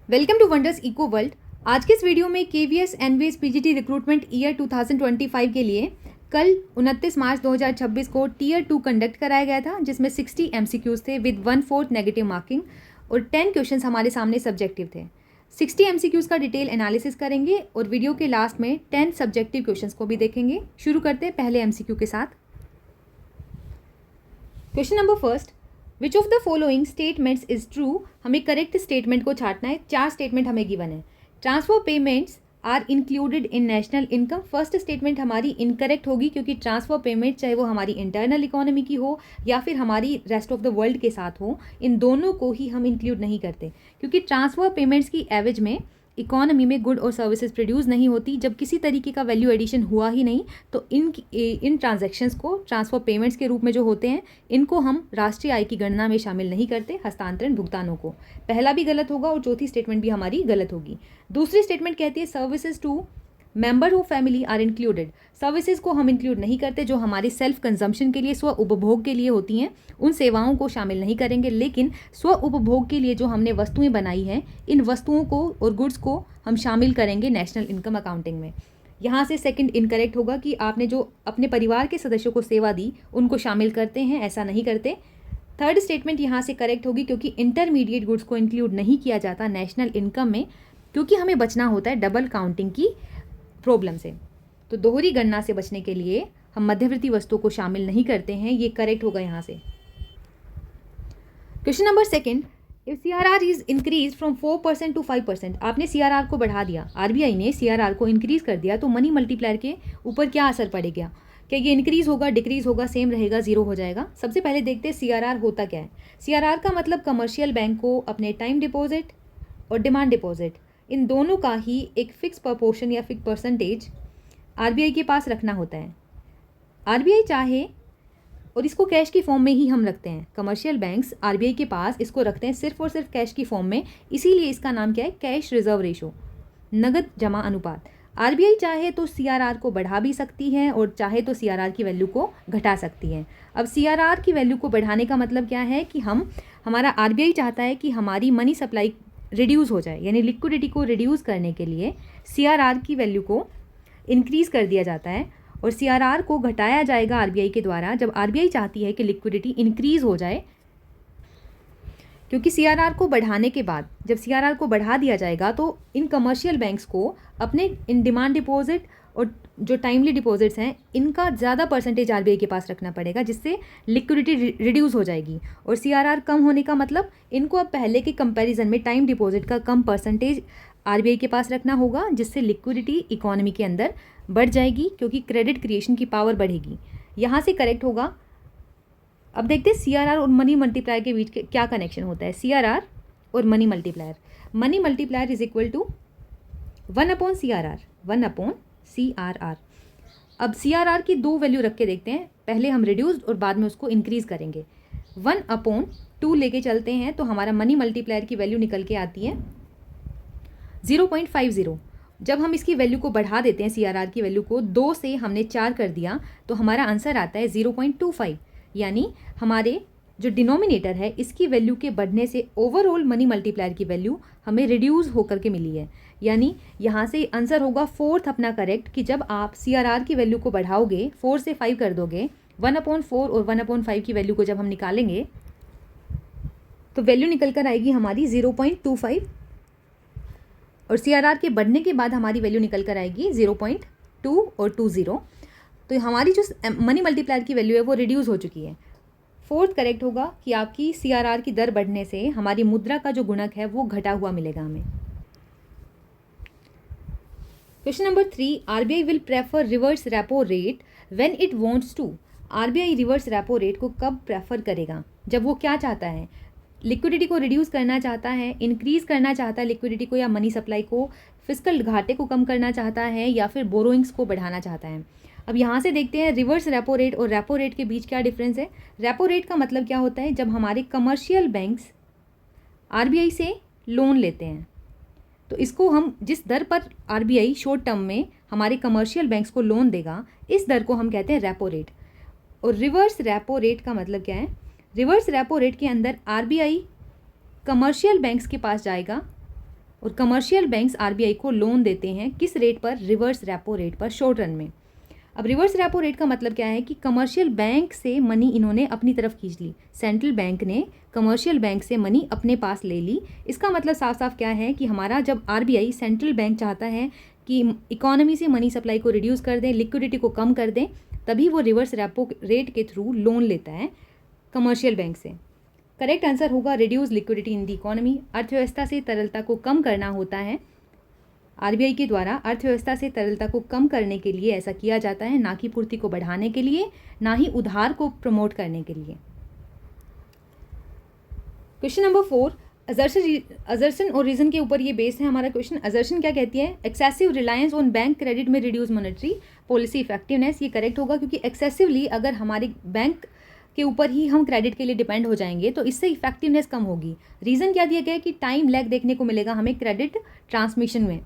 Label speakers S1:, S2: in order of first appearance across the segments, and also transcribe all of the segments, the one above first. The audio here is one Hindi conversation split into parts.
S1: Welcome to Wonders Eco World. आज के इस वीडियो में KVS NVS PGT recruitment year 2025 के लिए कल 29 मार्च 2026 को टीयर 2 कंडक्ट कराया गया था, जिसमें 60 एमसीक्यूज थे विद 1/4 नेगेटिव मार्किंग और 10 क्वेश्चंस हमारे सामने सब्जेक्टिव थे। 60 एमसीक्यूज का डिटेल एनालिसिस करेंगे और वीडियो के लास्ट में 10 सब्जेक्टिव क्वेश्चंस को भी देखेंगे। शुरू करते हैं पहले एमसीक्यू के साथ। Question number first, which of the following statements is true. हमें करेक्ट स्टेटमेंट को छांटना है। 4 स्टेटमेंट हमें गिवन है। Transfer payments are included in national income. First statement हमारी इनकरेक्ट होगी, क्योंकि ट्रांसफर पेमेंट चाहे वो हमारी इंटरनल इकोनॉमी की हो या फिर हमारी रेस्ट ऑफ द वर्ल्ड के साथ हो, इन दोनों को ही हम इंक्लूड नहीं करते, क्योंकि ट्रांसफर पेमेंट्स की एवरेज में इकोनॉमी में गुड और सर्विसेज प्रोड्यूस नहीं होती। जब किसी तरीके का वैल्यू एडिशन हुआ ही नहीं, तो इन ट्रांजैक्शंस को ट्रांसफर पेमेंट्स के रूप में जो होते हैं, इनको हम राष्ट्रीय आय की गणना में शामिल नहीं करते हस्तांतरण भुगतानों को। पहला भी गलत होगा और चौथी स्टेटमेंट भी हमारी गलत होगी। दूसरी स्टेटमेंट कहती है services to member of family are included. Services को हम इंक्लूड नहीं करते जो हमारे सेल्फ कंजम्पशन के लिए, स्व उपभोग के लिए होती हैं, उन सेवाओं को शामिल नहीं करेंगे। लेकिन स्व उपभोग के लिए जो हमने वस्तुएं बनाई हैं, इन वस्तुओं को और गुड्स को हम शामिल करेंगे नेशनल इनकम अकाउंटिंग में। यहाँ से सेकंड इनकरेक्ट होगा कि आपने जो अपने परिवार के सदस्यों को सेवा दी उनको शामिल करते हैं, ऐसा नहीं करते। थर्ड स्टेटमेंट यहाँ से करेक्ट होगी, क्योंकि इंटरमीडिएट गुड्स को इंक्लूड नहीं किया जाता नेशनल इनकम में, क्योंकि हमें बचना होता है डबल काउंटिंग की प्रॉब्लम से। तो दोहरी गणना से बचने के लिए हम मध्यवर्ती वस्तुओं को शामिल नहीं करते हैं। ये करेक्ट होगा यहाँ से। Question number second, if CRR is increase from 4% to 5%। आपने सीआरआर को बढ़ा दिया, आरबीआई ने सीआरआर को इंक्रीज कर दिया, तो मनी मल्टीप्लायर के ऊपर क्या असर पड़ेगा? क्या ये इंक्रीज होगा, डिक्रीज होगा, सेम रहेगा, जीरो हो जाएगा? सबसे पहले देखते हैं सीआरआर होता क्या है। सीआरआर का मतलब कमर्शियल बैंक को अपने टाइम डिपॉजिट और डिमांड डिपॉजिट, इन दोनों का ही एक फिक्स प्रपोर्शन या फिक्स परसेंटेज आरबीआई के पास रखना होता है। आरबीआई चाहे, और इसको कैश की फॉर्म में ही हम रखते हैं। कमर्शियल बैंक्स आरबीआई के पास इसको रखते हैं सिर्फ और सिर्फ कैश की फॉर्म में, इसीलिए इसका नाम क्या है? कैश रिजर्व रेशो, नगद जमा अनुपात। आरबीआई चाहे तो सीआरआर को बढ़ा भी सकती है और चाहे तो सीआरआर की वैल्यू को घटा सकती है। अब सीआरआर की वैल्यू को बढ़ाने का मतलब क्या है कि हमारा आरबीआई चाहता है कि हमारी मनी सप्लाई रिड्यूस हो जाए, यानी लिक्विडिटी को रिड्यूस करने के लिए सीआरआर की वैल्यू को इंक्रीज़ कर दिया जाता है और सीआरआर को घटाया जाएगा आरबीआई के द्वारा, जब आरबीआई चाहती है कि लिक्विडिटी इंक्रीज़ हो जाए। क्योंकि सीआरआर को बढ़ाने के बाद जब सीआरआर को बढ़ा दिया जाएगा, तो इन कमर्शियल बैंक्स को अपने इन डिमांड डिपॉजिट और जो टाइमली डिपॉजिट्स हैं, इनका ज़्यादा परसेंटेज आरबीआई के पास रखना पड़ेगा, जिससे लिक्विडिटी रिड्यूस हो जाएगी। और सीआरआर कम होने का मतलब इनको अब पहले के कंपैरिजन में टाइम डिपॉजिट का कम परसेंटेज आरबीआई के पास रखना होगा, जिससे लिक्विडिटी इकोनॉमी के अंदर बढ़ जाएगी, क्योंकि क्रेडिट क्रिएशन की पावर बढ़ेगी। यहाँ से करेक्ट होगा। अब देखते हैं सीआरआर और मनी मल्टीप्लायर के बीच क्या कनेक्शन होता है। सीआरआर और money multiplier, money multiplier is equal to 1/CRR, 1/CRR। अब सीआरआर की दो वैल्यू रख के देखते हैं। पहले हम रिड्यूस्ड और बाद में उसको इंक्रीज करेंगे। 1/2 लेके चलते हैं तो हमारा मनी मल्टीप्लायर की वैल्यू निकल के आती है 0.50। जब हम इसकी वैल्यू को बढ़ा देते हैं, सीआरआर की वैल्यू को 2 से हमने 4 कर दिया, तो हमारा आंसर आता है 0.25। यानी हमारे जो डिनोमिनेटर है, इसकी वैल्यू के बढ़ने से ओवरऑल मनी मल्टीप्लायर की वैल्यू हमें रिड्यूस होकर के मिली है। यानी यहाँ से आंसर होगा फोर्थ अपना करेक्ट, कि जब आप सीआरआर की वैल्यू को बढ़ाओगे, 4 से 5 कर दोगे, 1/4 और 1/5 की वैल्यू को जब हम निकालेंगे, तो वैल्यू निकल कर आएगी हमारी 0.25, और सीआरआर के बढ़ने के बाद हमारी वैल्यू निकल कर आएगी 0.2 और 20। तो हमारी जो मनी मल्टीप्लायर की वैल्यू है वो रिड्यूस हो चुकी है। फोर्थ करेक्ट होगा कि आपकी सीआरआर की दर बढ़ने से हमारी मुद्रा का जो गुणक है वो घटा हुआ मिलेगा हमें। Question number 3, RBI will prefer reverse repo rate when it wants to. RBI reverse repo rate को कब प्रेफर करेगा? जब वो क्या चाहता है? लिक्विडिटी को रिड्यूस करना चाहता है, इंक्रीज करना चाहता है लिक्विडिटी को, या मनी सप्लाई को, फिस्कल घाटे को कम करना चाहता है, या फिर बोरोइंग्स को बढ़ाना चाहता है। अब यहाँ से देखते हैं रिवर्स रेपो रेट और रेपो रेट के बीच क्या डिफरेंस है। रेपो रेट का मतलब क्या होता है? जब हमारे कमर्शियल बैंक्स आरबीआई से लोन लेते हैं, तो इसको हम जिस दर पर आरबीआई शॉर्ट टर्म में हमारे कमर्शियल बैंक्स को लोन देगा, इस दर को हम कहते हैं रेपो रेट। और रिवर्स रेपो रेट का मतलब क्या है? रिवर्स रेपो रेट के अंदर आरबीआई कमर्शियल बैंक्स के पास जाएगा और कमर्शियल बैंक्स आरबीआई को लोन देते हैं किस रेट पर? रिवर्स रेपो रेट पर, शॉर्ट रन में। अब रिवर्स रेपो रेट का मतलब क्या है कि कमर्शियल बैंक से मनी इन्होंने अपनी तरफ खींच ली, सेंट्रल बैंक ने कमर्शियल बैंक से मनी अपने पास ले ली। इसका मतलब साफ साफ क्या है कि हमारा जब आरबीआई सेंट्रल बैंक चाहता है कि इकोनॉमी से मनी सप्लाई को रिड्यूस कर दें, लिक्विडिटी को कम कर दें, तभी वो रिवर्स रेपो रेट के थ्रू लोन लेता है कमर्शियल बैंक से। करेक्ट आंसर होगा reduce liquidity in the economy. अर्थव्यवस्था से तरलता को कम करना होता है आरबीआई के द्वारा। अर्थव्यवस्था से तरलता को कम करने के लिए ऐसा किया जाता है, ना कि पूर्ति को बढ़ाने के लिए, ना ही उधार को प्रमोट करने के लिए। क्वेश्चन नंबर 4, अजर्शन और रीजन के ऊपर ये बेस है हमारा क्वेश्चन। अजर्शन क्या कहती है? Excessive reliance on bank credit में रिड्यूस मॉनेटरी पॉलिसी इफेक्टिवनेस। ये करेक्ट होगा क्योंकि एक्सेसिवली अगर हमारे बैंक के ऊपर ही हम क्रेडिट के लिए डिपेंड हो जाएंगे तो इससे इफेक्टिवनेस कम होगी। रीज़न क्या दिया गया है कि टाइम लैग देखने को मिलेगा हमें क्रेडिट ट्रांसमिशन में,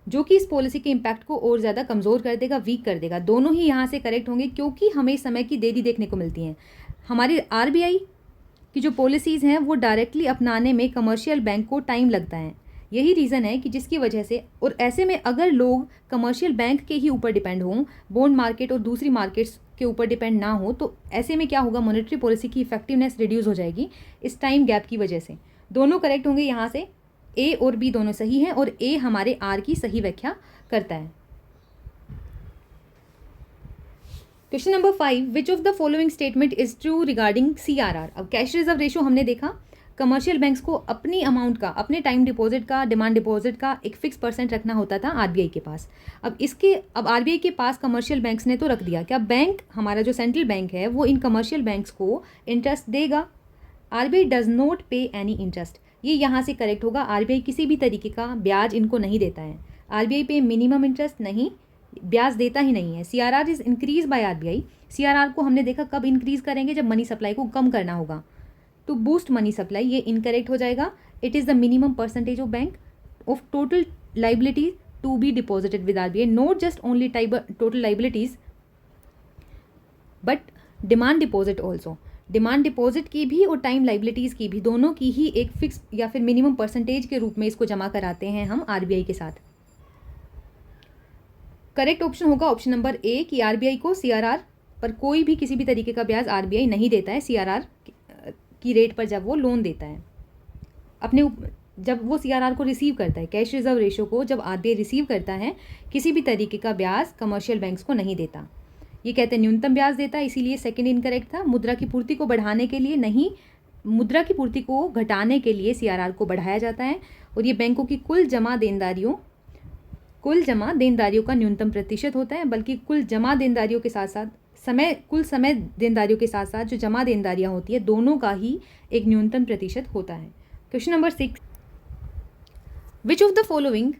S1: जो कि इस पॉलिसी के इम्पैक्ट को और ज़्यादा कमज़ोर कर देगा, वीक कर देगा। दोनों ही यहाँ से करेक्ट होंगे क्योंकि हमें समय की देरी देखने को मिलती है। हमारी आरबीआई की जो पॉलिसीज़ हैं वो डायरेक्टली अपनाने में कमर्शियल बैंक को टाइम लगता है। यही रीज़न है कि जिसकी वजह से, और ऐसे में अगर लोग कमर्शियल बैंक के ही ऊपर डिपेंड हों, बॉन्ड मार्केट और दूसरी मार्केट्स के ऊपर डिपेंड ना हो, तो ऐसे में क्या होगा? मॉनेटरी पॉलिसी की इफेक्टिवनेस रिड्यूस हो जाएगी इस टाइम गैप की वजह से। दोनों करेक्ट होंगे यहाँ से, ए और बी दोनों सही हैं और ए हमारे आर की सही व्याख्या करता है। Question number 5, which of the following statement is true regarding CRR. अब कैश रिजर्व रेशियो हमने देखा, कमर्शियल बैंक्स को अपनी अमाउंट का, अपने टाइम डिपॉजिट का, डिमांड डिपॉजिट का एक फिक्स % रखना होता था आरबीआई के पास। अब आरबीआई के पास कमर्शियल बैंक्स ने तो रख दिया, क्या बैंक, हमारा जो सेंट्रल बैंक है, वो इन कमर्शियल बैंक्स को इंटरेस्ट देगा? आरबीआई डज नॉट पे एनी इंटरेस्ट। ये यहाँ से करेक्ट होगा। आरबीआई किसी भी तरीके का ब्याज इनको नहीं देता है। आरबीआई पे मिनिमम इंटरेस्ट नहीं, ब्याज देता ही नहीं है। CRR is increase by RBI. CRR को हमने देखा कब इंक्रीज करेंगे? जब मनी सप्लाई को कम करना होगा, टू बूस्ट मनी सप्लाई। ये इनकरेक्ट हो जाएगा। It is the minimum percentage of bank of total liabilities to be deposited with RBI, not just only total liabilities but demand deposit also. Demand deposit की भी और टाइम लाइबिलिटीज़ की भी, दोनों की ही एक फिक्स या फिर मिनिमम परसेंटेज के रूप में इसको जमा कराते हैं हम आरबीआई के साथ। करेक्ट ऑप्शन होगा ऑप्शन नंबर ए कि आरबीआई को सीआरआर पर कोई भी किसी भी तरीके का ब्याज आरबीआई नहीं देता है सीआरआर की रेट पर जब वो लोन देता है अपने, जब वो सीआरआर को रिसीव करता है, कैश रिजर्व रेशियो को जब आरबीआई रिसीव करता है, किसी भी तरीके का ब्याज कमर्शियल बैंक्स को नहीं देता। ये कहते हैं न्यूनतम ब्याज देता है, इसीलिए सेकंड इनकरेक्ट था। मुद्रा की पूर्ति को बढ़ाने के लिए नहीं, मुद्रा की पूर्ति को घटाने के लिए सीआरआर को बढ़ाया जाता है। और ये बैंकों की कुल जमा देनदारियों का न्यूनतम प्रतिशत होता है, बल्कि कुल जमा देनदारियों के साथ साथ कुल समय देनदारियों के साथ साथ जो जमा देनदारियाँ होती है, दोनों का ही एक न्यूनतम प्रतिशत होता है। Question number 6, which of the following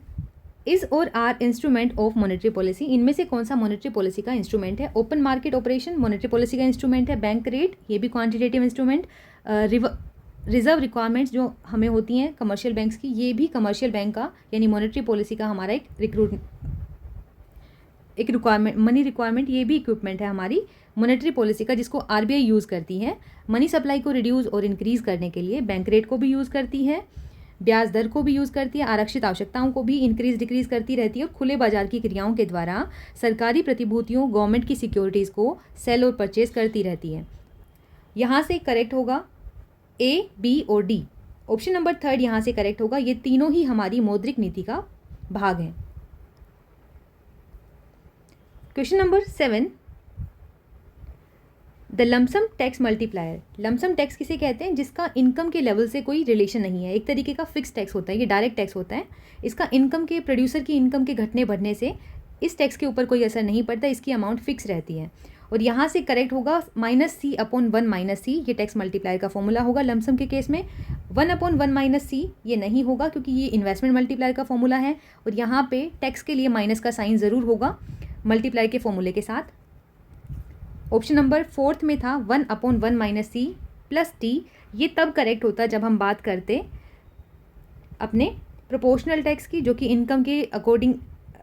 S1: is और are instrument of monetary policy. इनमें से कौन सा मॉनेटरी पॉलिसी का इंस्ट्रूमेंट है? Open market operation monetary policy का इंस्ट्रूमेंट है। बैंक रेट, ये भी क्वांटिटेटिव इंस्ट्रूमेंट। रिजर्व रिक्वायरमेंट्स जो हमें होती हैं कमर्शियल बैंक्स की, ये भी कमर्शियल बैंक का यानी मॉनेटरी पॉलिसी का हमारा एक रिक्वायरमेंट, मनी रिक्वायरमेंट, ये भी इक्विपमेंट है हमारी मॉनेटरी पॉलिसी का, जिसको आरबीआई यूज़ करती है मनी सप्लाई को रिड्यूस और इंक्रीज़ करने के लिए। बैंक रेट को भी यूज़ करती है, ब्याज दर को भी यूज़ करती है, आरक्षित आवश्यकताओं को भी इंक्रीज डिक्रीज करती रहती है, और खुले बाजार की क्रियाओं के द्वारा सरकारी प्रतिभूतियों, गवर्नमेंट की सिक्योरिटीज़ को सेल और परचेज करती रहती है। यहाँ से करेक्ट होगा ए, बी और डी। ऑप्शन नंबर 3 यहाँ से करेक्ट होगा। ये तीनों ही हमारी मौद्रिक नीति का भाग हैं। Question number 7, the lump sum tax multiplier. Lump sum tax किसे कहते हैं? जिसका इनकम के लेवल से कोई रिलेशन नहीं है, एक तरीके का फिक्स टैक्स होता है, ये डायरेक्ट टैक्स होता है। इसका इनकम के, प्रोड्यूसर की इनकम के घटने बढ़ने से इस टैक्स के ऊपर कोई असर नहीं पड़ता, इसकी अमाउंट फिक्स रहती है। और यहाँ से करेक्ट होगा -C/1 - C, ये टैक्स मल्टीप्लायर का फॉर्मूला होगा लमसम के केस में। 1/1 - C ये नहीं होगा क्योंकि ये इन्वेस्टमेंट मल्टीप्लायर का फॉर्मूला है, और यहाँ पे टैक्स के लिए माइनस का साइन ज़रूर होगा मल्टीप्लायर के फॉर्मूले के साथ। ऑप्शन नंबर 4 में था 1/1 - C + T। ये तब करेक्ट होता जब हम बात करते अपने प्रोपोर्शनल टैक्स की, जो कि इनकम के अकॉर्डिंग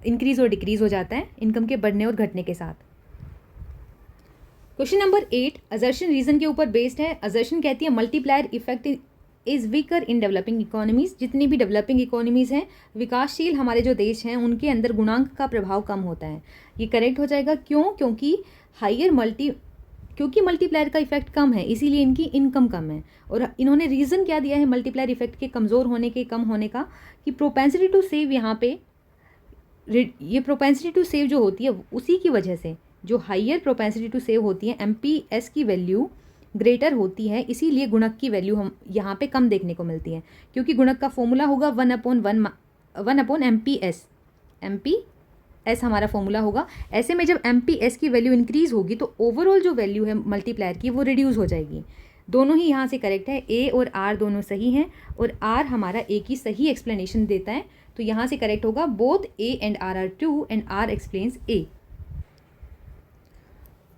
S1: इंक्रीज़ और डिक्रीज़ हो जाता है इनकम के बढ़ने और घटने के साथ। क्वेश्चन नंबर 8, अजर्शन रीजन के ऊपर बेस्ड है। अजर्शन कहती है multiplier effect is weaker in developing economies. जितनी भी डेवलपिंग इकोनॉमीज़ हैं, विकासशील हमारे जो देश हैं, उनके अंदर गुणांक का प्रभाव कम होता है। ये करेक्ट हो जाएगा। क्यों? क्योंकि मल्टीप्लायर का इफेक्ट कम है, इसीलिए इनकी इनकम कम है। और इन्होंने रीज़न क्या दिया है मल्टीप्लायर इफेक्ट के कमज़ोर होने के, कम होने का, कि प्रोपेंसिटी टू सेव, यहाँ पे ये प्रोपेंसिटी टू सेव जो होती है उसी की वजह से, जो हाइयर प्रोपेंसिटी टू सेव होती है, MPS की वैल्यू ग्रेटर होती है, इसीलिए गुणक की वैल्यू हम यहाँ पे कम देखने को मिलती है। क्योंकि गुणक का फॉर्मूला होगा 1/1 MPS हमारा फॉर्मूला होगा। ऐसे में जब MPS की वैल्यू इंक्रीज़ होगी तो ओवरऑल जो वैल्यू है मल्टीप्लायर की वो रिड्यूस हो जाएगी। दोनों ही यहाँ से करेक्ट है, A और R दोनों सही हैं, और R हमारा A की सही एक्सप्लेनेशन देता है। तो यहाँ से करेक्ट होगा both A and R are true and R explains A।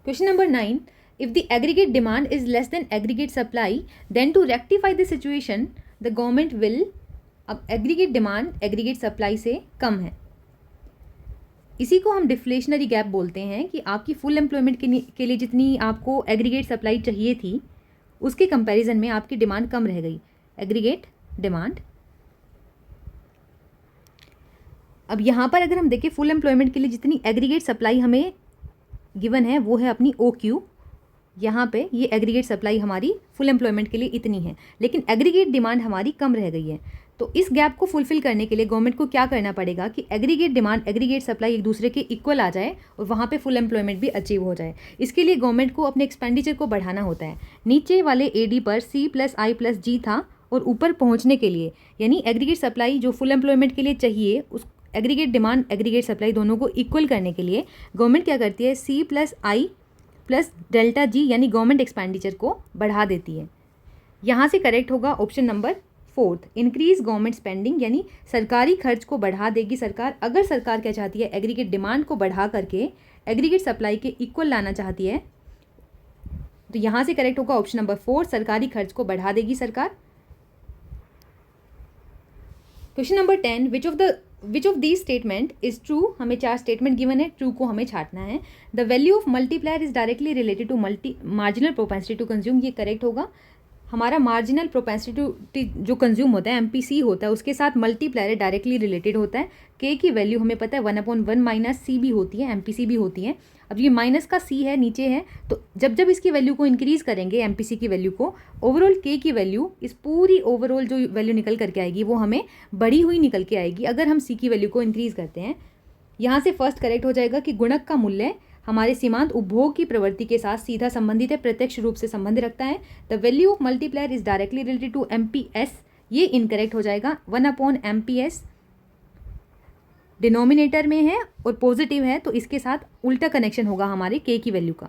S1: Question number 9, if the aggregate demand is less than aggregate supply, then to rectify the situation the government will, अब एग्रीगेट डिमांड एग्रीगेट सप्लाई से कम है, इसी को हम डिफ्लेशनरी गैप बोलते हैं, कि आपकी फुल एम्प्लॉयमेंट के लिए जितनी आपको एग्रीगेट सप्लाई चाहिए थी उसके कंपैरिजन में आपकी डिमांड कम रह गई, एग्रीगेट डिमांड। अब यहाँ पर अगर हम देखें फुल एम्प्लॉयमेंट के लिए जितनी एग्रीगेट सप्लाई हमें गिवन है वो है अपनी OQ। यहाँ पे ये एग्रीगेट सप्लाई हमारी फुल एम्प्लॉयमेंट के लिए इतनी है, लेकिन एग्रीगेट डिमांड हमारी कम रह गई है। तो इस गैप को फुलफिल करने के लिए गवर्नमेंट को क्या करना पड़ेगा कि एग्रीगेट डिमांड एग्रीगेट सप्लाई एक दूसरे के इक्वल आ जाए और वहाँ पे फुल एम्प्लॉयमेंट भी अचीव हो जाए। इसके लिए गवर्नमेंट को अपने एक्सपेंडिचर को बढ़ाना होता है। नीचे वाले AD पर C+I+G था, और ऊपर पहुँचने के लिए, यानी एग्रीगेट सप्लाई जो फुल एम्प्लॉयमेंट के लिए चाहिए, उस एग्रीगेट डिमांड एग्रीगेट सप्लाई दोनों को इक्वल करने के लिए गवर्नमेंट क्या करती है, C+I+ΔG यानी गवर्नमेंट एक्सपेंडिचर को बढ़ा देती है। यहाँ से करेक्ट होगा option number 4, increase government spending, यानी सरकारी खर्च को बढ़ा देगी सरकार। अगर सरकार क्या चाहती है, एग्रीगेट डिमांड को बढ़ा करके एग्रीगेट सप्लाई के इक्वल लाना चाहती है, तो यहाँ से करेक्ट होगा ऑप्शन नंबर 4, सरकारी खर्च को बढ़ा देगी सरकार। Question number 10, which of these statement is true. हमें 4 स्टेटमेंट गिवन है, ट्रू को हमें छांटना है। The value of multiplier is directly related to marginal propensity to consume, ये करेक्ट होगा। हमारा मार्जिनल प्रोपेंसिटी जो कंज्यूम होता है, MPC होता है, उसके साथ मल्टीप्लायर डायरेक्टली रिलेटेड होता है। K की वैल्यू हमें पता है 1/1 - C भी होती है, MPC भी होती है। अब ये माइनस का C है, नीचे है, तो जब इसकी वैल्यू को इंक्रीज़ करेंगे MPC की वैल्यू को, ओवरऑल K की वैल्यू, इस पूरी ओवरऑल जो वैल्यू निकल करके आएगी वो हमें बढ़ी हुई निकल के आएगी अगर हम C की वैल्यू को इंक्रीज़ करते हैं। यहाँ से फर्स्ट करेक्ट हो जाएगा कि गुणक का मूल्य हमारे सीमांत उपभोग की प्रवृत्ति के साथ सीधा संबंधित है, प्रत्यक्ष रूप से संबंध रखता है। The value of multiplier is directly related to MPS, ये इनकरेक्ट हो जाएगा। 1/MPS डिनोमिनेटर में है और पॉजिटिव है, तो इसके साथ उल्टा कनेक्शन होगा हमारे K की वैल्यू का।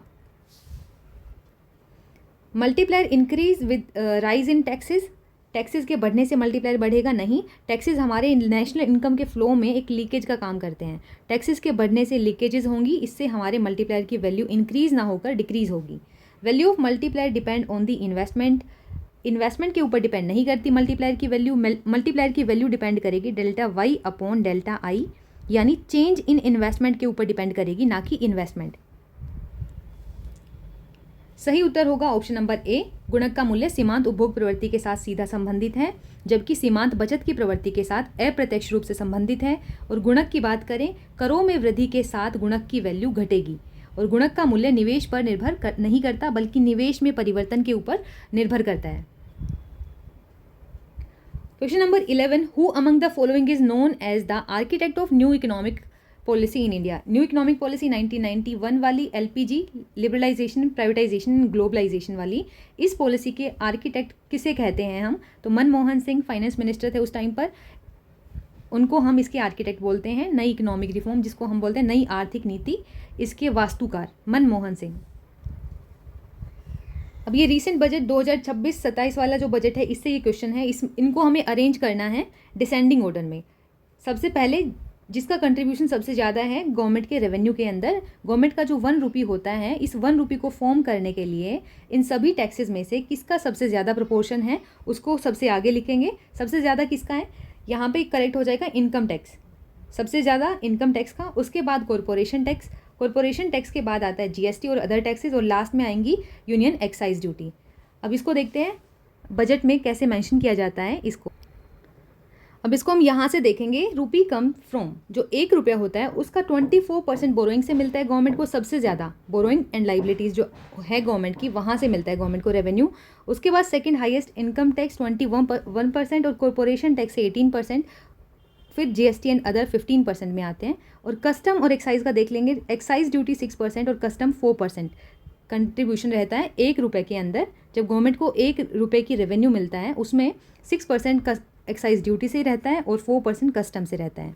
S1: Multiplier increase with rise in taxes, taxes के बढ़ने से मल्टीप्लायर बढ़ेगा नहीं। टैक्सेस हमारे नेशनल इनकम के फ्लो में एक लीकेज का काम करते हैं। टैक्सेस के बढ़ने से लीकेजेस होंगी, इससे हमारे मल्टीप्लायर की वैल्यू इंक्रीज ना होकर डिक्रीज होगी। Value of multiplier depend on the investment, investment के ऊपर डिपेंड नहीं करती मल्टीप्लायर की वैल्यू। मल्टीप्लायर की वैल्यू डिपेंड करेगी ΔY/ΔI, यानी चेंज इन इन्वेस्टमेंट के ऊपर डिपेंड करेगी, ना कि इन्वेस्टमेंट। सही उत्तर होगा ऑप्शन नंबर A, गुणक का मूल्य सीमांत उपभोग प्रवृत्ति के साथ सीधा संबंधित है, जबकि सीमांत बचत की प्रवृत्ति के साथ अप्रत्यक्ष रूप से संबंधित है। और गुणक की बात करें, करों में वृद्धि के साथ गुणक की वैल्यू घटेगी, और गुणक का मूल्य निवेश पर निर्भर नहीं करता, बल्कि निवेश में परिवर्तन के ऊपर निर्भर करता है। Question number 11, who among the following is known as the architect of new economic policy in India. New economic policy 1991 वाली, LPG लिबरलाइजेशन, प्राइवेटाइजेशन, ग्लोबलाइजेशन वाली, इस पॉलिसी के आर्किटेक्ट किसे कहते हैं हम, तो मनमोहन सिंह फाइनेंस मिनिस्टर थे उस टाइम पर, उनको हम इसके आर्किटेक्ट बोलते हैं। नई इकोनॉमिक रिफॉर्म जिसको हम बोलते हैं नई आर्थिक नीति, इसके वास्तुकार मनमोहन सिंह। अब ये रीसेंट बजट 2026-27 वाला जो बजट है, इससे ये क्वेश्चन है, इनको हमें अरेंज करना है डिसेंडिंग ऑर्डर में। सबसे पहले जिसका कंट्रीब्यूशन सबसे ज़्यादा है गवर्नमेंट के रेवेन्यू के अंदर, गवर्नमेंट का जो 1 रुपी होता है, इस 1 रुपी को फॉर्म करने के लिए इन सभी टैक्सेस में से किसका सबसे ज़्यादा प्रोपोर्शन है उसको सबसे आगे लिखेंगे। सबसे ज़्यादा किसका है, यहाँ पे करेक्ट हो जाएगा इनकम टैक्स, सबसे ज़्यादा इनकम टैक्स का। उसके बाद कॉरपोरेशन टैक्स, कॉरपोरेशन टैक्स के बाद आता है GST और अदर टैक्सेस, और लास्ट में आएंगी यूनियन एक्साइज ड्यूटी। अब इसको देखते हैं, बजट में कैसे मेंशन किया जाता है इसको। अब इसको हम यहाँ से देखेंगे, रूपी कम फ्रॉम, जो 1 रुपया होता है उसका 24% बोरोइंग से मिलता है गवर्नमेंट को, सबसे ज़्यादा बोरोइंग एंड लाइबिलिटीज़ जो है गवर्नमेंट की वहाँ से मिलता है गवर्नमेंट को रेवेन्यू। उसके बाद सेकंड हाईएस्ट इनकम टैक्स 21% और कॉरपोरेशन टैक्स से 18%, फिर जीएसटी एंड अदर 15% में आते हैं। और कस्टम और एक्साइज का देख लेंगे, एक्साइज ड्यूटी 6% और कस्टम 4% कंट्रीब्यूशन रहता है 1 रुपये के अंदर। जब गवर्नमेंट को 1 रुपये की रेवेन्यू मिलता है उसमें 6% एक्साइज ड्यूटी से रहता है और 4% कस्टम से रहता है।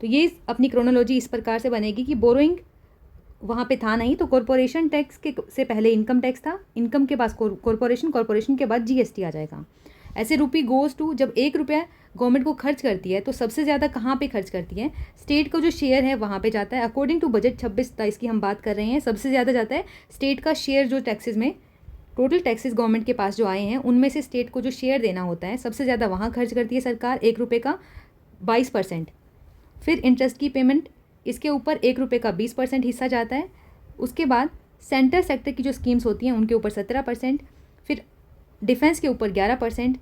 S1: तो ये अपनी क्रोनोलॉजी इस प्रकार से बनेगी कि बोरोइंग वहाँ पे था नहीं, तो कॉरपोरेशन टैक्स के से पहले इनकम टैक्स था, इनकम के पास कॉरपोरेशन, कॉरपोरेशन के बाद जीएसटी आ जाएगा। ऐसे रूपी गोज़ टू, जब 1 रुपया गवर्नमेंट को खर्च करती है तो सबसे ज़्यादा कहाँ पे खर्च करती है, स्टेट का जो शेयर है वहाँ पे जाता है। अकॉर्डिंग टू बजट 26-27 की हम बात कर रहे हैं, सबसे ज़्यादा जाता है स्टेट का शेयर, जो टैक्सेस में टोटल टैक्सेस गवर्नमेंट के पास जो आए हैं उनमें से स्टेट को जो शेयर देना होता है सबसे ज़्यादा वहाँ खर्च करती है सरकार, 1 रुपये का 22%। फिर इंटरेस्ट की पेमेंट, इसके ऊपर 1 रुपये का 20% हिस्सा जाता है। उसके बाद सेंटर सेक्टर की जो स्कीम्स होती हैं उनके ऊपर 17%, फिर डिफेंस के ऊपर 11%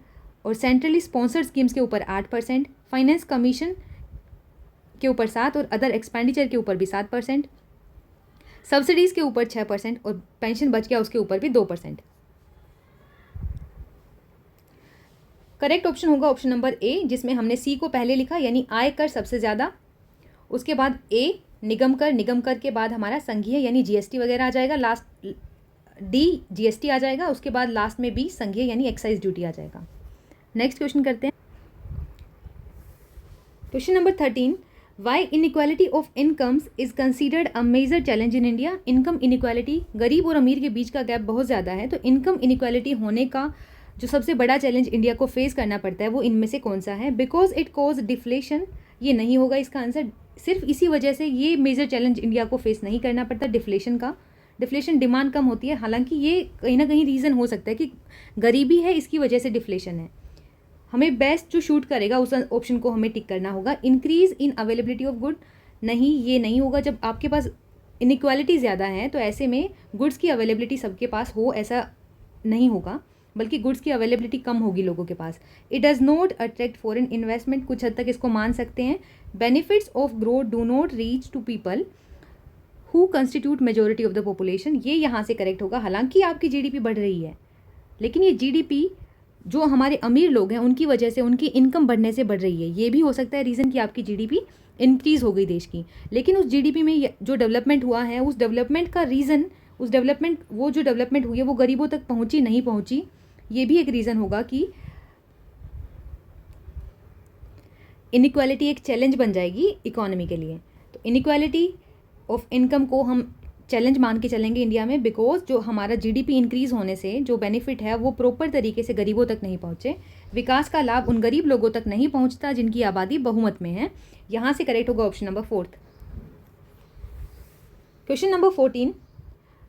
S1: और सेंट्रली स्पॉन्सर्ड स्कीम्स के ऊपर 8%, फाइनेंस कमीशन के ऊपर 7% और अदर एक्सपेंडिचर के ऊपर भी 7%, सब्सिडीज़ के ऊपर 6% और पेंशन बच गया उसके ऊपर भी 2%। करेक्ट ऑप्शन होगा ऑप्शन नंबर ए, जिसमें हमने सी को पहले लिखा, यानी आय कर सबसे ज़्यादा, उसके बाद ए निगम कर, निगम कर के बाद हमारा संघीय यानी जीएसटी वगैरह आ जाएगा, लास्ट डी जीएसटी आ जाएगा, उसके बाद लास्ट में बी संघीय यानी एक्साइज ड्यूटी आ जाएगा। नेक्स्ट क्वेश्चन करते हैं, question number 13, why inequality of incomes is considered a major challenge in India. Income inequality, गरीब और अमीर के बीच का गैप बहुत ज़्यादा है, तो इनकम इनइक्वालिटी होने का जो सबसे बड़ा चैलेंज इंडिया को फेस करना पड़ता है वो इनमें से कौन सा है। बिकॉज इट कॉज डिफ्लेशन, ये नहीं होगा इसका आंसर। सिर्फ इसी वजह से ये मेजर चैलेंज इंडिया को फेस नहीं करना पड़ता डिफ्लेशन का। डिफ्लेशन डिमांड कम होती है, हालांकि ये कहीं ना कहीं रीज़न हो सकता है कि गरीबी है इसकी वजह से डिफ्लेशन है। हमें बेस्ट जो शूट करेगा उस ऑप्शन को हमें टिक करना होगा। Increase in availability of good, नहीं ये नहीं होगा। जब आपके पास इनइक्वालिटी ज़्यादा है तो ऐसे में गुड्स की अवेलेबिलिटी सबके पास हो ऐसा नहीं होगा, बल्कि गुड्स की अवेलेबिलिटी कम होगी लोगों के पास। It does not attract foreign investment, कुछ हद तक इसको मान सकते हैं। Benefits of growth do not reach to people who constitute majority of the population, ये यहाँ से करेक्ट होगा। हालांकि आपकी जीडीपी बढ़ रही है, लेकिन ये जीडीपी जो हमारे अमीर लोग हैं उनकी वजह से, उनकी इनकम बढ़ने से बढ़ रही है। ये भी हो सकता है रीज़न कि आपकी जीडीपी इंक्रीज़ हो गई देश की, लेकिन उस जीडीपी में जो डेवलपमेंट हुआ है उस डेवलपमेंट का रीज़न, उस डेवलपमेंट वो जो डेवलपमेंट हुई है वो गरीबों तक पहुँची नहीं पहुँची, ये भी एक रीज़न होगा कि इनइक्वालिटी एक चैलेंज बन जाएगी इकोनॉमी के लिए। तो इनइक्वालिटी ऑफ इनकम को हम चैलेंज मान के चलेंगे इंडिया में, बिकॉज जो हमारा जीडीपी इंक्रीज़ होने से जो बेनिफिट है वो प्रॉपर तरीके से गरीबों तक नहीं पहुँचे। विकास का लाभ उन गरीब लोगों तक नहीं पहुँचता जिनकी आबादी बहुमत में है। यहाँ से करेक्ट होगा option number 4। Question number 14,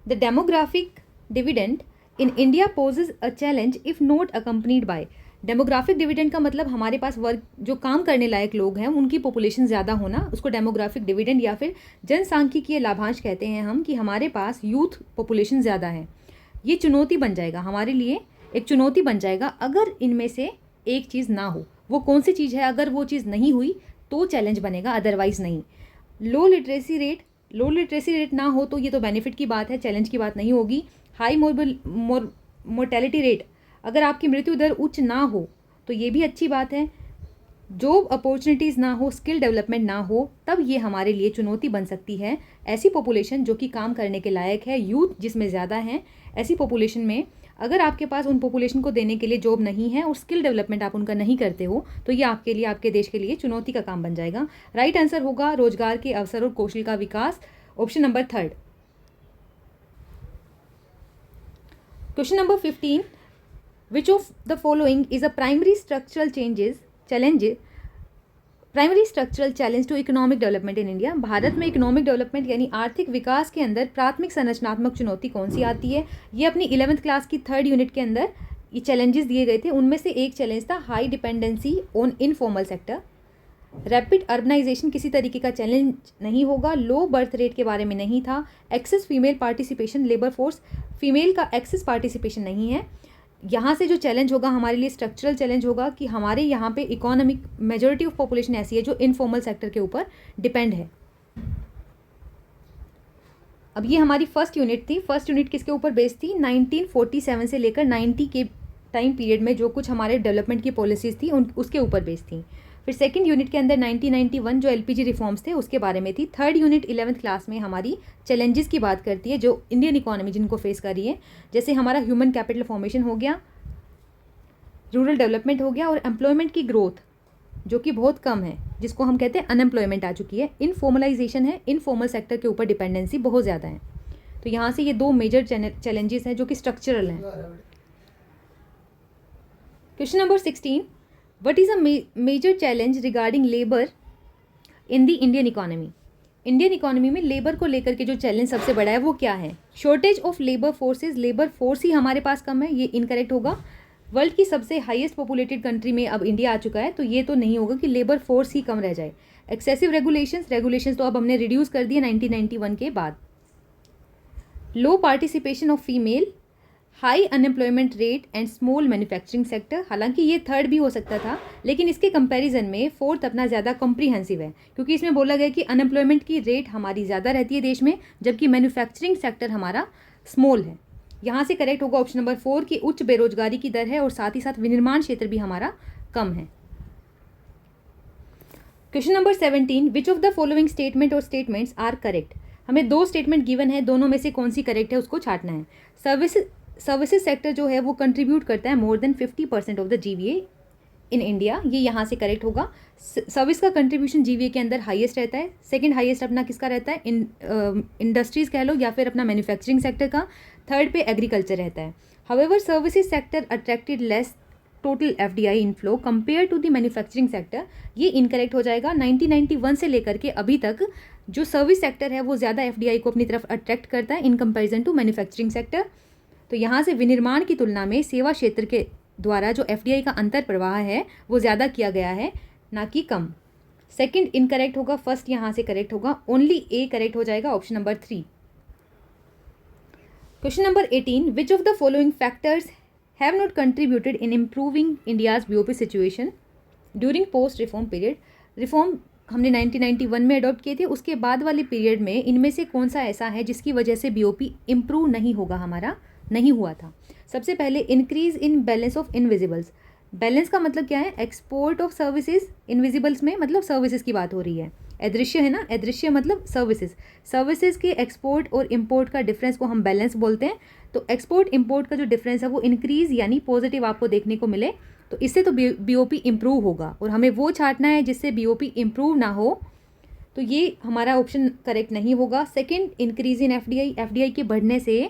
S1: the demographic dividend in India possess a challenge if not accompanied by. Demographic dividend का मतलब हमारे पास वर्ग जो काम करने लायक लोग हैं उनकी पॉपुलेशन ज़्यादा होना, उसको डेमोग्राफिक डिविडेंड या फिर जनसांख्यिकीय लाभांश कहते हैं हम, कि हमारे पास यूथ पॉपुलेशन ज़्यादा है। ये चुनौती बन जाएगा हमारे लिए, एक चुनौती बन जाएगा अगर इनमें से एक चीज़ ना हो। वो कौन सी चीज़ है, अगर वो चीज़ नहीं हुई तो चैलेंज बनेगा, अदरवाइज़ नहीं। लो लिटरेसी रेट ना हो तो ये तो बेनिफिट की बात है, चैलेंज की बात नहीं होगी। हाई मोर्टेलिटी रेट, अगर आपकी मृत्यु दर उच्च ना हो तो ये भी अच्छी बात है। जॉब अपॉर्चुनिटीज़ ना हो, स्किल डेवलपमेंट ना हो, तब ये हमारे लिए चुनौती बन सकती है। ऐसी पॉपुलेशन जो कि काम करने के लायक है, यूथ जिसमें ज़्यादा हैं, ऐसी पॉपुलेशन में अगर आपके पास उन पॉपुलेशन को देने के लिए जॉब नहीं है और स्किल डेवलपमेंट आप उनका नहीं करते हो तो ये आपके लिए, आपके देश के लिए चुनौती का काम बन जाएगा। राइट आंसर होगा रोजगार के अवसर और कौशल का विकास, option number 3। Question number 15, which of the following is a primary structural challenge to economic development in India. Bharat में इकोनॉमिक डेवलपमेंट यानी आर्थिक विकास के अंदर प्राथमिक संरचनात्मक चुनौती कौन सी आती है। ये अपनी 11th क्लास की 3rd यूनिट के अंदर ये चैलेंजेस दिए गए थे, उनमें से एक चैलेंज था high dependency on informal sector. Rapid urbanisation किसी तरीके का चैलेंज नहीं होगा। लो बर्थ रेट के बारे में नहीं था। Excess female participation, labour force female का एक्सेस पार्टिसिपेशन नहीं है। यहाँ से जो चैलेंज होगा हमारे लिए स्ट्रक्चरल चैलेंज होगा कि हमारे यहाँ पे इकोनॉमिक मेजॉरिटी ऑफ पॉपुलेशन ऐसी है जो इनफॉर्मल सेक्टर के ऊपर डिपेंड है। अब ये हमारी फर्स्ट यूनिट थी। फर्स्ट यूनिट किसके ऊपर बेस्ड थी? 1947 से लेकर 90 के टाइम पीरियड में जो कुछ हमारे डेवलपमेंट की पॉलिसीज़ थी उसके ऊपर बेस्ड थी। फिर सेकंड यूनिट के अंदर 1991 जो एलपीजी रिफॉर्म्स थे उसके बारे में थी। थर्ड यूनिट 11th क्लास में हमारी चैलेंजेस की बात करती है जो इंडियन इकोनॉमी जिनको फेस कर रही है, जैसे हमारा ह्यूमन कैपिटल फॉर्मेशन हो गया, रूरल डेवलपमेंट हो गया और एम्प्लॉयमेंट की ग्रोथ जो कि बहुत कम है, जिसको हम कहते हैं अनएम्प्लॉयमेंट आ चुकी है। इनफॉर्मलाइजेशन है, इनफॉर्मल सेक्टर के ऊपर डिपेंडेंसी बहुत ज़्यादा है। तो यहाँ से ये दो मेजर चैलेंजेस हैं जो कि स्ट्रक्चरल हैं। Question number 16, what is a major challenge regarding labour in the Indian economy? Indian economy में लेबर को लेकर के जो चैलेंज सबसे बड़ा है वो क्या है? Shortage of labour forces, labour force ही हमारे पास कम है, ये इनकरेक्ट होगा। वर्ल्ड की सबसे हाईएस्ट पॉपुलेटेड कंट्री में अब इंडिया आ चुका है, तो ये तो नहीं होगा कि लेबर फोर्स ही कम रह जाए। एक्सेसिव रेगुलेशंस तो अब हमने रिड्यूस कर दिए 1991 के बाद। Low participation of female, high unemployment rate and small manufacturing sector. हालांकि ये थर्ड भी हो सकता था, लेकिन इसके कंपैरिजन में फोर्थ अपना ज़्यादा कॉम्प्रीहेंसिव है, क्योंकि इसमें बोला गया कि अनएम्प्लॉयमेंट की रेट हमारी ज़्यादा रहती है देश में, जबकि मैन्युफैक्चरिंग सेक्टर हमारा स्मॉल है। यहाँ से करेक्ट होगा ऑप्शन नंबर 4 की उच्च बेरोजगारी की दर है और साथ ही साथ विनिर्माण क्षेत्र भी हमारा कम है। Question number 17, which of the following statement और स्टेटमेंट्स आर करेक्ट? हमें दो स्टेटमेंट गिवन है, दोनों में से कौन सी करेक्ट है उसको छांटना है। सर्विसेज सेक्टर जो है वो कंट्रीब्यूट करता है more than 50% of the GVA in India, ये यहाँ से करेक्ट होगा। सर्विस का कंट्रीब्यूशन जीवीए के अंदर हाईएस्ट रहता है। सेकंड हाईएस्ट अपना किसका रहता है? इंडस्ट्रीज कह लो या फिर अपना मैन्युफैक्चरिंग सेक्टर का। थर्ड पे एग्रीकल्चर रहता है। However services sector attracted less total FDI inflow compare to the manufacturing sector, ये इनकरेक्ट हो जाएगा। 1991 से लेकर के अभी तक जो सर्विस सेक्टर है वो ज़्यादा एफडीआई को अपनी तरफ अट्रैक्ट करता है in comparison to manufacturing sector. तो यहाँ से विनिर्माण की तुलना में सेवा क्षेत्र के द्वारा जो एफडीआई का अंतर प्रवाह है वो ज़्यादा किया गया है, ना कि कम। सेकंड इनकरेक्ट होगा, फर्स्ट यहाँ से करेक्ट होगा। ओनली ए करेक्ट हो जाएगा, option number 3। Question number 18, which of the following factors have not contributed in improving India's BOP situation during post reform period? Reform हमने 1991 में अडॉप्ट किए थे, उसके बाद वाले पीरियड में इनमें से कौन सा ऐसा है जिसकी वजह से बीओपी इम्प्रूव नहीं होगा, हमारा नहीं हुआ था? सबसे पहले increase in balance of invisibles. Balance का मतलब क्या है? एक्सपोर्ट ऑफ सर्विसेज, इनविजिबल्स में मतलब सर्विसेज की बात हो रही है। अदृश्य है ना, अदृश्य मतलब सर्विसेज के एक्सपोर्ट और इंपोर्ट का डिफरेंस को हम बैलेंस बोलते हैं। तो एक्सपोर्ट इंपोर्ट का जो डिफरेंस है वो इंक्रीज यानी पॉजिटिव आपको देखने को मिले, तो इससे तो बीओपी इम्प्रूव होगा और हमें वो छांटना है जिससे बीओपी इम्प्रूव ना हो। तो ये हमारा ऑप्शन करेक्ट नहीं होगा। सेकेंड, इंक्रीज इन एफडीआई के बढ़ने से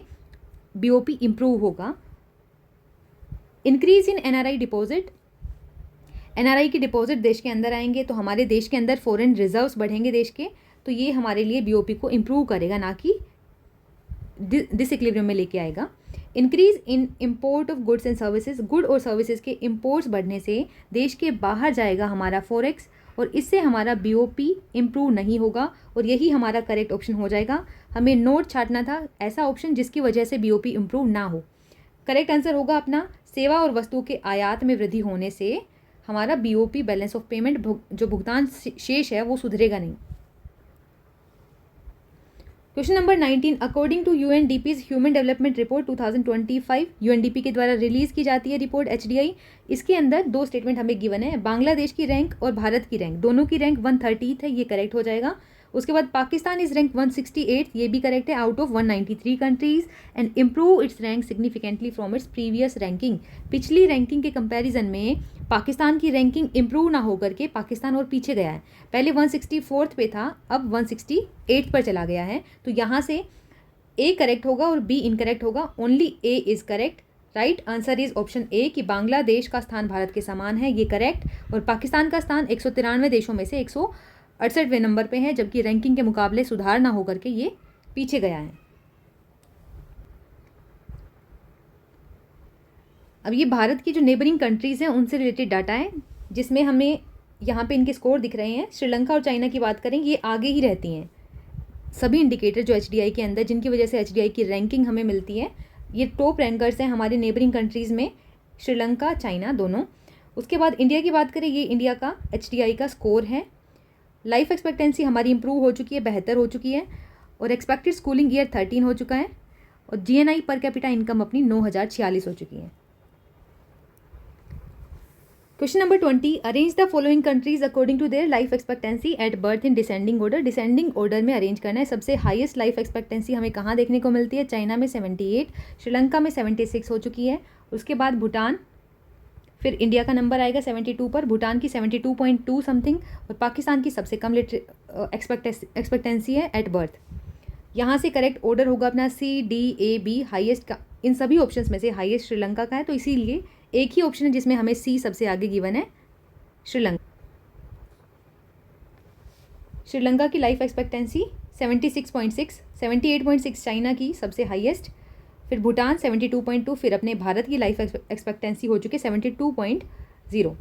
S1: बीओपी इम्प्रूव होगा। Increase in NRI deposit, NRI के डिपॉजिट देश के अंदर आएंगे तो हमारे देश के अंदर फॉरेन रिजर्व्स बढ़ेंगे देश के, तो ये हमारे लिए बीओपी को इम्प्रूव करेगा, ना कि डिसइक्विलिब्रियम में लेके आएगा। Increase in import of goods and services, good और सर्विसेज के इंपोर्ट्स बढ़ने से देश के बाहर जाएगा हमारा फॉरेक्स और इससे हमारा बीओपी इम्प्रूव नहीं होगा और यही हमारा करेक्ट ऑप्शन हो जाएगा। हमें नोट छांटना था ऐसा ऑप्शन जिसकी वजह से बीओपी इम्प्रूव ना हो। करेक्ट आंसर होगा अपना सेवा और वस्तुओं के आयात में वृद्धि होने से हमारा बीओपी बैलेंस ऑफ पेमेंट जो भुगतान शेष है वो सुधरेगा नहीं। Question number 19, according to UNDP's human development report 2025, UNDP के द्वारा रिलीज की जाती है रिपोर्ट एचडीआई, इसके अंदर दो स्टेटमेंट हमें गिवन है। बांग्लादेश की रैंक और भारत की रैंक, दोनों की रैंक 130 है, ये करेक्ट हो जाएगा। उसके बाद पाकिस्तान इज रैंक 168, ये भी करेक्ट है, out of 193 countries and improve it's rank significantly from its previous ranking. पिछली रैंकिंग के कंपैरिजन में पाकिस्तान की रैंकिंग इम्प्रूव ना होकर के पाकिस्तान और पीछे गया है। पहले 164 पे था, अब 168 पर चला गया है। तो यहाँ से ए करेक्ट होगा और बी इनकरेक्ट होगा। Only A is correct. Right answer is option A कि बांग्लादेश का स्थान भारत के समान है, ये करेक्ट। और पाकिस्तान का स्थान 193 देशों में से 168वें नंबर पे है, जबकि रैंकिंग के मुकाबले सुधार ना होकर के ये पीछे गया है। अब ये भारत की जो नेबरिंग कंट्रीज़ हैं उनसे रिलेटेड डाटा है, जिसमें हमें यहाँ पे इनके स्कोर दिख रहे हैं। श्रीलंका और चाइना की बात करें, ये आगे ही रहती हैं सभी इंडिकेटर जो एचडीआई के अंदर, जिनकी वजह से एचडीआई की रैंकिंग हमें मिलती है। ये टॉप रैंकर्स हैं हमारे नेबरिंग कंट्रीज़ में। श्रीलंका, चाइना दोनों। उसके बाद इंडिया की बात करें, ये इंडिया का HDI का स्कोर है। लाइफ एक्सपेक्टेंसी हमारी इंप्रूव हो चुकी है, बेहतर हो चुकी है, और एक्सपेक्टेड स्कूलिंग ईयर 13 हो चुका है, और GNI पर कैपिटा इनकम अपनी 9,046 हो चुकी है। Question number 20, arrange the following countries according to their life expectancy at birth in descending order. Descending order में अरेंज करना है। सबसे हाईएस्ट लाइफ एक्सपेक्टेंसी हमें कहाँ देखने को मिलती है? चाइना में 78, श्रीलंका में 76 हो चुकी है। उसके बाद भूटान, फिर इंडिया का नंबर आएगा 72 पर, भूटान की 72.2 समथिंग, और पाकिस्तान की सबसे कम एक्सपेक्टेंसी है एट बर्थ। यहाँ से करेक्ट ऑर्डर होगा अपना CDAB, हाईएस्ट का इन सभी ऑप्शंस में से हाईएस्ट श्रीलंका का है, तो इसीलिए एक ही ऑप्शन है जिसमें हमें C सबसे आगे गिवन है, श्रीलंका। श्रीलंका की लाइफ एक्सपेक्टेंसी 76.6, 78.6 चाइना की सबसे हाईएस्ट, फिर भूटान 72.2, फिर अपने भारत की लाइफ एक्सपेक्टेंसी हो चुकी है 72.0।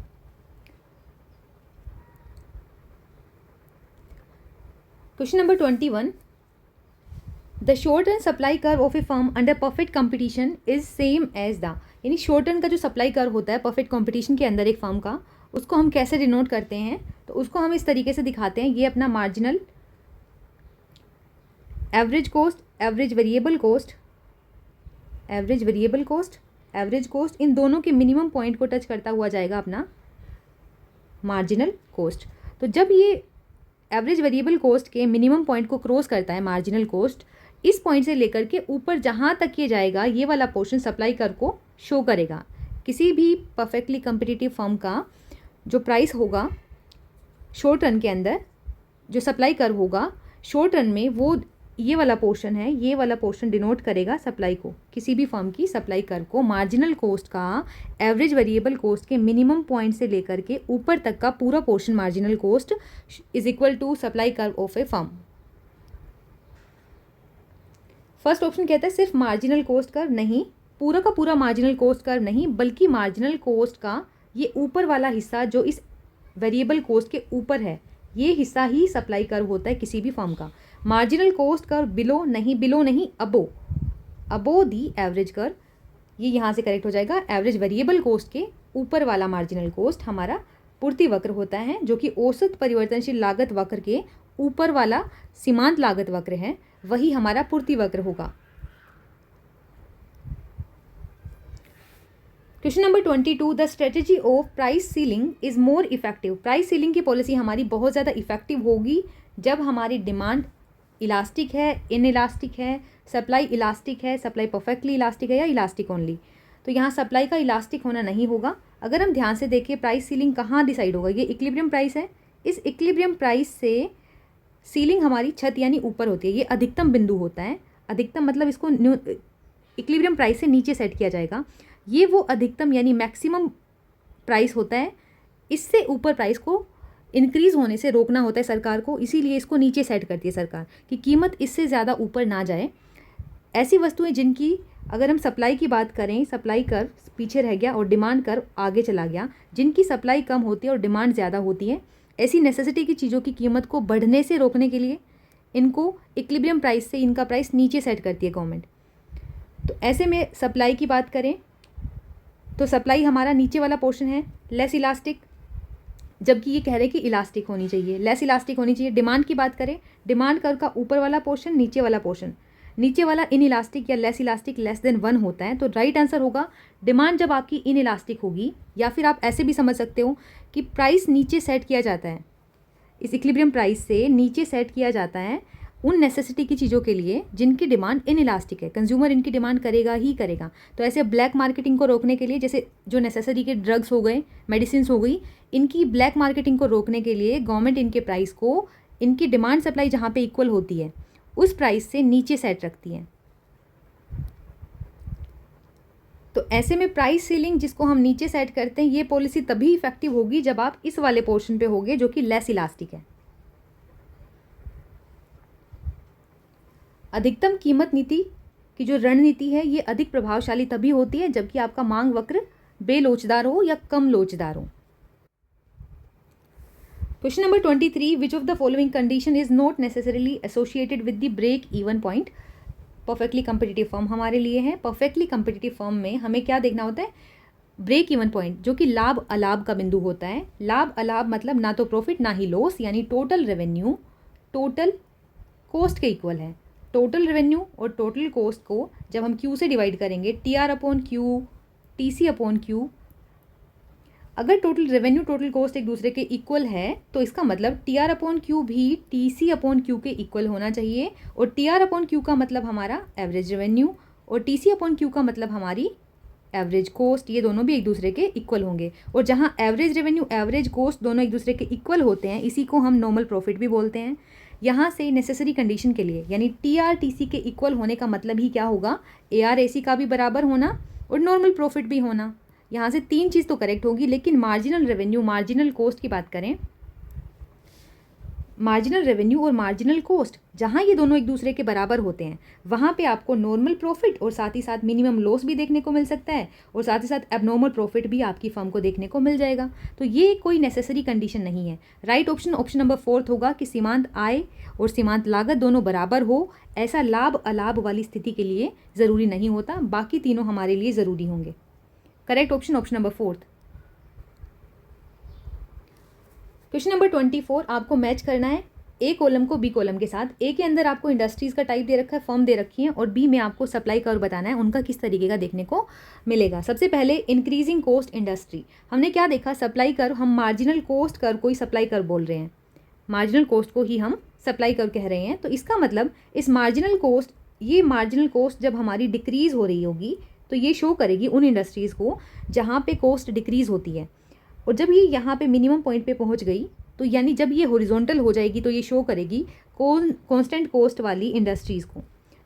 S1: Question number 21, the short run supply curve of a firm under perfect competition is same as the, यानी शॉर्ट रन का जो सप्लाई कर्व होता है परफेक्ट कंपटीशन के अंदर एक फर्म का, उसको हम कैसे डिनोट करते हैं? तो उसको हम इस तरीके से दिखाते हैं, ये अपना marginal, average cost, average variable cost, average variable cost, average cost, इन दोनों के मिनिमम पॉइंट को टच करता हुआ जाएगा अपना मार्जिनल कॉस्ट। तो जब ये एवरेज वेरिएबल कॉस्ट के मिनिमम पॉइंट को क्रॉस करता है मार्जिनल कॉस्ट, इस पॉइंट से लेकर के ऊपर जहाँ तक ये जाएगा, ये वाला पोर्शन सप्लाई कर्व को शो करेगा। किसी भी परफेक्टली कम्पिटिटिव फर्म का जो प्राइस होगा शॉर्ट रन के अंदर, जो सप्लाई कर्व होगा शॉर्ट रन में, वो ये वाला पोर्शन है, ये वाला पोर्शन डिनोट करेगा सप्लाई को, किसी भी फर्म की सप्लाई कर्व को। मार्जिनल कॉस्ट का एवरेज वेरिएबल कॉस्ट के मिनिमम पॉइंट से लेकर के ऊपर तक का पूरा portion marginal cost is equal to supply curve of a firm. First option कहता है सिर्फ मार्जिनल कॉस्ट कर्व, नहीं, पूरा का पूरा मार्जिनल कॉस्ट कर्व नहीं, बल्कि मार्जिनल कॉस्ट का ये ऊपर वाला हिस्सा जो इस वेरिएबल कॉस्ट के ऊपर है, ये हिस्सा ही सप्लाई कर्व होता है किसी भी फर्म का। मार्जिनल कॉस्ट कर्व बिलो नहीं, अबो दी एवरेज कर्व, ये यहाँ से करेक्ट हो जाएगा। एवरेज वेरिएबल कॉस्ट के ऊपर वाला मार्जिनल कॉस्ट हमारा पूर्ति वक्र होता है, जो कि औसत परिवर्तनशील लागत वक्र के ऊपर वाला सीमांत लागत वक्र है, वही हमारा पूर्ति वक्र होगा। Question number 22, the strategy of price ceiling is more effective. Price ceiling की पॉलिसी हमारी बहुत ज़्यादा इफेक्टिव होगी जब हमारी डिमांड इलास्टिक है, इन इलास्टिक है, सप्लाई इलास्टिक है, सप्लाई परफेक्टली इलास्टिक है या इलास्टिक ओनली। तो यहाँ सप्लाई का इलास्टिक होना नहीं होगा। अगर हम ध्यान से देखें प्राइस सीलिंग कहाँ डिसाइड होगा, ये इक्विलिब्रियम प्राइस है, इस इक्विलिब्रियम प्राइस से सीलिंग हमारी छत यानी ऊपर होती है, ये अधिकतम बिंदु होता है। अधिकतम मतलब इसको इक्विलिब्रियम प्राइस से नीचे सेट किया जाएगा, ये वो अधिकतम यानी मैक्सिमम प्राइस होता है। इससे ऊपर प्राइस को इंक्रीज़ होने से रोकना होता है सरकार को, इसीलिए इसको नीचे सेट करती है सरकार कि कीमत इससे ज़्यादा ऊपर ना जाए। ऐसी वस्तुएं जिनकी, अगर हम सप्लाई की बात करें, सप्लाई कर्व पीछे रह गया और डिमांड कर्व आगे चला गया, जिनकी सप्लाई कम होती है और डिमांड ज़्यादा होती है, ऐसी नेसेसिटी की चीज़ों की कीमत को बढ़ने से रोकने के लिए इनको इक्विलिब्रियम प्राइस से इनका प्राइस नीचे सेट करती है गवर्नमेंट। तो ऐसे में सप्लाई की बात करें तो सप्लाई हमारा नीचे वाला पोर्शन है, लेस इलास्टिक, जबकि ये कह रहे हैं कि इलास्टिक होनी चाहिए, लेस इलास्टिक होनी चाहिए। डिमांड की बात करें, डिमांड कर्व का ऊपर वाला पोर्शन, नीचे वाला पोर्शन, नीचे वाला इन इलास्टिक या लेस इलास्टिक लेस देन 1 होता है। तो राइट आंसर होगा डिमांड जब आपकी इन इलास्टिक होगी, या फिर आप ऐसे भी समझ सकते हो कि प्राइस नीचे सेट किया जाता है, इस इक्विलिब्रियम प्राइस से नीचे सेट किया जाता है उन नेसेसिटी की चीज़ों के लिए जिनकी डिमांड इन इलास्टिक है, कंज्यूमर इनकी डिमांड करेगा ही करेगा। तो ऐसे ब्लैक मार्केटिंग को रोकने के लिए, जैसे जो नेसेसरी के ड्रग्स हो गए, मेडिसिन हो गई, इनकी ब्लैक मार्केटिंग को रोकने के लिए गवर्नमेंट इनके प्राइस को, इनकी डिमांड सप्लाई जहाँ पे इक्वल होती है उस प्राइस से नीचे सेट रखती है। तो ऐसे में प्राइस सीलिंग जिसको हम नीचे सेट करते हैं, ये पॉलिसी तभी इफेक्टिव होगी जब आप इस वाले पोर्शन पे होगे जो कि लेस इलास्टिक है। अधिकतम कीमत नीति की जो रणनीति है ये अधिक प्रभावशाली तभी होती है जबकि आपका मांग वक्र बेलोचदार हो या कम लोचदार हो। Question number 23, which of the following condition is not necessarily associated with the break even point. Perfectly competitive firm हमारे लिए है। परफेक्टली कम्पिटिटिव फर्म में हमें क्या देखना होता है, ब्रेक इवन पॉइंट जो कि लाभ अलाभ का बिंदु होता है। लाभ अलाभ मतलब ना तो प्रॉफिट ना ही लॉस, यानी टोटल रेवेन्यू टोटल कॉस्ट के इक्वल है। टोटल रेवेन्यू और टोटल कॉस्ट को जब हम क्यू से डिवाइड करेंगे, T R upon Q, T C upon Q, अगर टोटल रेवेन्यू टोटल कॉस्ट एक दूसरे के इक्वल है तो इसका मतलब टी आर अपॉन क्यू भी टी सी अपॉन क्यू के इक्वल होना चाहिए। और टी आर अपॉन क्यू का मतलब हमारा एवरेज रेवेन्यू और टी सी अपॉन क्यू का मतलब हमारी एवरेज कॉस्ट, ये दोनों भी एक दूसरे के इक्वल होंगे। और जहाँ एवरेज रेवेन्यू एवरेज कॉस्ट दोनों एक दूसरे के इक्वल होते हैं, इसी को हम नॉर्मल प्रॉफिट भी बोलते हैं। यहाँ से नेसेसरी कंडीशन के लिए, यानी टी आर टी सी के इक्वल होने का मतलब ही क्या होगा, ए आर ए सी का भी बराबर होना और नॉर्मल प्रॉफिट भी होना। यहाँ से तीन चीज़ तो करेक्ट होगी, लेकिन मार्जिनल रेवेन्यू मार्जिनल कॉस्ट की बात करें, मार्जिनल रेवेन्यू और मार्जिनल कॉस्ट जहाँ ये दोनों एक दूसरे के बराबर होते हैं, वहाँ पे आपको नॉर्मल प्रॉफिट और साथ ही साथ मिनिमम लॉस भी देखने को मिल सकता है, और साथ ही साथ एबनॉर्मल प्रॉफिट भी आपकी फर्म को देखने को मिल जाएगा। तो ये कोई नेसेसरी कंडीशन नहीं है। राइट ऑप्शन ऑप्शन नंबर 4 होगा कि सीमांत आय और सीमांत लागत दोनों बराबर हो, ऐसा लाभ अलाभ वाली स्थिति के लिए ज़रूरी नहीं होता, बाकी तीनों हमारे लिए ज़रूरी होंगे। Correct option option number 4। Question number 24, आपको मैच करना है ए कॉलम को बी कॉलम के साथ। ए के अंदर आपको इंडस्ट्रीज़ का टाइप दे रखा है, फर्म दे रखी है, और बी में आपको सप्लाई कर्व बताना है, उनका किस तरीके का देखने को मिलेगा। सबसे पहले इंक्रीजिंग कॉस्ट इंडस्ट्री, हमने क्या देखा, सप्लाई कर्व, हम मार्जिनल कॉस्ट कर्व को ही सप्लाई कर्व बोल रहे हैं, मार्जिनल कॉस्ट को ही हम सप्लाई कर्व कह रहे हैं। तो इसका मतलब इस मार्जिनल कॉस्ट, ये मार्जिनल कॉस्ट जब हमारी डिक्रीज़ हो रही होगी तो ये शो करेगी उन इंडस्ट्रीज़ को जहाँ पे कॉस्ट डिक्रीज़ होती है, और जब ये यहाँ पे मिनिमम पॉइंट पे पहुँच गई तो यानी जब ये हॉरिजॉन्टल हो जाएगी तो ये शो करेगी कांस्टेंट कॉस्ट वाली इंडस्ट्रीज़ को,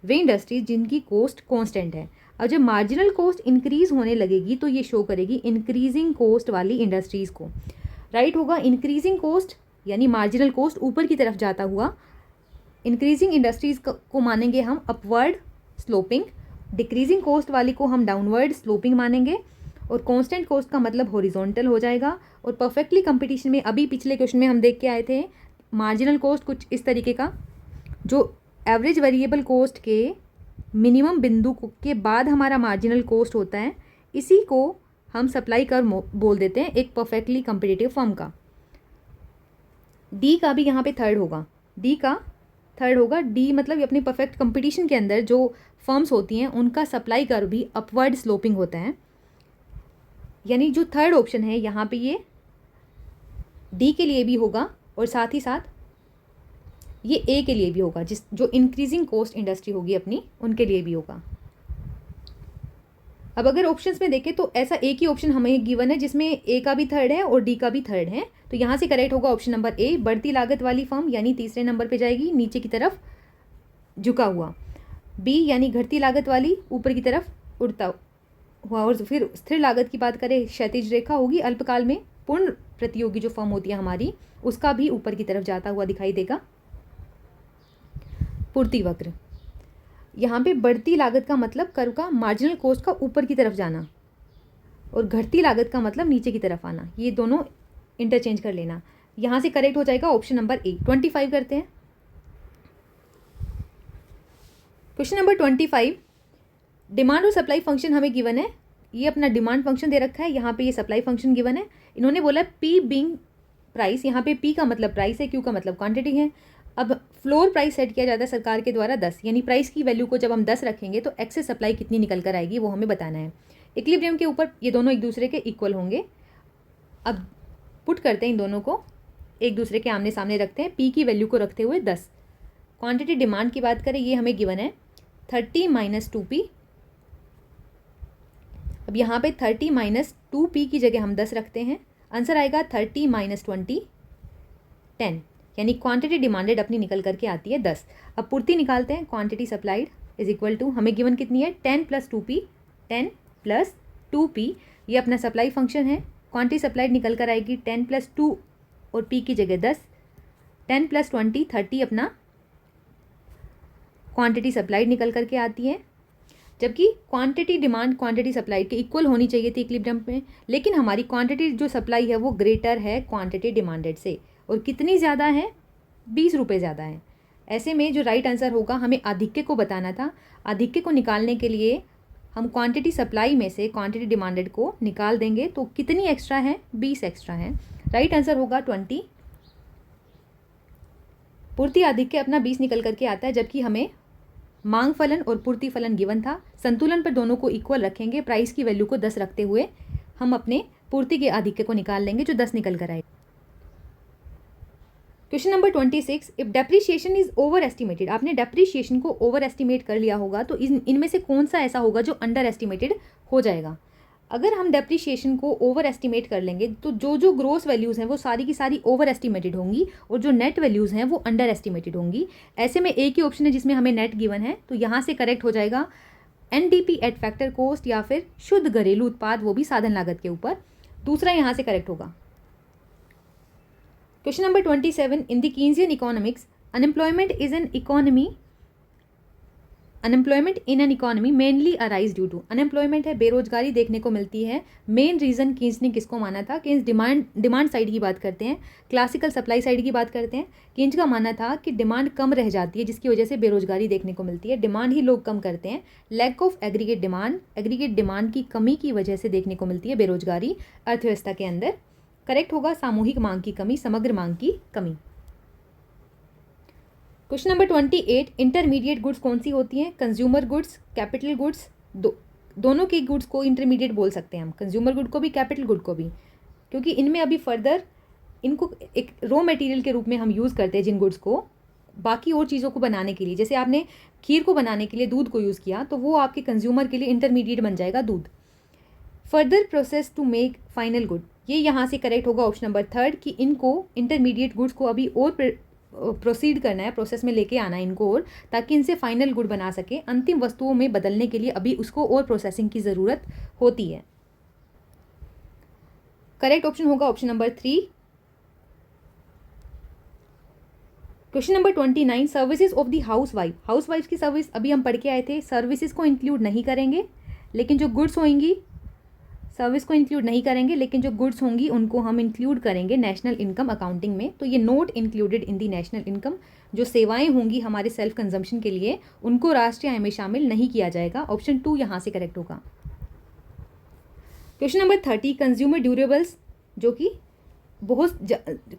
S1: वे इंडस्ट्रीज जिनकी कॉस्ट कांस्टेंट है। और जब मार्जिनल कॉस्ट इंक्रीज़ होने लगेगी तो ये शो करेगी इंक्रीजिंग कॉस्ट वाली इंडस्ट्रीज़ को। राइट होगा, इंक्रीजिंग कॉस्ट यानी मार्जिनल कॉस्ट ऊपर की तरफ जाता हुआ, इंक्रीजिंग इंडस्ट्रीज़ को मानेंगे हम अपवर्ड स्लोपिंग, डिक्रीजिंग कॉस्ट वाली को हम डाउनवर्ड स्लोपिंग मानेंगे, और कांस्टेंट कॉस्ट का मतलब हॉरिजॉन्टल हो जाएगा। और परफेक्टली कंपटीशन में अभी पिछले क्वेश्चन में हम देख के आए थे मार्जिनल कॉस्ट कुछ इस तरीके का, जो एवरेज वेरिएबल कॉस्ट के मिनिमम बिंदु के बाद हमारा मार्जिनल कॉस्ट होता है, इसी को हम सप्लाई कर्व बोल देते हैं एक परफेक्टली कंपटीटिव फर्म का। डी का भी यहाँ पे थर्ड होगा, डी का थर्ड होगा। डी मतलब अपनी परफेक्ट कंपटीशन के अंदर जो फर्म्स होती हैं उनका सप्लाई कर्व भी अपवर्ड स्लोपिंग होता है, यानी जो थर्ड ऑप्शन है यहाँ पे ये डी के लिए भी होगा और साथ ही साथ ये ए के लिए भी होगा, जो इंक्रीजिंग कॉस्ट इंडस्ट्री होगी अपनी उनके लिए भी होगा। अब अगर ऑप्शंस में देखें तो ऐसा एक ही ऑप्शन हमें गिवन है जिसमें ए का भी थर्ड है और डी का भी थर्ड है, तो यहाँ से करेक्ट होगा ऑप्शन नंबर ए, बढ़ती लागत वाली फर्म यानी तीसरे नंबर पे जाएगी, नीचे की तरफ झुका हुआ। बी यानी घटती लागत वाली ऊपर की तरफ उड़ता हुआ, और फिर स्थिर लागत की बात करें क्षैतिज रेखा होगी, अल्पकाल में पूर्ण प्रतियोगी जो फर्म होती है हमारी उसका भी ऊपर की तरफ जाता हुआ दिखाई देगा। पूर्ति वक्र, यहाँ पे बढ़ती लागत का मतलब कर्व का मार्जिनल कॉस्ट का ऊपर की तरफ जाना, और घटती लागत का मतलब नीचे की तरफ आना, ये दोनों इंटरचेंज कर लेना। यहाँ से करेक्ट हो जाएगा ऑप्शन नंबर ए। 25 करते हैं। क्वेश्चन नंबर 25, डिमांड और सप्लाई फंक्शन हमें गिवन है, ये अपना डिमांड फंक्शन दे रखा है, यहाँ पे ये सप्लाई फंक्शन गिवन है। इन्होंने बोला पी बिंग प्राइस, यहाँ पे पी का मतलब प्राइस है, क्यू का मतलब क्वांटिटी है। अब फ्लोर प्राइस सेट किया जाता है सरकार के द्वारा 10, यानी प्राइस की वैल्यू को जब हम 10 रखेंगे तो एक्सेस सप्लाई कितनी निकल कर आएगी वो हमें बताना है। इक्विलिब्रियम के ऊपर ये दोनों एक दूसरे के इक्वल होंगे। अब पुट करते हैं इन दोनों को, एक दूसरे के आमने सामने रखते हैं, पी की वैल्यू को रखते हुए 10। क्वांटिटी डिमांड की बात करें, ये हमें गिवन है 30 - 2p। अब यहाँ पे 30 - 2p की जगह हम 10 रखते हैं, आंसर आएगा 30 - 20 10, यानी क्वांटिटी डिमांडेड अपनी निकल करके आती है 10। अब पूर्ति निकालते हैं, quantity supplied is equal to, हमें गिवन कितनी है 10 + 2p, 10 + 2p, ये अपना सप्लाई फंक्शन है। क्वांटिटी सप्लाइड निकल कर आएगी 10 + 2 और p की जगह 10, 10 + 20 30 अपना क्वांटिटी सप्लाइड निकल करके आती है। जबकि क्वांटिटी डिमांड क्वांटिटी सप्लाई के इक्वल होनी चाहिए थी इक्विलिब्रियम में, लेकिन हमारी क्वांटिटी जो सप्लाई है वो ग्रेटर है क्वांटिटी डिमांडेड से, और कितनी ज़्यादा है 20 रुपये ज़्यादा है। ऐसे में जो राइट आंसर होगा, हमें आधिक्य को बताना था। आधिक्य को निकालने के लिए हम क्वांटिटी सप्लाई में से क्वांटिटी डिमांडेड को निकाल देंगे तो कितनी एक्स्ट्रा है, 20 एक्स्ट्रा है। राइट आंसर होगा 20। पूर्ति आधिक्य अपना 20 निकल करके आता है, जबकि हमें मांग फलन और पूर्ति फलन गिवन था। संतुलन पर दोनों को इक्वल रखेंगे, प्राइस की वैल्यू को 10 रखते हुए हम अपने पूर्ति के आधिक्य को निकाल लेंगे जो 10 निकल कर आएगा। Question number 26, if depreciation is over estimated, आपने डेप्रीशिएशन को ओवर एस्टिमेट कर लिया होगा तो इनमें से कौन सा ऐसा होगा जो अंडर एस्टिमेटेड हो जाएगा। अगर हम डेप्रीशिएशन को ओवर एस्टिमेट कर लेंगे तो जो जो ग्रोस वैल्यूज़ हैं वो सारी की सारी ओवर एस्टिमेटेड होंगी और जो नेट वैल्यूज़ हैं वो अंडर एस्टिमेटेड होंगी। ऐसे में एक ही ऑप्शन है जिसमें हमें नेट गिवन है, तो यहाँ से करेक्ट हो जाएगा NDP एट फैक्टर कॉस्ट या फिर शुद्ध घरेलू उत्पाद, वो भी साधन लागत के ऊपर। दूसरा यहाँ से करेक्ट होगा। Question number 27, in the Keynesian economics unemployment in an economy mainly arise due to, unemployment है, बेरोजगारी देखने को मिलती है। मेन रीज़न कीन्स ने किसको माना था? कीन्स डिमांड साइड की बात करते हैं, क्लासिकल सप्लाई साइड की बात करते हैं। कीन्स का मानना था कि डिमांड कम रह जाती है जिसकी वजह से बेरोजगारी देखने को मिलती है, डिमांड ही लोग कम करते हैं। लैक ऑफ एग्रीगेट डिमांड की कमी की वजह से देखने को मिलती है बेरोजगारी अर्थव्यवस्था के अंदर। करेक्ट होगा सामूहिक मांग की कमी, समग्र मांग की कमी। क्वेश्चन नंबर 28, इंटरमीडिएट गुड्स कौन सी होती हैं? कंज्यूमर गुड्स, कैपिटल गुड्स, दोनों के गुड्स को इंटरमीडिएट बोल सकते हैं हम, कंज्यूमर गुड को भी कैपिटल गुड को भी, क्योंकि इनमें अभी फर्दर इनको एक रॉ मटेरियल के रूप में हम यूज़ करते हैं जिन गुड्स को बाकी और चीज़ों को बनाने के लिए। जैसे आपने खीर को बनाने के लिए दूध को यूज़ किया तो वो आपके कंज्यूमर के लिए इंटरमीडिएट बन जाएगा दूध। Further process to make final good, ये यहाँ से करेक्ट होगा ऑप्शन नंबर 3 कि इनको इंटरमीडिएट गुड्स को अभी और प्रोसीड करना है, प्रोसेस में लेके आना है इनको, और ताकि इनसे फाइनल गुड बना सके। अंतिम वस्तुओं में बदलने के लिए अभी उसको और प्रोसेसिंग की ज़रूरत होती है। करेक्ट ऑप्शन होगा option number 3। Question number 29, services of the housewife की सर्विस अभी हम पढ़ के आए थे, सर्विसेज को इंक्लूड नहीं करेंगे, लेकिन जो गुड्स होंगी सर्विस को इंक्लूड नहीं करेंगे, लेकिन जो गुड्स होंगी उनको हम इंक्लूड करेंगे नेशनल इनकम अकाउंटिंग में। तो ये note included in the national income, जो सेवाएं होंगी हमारे सेल्फ कंजम्पशन के लिए उनको राष्ट्रीय आय में शामिल नहीं किया जाएगा। ऑप्शन 2 यहाँ से करेक्ट होगा। क्वेश्चन नंबर 30, कंज्यूमर ड्यूरेबल्स जो कि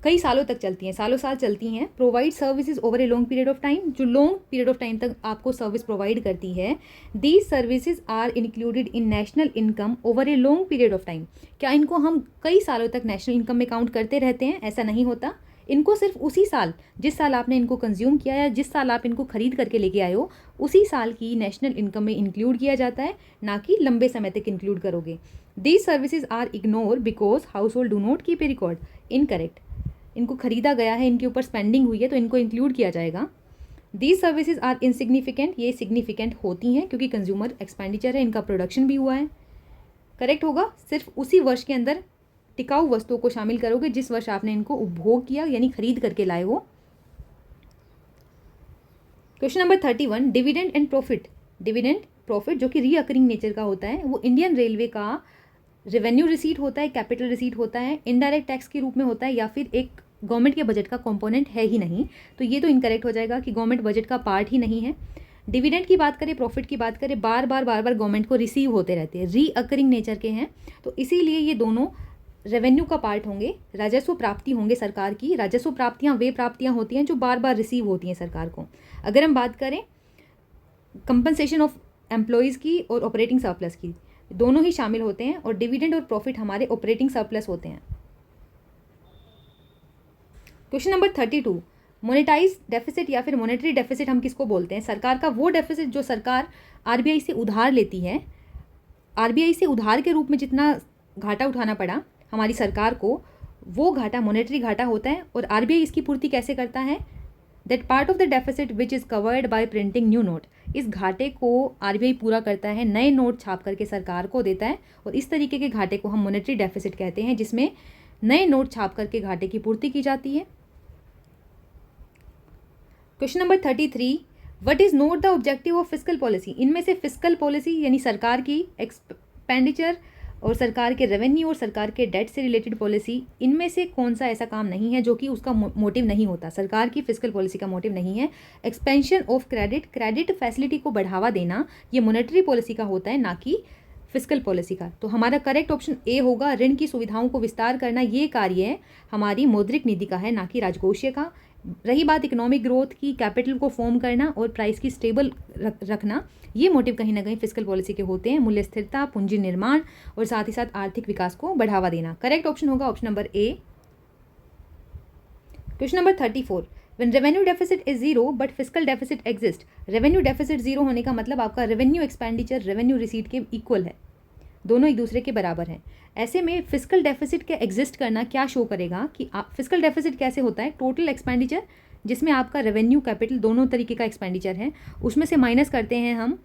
S1: कई सालों तक चलती हैं, सालों साल चलती हैं, provide services over a long period of time, जो लॉन्ग पीरियड ऑफ टाइम तक आपको सर्विस प्रोवाइड करती है। These services are included in national income over a long period of time, क्या इनको हम कई सालों तक नेशनल इनकम में काउंट करते रहते हैं? ऐसा नहीं होता। इनको सिर्फ उसी साल, जिस साल आपने इनको कंज्यूम किया या जिस साल आप इनको खरीद करके लेके आए हो, उसी साल की नेशनल इनकम में इंक्लूड किया जाता है, ना कि लंबे समय तक इंक्लूड करोगे। These services are ignore because household do not keep a record. Incorrect, इनको खरीदा गया है, इनके ऊपर स्पेंडिंग हुई है तो इनको इंक्लूड किया जाएगा। दीज सर्विसेज आर इनसिग्निफिकेंट, ये सिग्निफिकेंट होती हैं क्योंकि कंज्यूमर एक्सपेंडिचर है, इनका प्रोडक्शन भी हुआ है। करेक्ट होगा, सिर्फ उसी वर्ष के अंदर टिकाऊ वस्तुओं को शामिल करोगे जिस वर्ष आपने इनको उपभोग किया यानी खरीद करके लाए हो। Question number 31, dividend and profit जो कि रीअकरिंग नेचर का होता है, वो इंडियन रेलवे का रेवेन्यू रिसीट होता है, कैपिटल रिसीट होता है, इनडायरेक्ट टैक्स के रूप में होता है, या फिर एक गवर्नमेंट के बजट का कंपोनेंट है ही नहीं। तो ये तो इनकरेक्ट हो जाएगा कि गवर्नमेंट बजट का पार्ट ही नहीं है। डिविडेंड की बात करें, प्रॉफिट की बात करें, बार बार गवर्नमेंट को रिसीव होते रहते हैं, रीअकरिंग नेचर के हैं, तो इसीलिए ये दोनों रेवेन्यू का पार्ट होंगे, राजस्व प्राप्ति होंगे सरकार की। राजस्व प्राप्तियाँ वे प्राप्तियाँ होती हैं जो बार बार रिसीव होती हैं सरकार को। अगर हम बात करें कंपनसेशन ऑफ एम्प्लॉयज़ की और ऑपरेटिंग सरप्लस की, दोनों ही शामिल होते हैं, और डिविडेंड और प्रॉफिट हमारे ऑपरेटिंग सरप्लस होते हैं। क्वेश्चन नंबर 32, मोनेटाइज डेफिसिट या फिर मॉनेटरी डेफिसिट हम किसको बोलते हैं? सरकार का वो डेफिसिट जो सरकार आरबीआई से उधार लेती है। आरबीआई से उधार के रूप में जितना घाटा उठाना पड़ा हमारी सरकार को, वो घाटा मॉनेटरी घाटा होता है, और आरबीआई इसकी पूर्ति कैसे करता है? That part of the deficit which is covered by printing new note, इस घाटे को आरबीआई पूरा करता है, नए नोट छाप करके सरकार को देता है, और इस तरीके के घाटे को हम मॉनेटरी डेफिसिट कहते हैं, जिसमें नए नोट छाप करके घाटे की पूर्ति की जाती है। Question number 33, what is note the objective of fiscal policy? इनमें से फिस्कल पॉलिसी यानी सरकार की एक्सपेंडिचर और सरकार के रेवेन्यू और सरकार के डेट से रिलेटेड पॉलिसी, इनमें से कौन सा ऐसा काम नहीं है जो कि उसका मोटिव नहीं होता, सरकार की फिजिकल पॉलिसी का मोटिव नहीं है। Expansion of credit, credit facility को बढ़ावा देना, ये मॉनेटरी पॉलिसी का होता है, ना कि फिजिकल पॉलिसी का। तो हमारा करेक्ट ऑप्शन ए होगा, ऋण की सुविधाओं को विस्तार करना, ये कार्य हमारी मौद्रिक नीति का है, ना कि राजकोषीय का। रही बात इकोनॉमिक ग्रोथ की, कैपिटल को फॉर्म करना और प्राइस की स्टेबल रखना, ये मोटिव कहीं ना कहीं फिजिकल पॉलिसी के होते हैं। मूल्य स्थिरता, पूंजी निर्माण और साथ ही साथ आर्थिक विकास को बढ़ावा देना। करेक्ट ऑप्शन होगा option number A. Question number 34, when revenue deficit is zero but physical deficit exist. Revenue deficit zero होने का मतलब आपका रेवेन्यू एक्सपेंडिचर रेवेन्यू रिसीट के इक्वल है, दोनों एक दूसरे के बराबर हैं। ऐसे में फिजिकल डेफिसिट के एग्जिस्ट करना क्या शो करेगा कि फिजिकल डेफिसिट कैसे होता है, टोटल एक्सपेंडिचर जिसमें आपका रेवेन्यू कैपिटल दोनों तरीके का एक्सपेंडिचर है, उसमें से माइनस करते हैं हम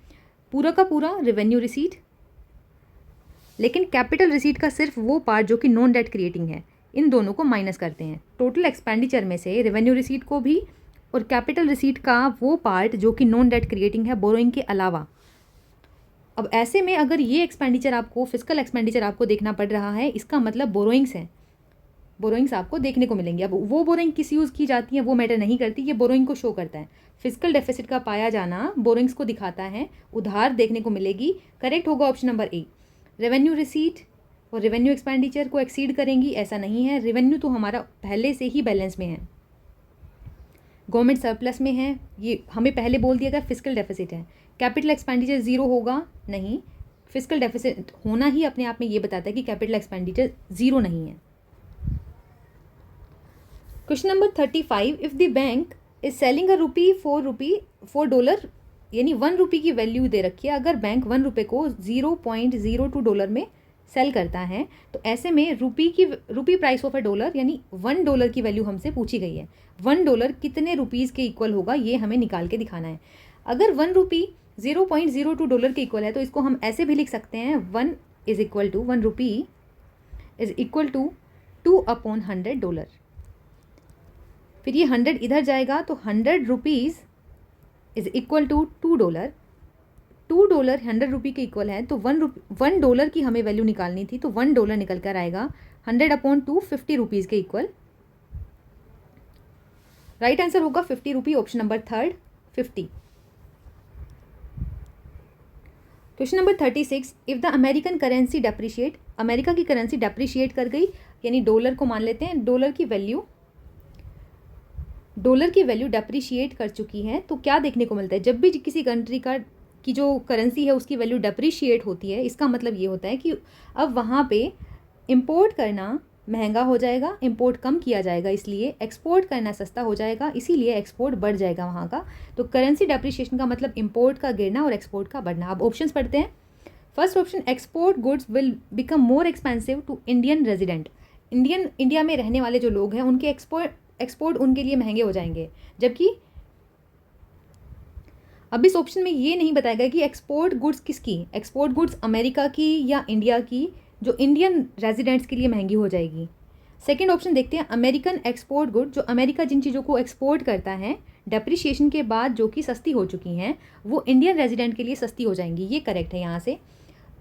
S1: पूरा का पूरा रेवेन्यू रिसीट, लेकिन कैपिटल रिसीट का सिर्फ वो पार्ट जो कि नॉन डेट क्रिएटिंग है, इन दोनों को माइनस करते हैं। टोटल एक्सपेंडिचर में से रेवेन्यू रिसीट को भी और कैपिटल रिसीट का वो पार्ट जो कि नॉन डेट क्रिएटिंग है, बोरोइंग के अलावा। अब ऐसे में अगर ये एक्सपेंडिचर आपको, फिजिकल एक्सपेंडिचर आपको देखना पड़ रहा है, इसका मतलब बोरोइंग्स हैं, बोरोइंग्स आपको देखने को मिलेंगी। अब वो बोरोइंग किस यूज़ की जाती है वो मैटर नहीं करती, ये बोरोइंग को शो करता है। फिजिकल डेफिसिट का पाया जाना बोरोइंग्स को दिखाता है, उधार देखने को मिलेगी। करेक्ट होगा option number A. Revenue receipt और रेवेन्यू एक्सपेंडिचर को एक्सीड करेंगी, ऐसा नहीं है। रेवेन्यू तो हमारा पहले से ही बैलेंस में है, गवर्नमेंट सरप्लस में है, ये हमें पहले बोल दिया गया फिजिकल डेफिसिट है। कैपिटल एक्सपेंडिचर जीरो होगा नहीं, फिजिकल डेफिसिट होना ही अपने आप में ये बताता है कि कैपिटल एक्सपेंडिचर जीरो नहीं है। Question number 35, if the bank is selling a rupee for dollar, यानी 1 रुपये की वैल्यू दे रखी है, अगर बैंक 1 रुपये को $0.02 में सेल करता है, तो ऐसे में रुपी प्राइस ऑफ अ डॉलर यानी $1 की वैल्यू हमसे पूछी गई है। $1 कितने रुपीज़ के इक्वल होगा, ये हमें निकाल के दिखाना है। अगर 1 रुपी $0.02 के इक्वल है, तो इसको हम ऐसे भी लिख सकते हैं, 1 रुपी इज इक्वल टू 2/100 $। फिर ये 100 इधर जाएगा, तो 100 रुपीज़ इज इक्वल टू $2। $2 100 रुपये के इक्वल है, तो $1 की हमें वैल्यू निकालनी थी, तो $1 निकल कर आएगा 100/2 50 रुपीज़ के इक्वल। राइट आंसर होगा 50 रुपये, option number third 50। Question number 36, if the American currency depreciate, America की करेंसी डेप्रिशिएट कर गई, यानी डॉलर को मान लेते हैं, डॉलर की वैल्यू डेप्रिशिएट कर चुकी है, तो क्या देखने को मिलता है। जब भी किसी कंट्री की जो करेंसी है उसकी वैल्यू डेप्रिशिएट होती है, इसका मतलब ये होता है कि अब वहाँ पे इंपोर्ट करना महंगा हो जाएगा, इंपोर्ट कम किया जाएगा, इसलिए एक्सपोर्ट करना सस्ता हो जाएगा, इसीलिए एक्सपोर्ट बढ़ जाएगा वहाँ का। तो करेंसी डेप्रिशिएशन का मतलब इंपोर्ट का गिरना और एक्सपोर्ट का बढ़ना। अब ऑप्शंस पढ़ते हैं। First option, export goods will become more expensive to Indian resident. India में रहने वाले जो लोग हैं उनके एक्सपोर्ट उनके लिए महंगे हो जाएंगे, जबकि अब इस ऑप्शन में ये नहीं बताया गया कि एक्सपोर्ट गुड्स किसकी, एक्सपोर्ट गुड्स अमेरिका की या इंडिया की, जो इंडियन रेजिडेंट्स के लिए महंगी हो जाएगी। सेकंड ऑप्शन देखते हैं, अमेरिकन एक्सपोर्ट गुड, जो अमेरिका जिन चीज़ों को एक्सपोर्ट करता है डेप्रिशिएशन के बाद जो कि सस्ती हो चुकी हैं, वो इंडियन रेजिडेंट के लिए सस्ती हो जाएंगी, ये करेक्ट है यहाँ से।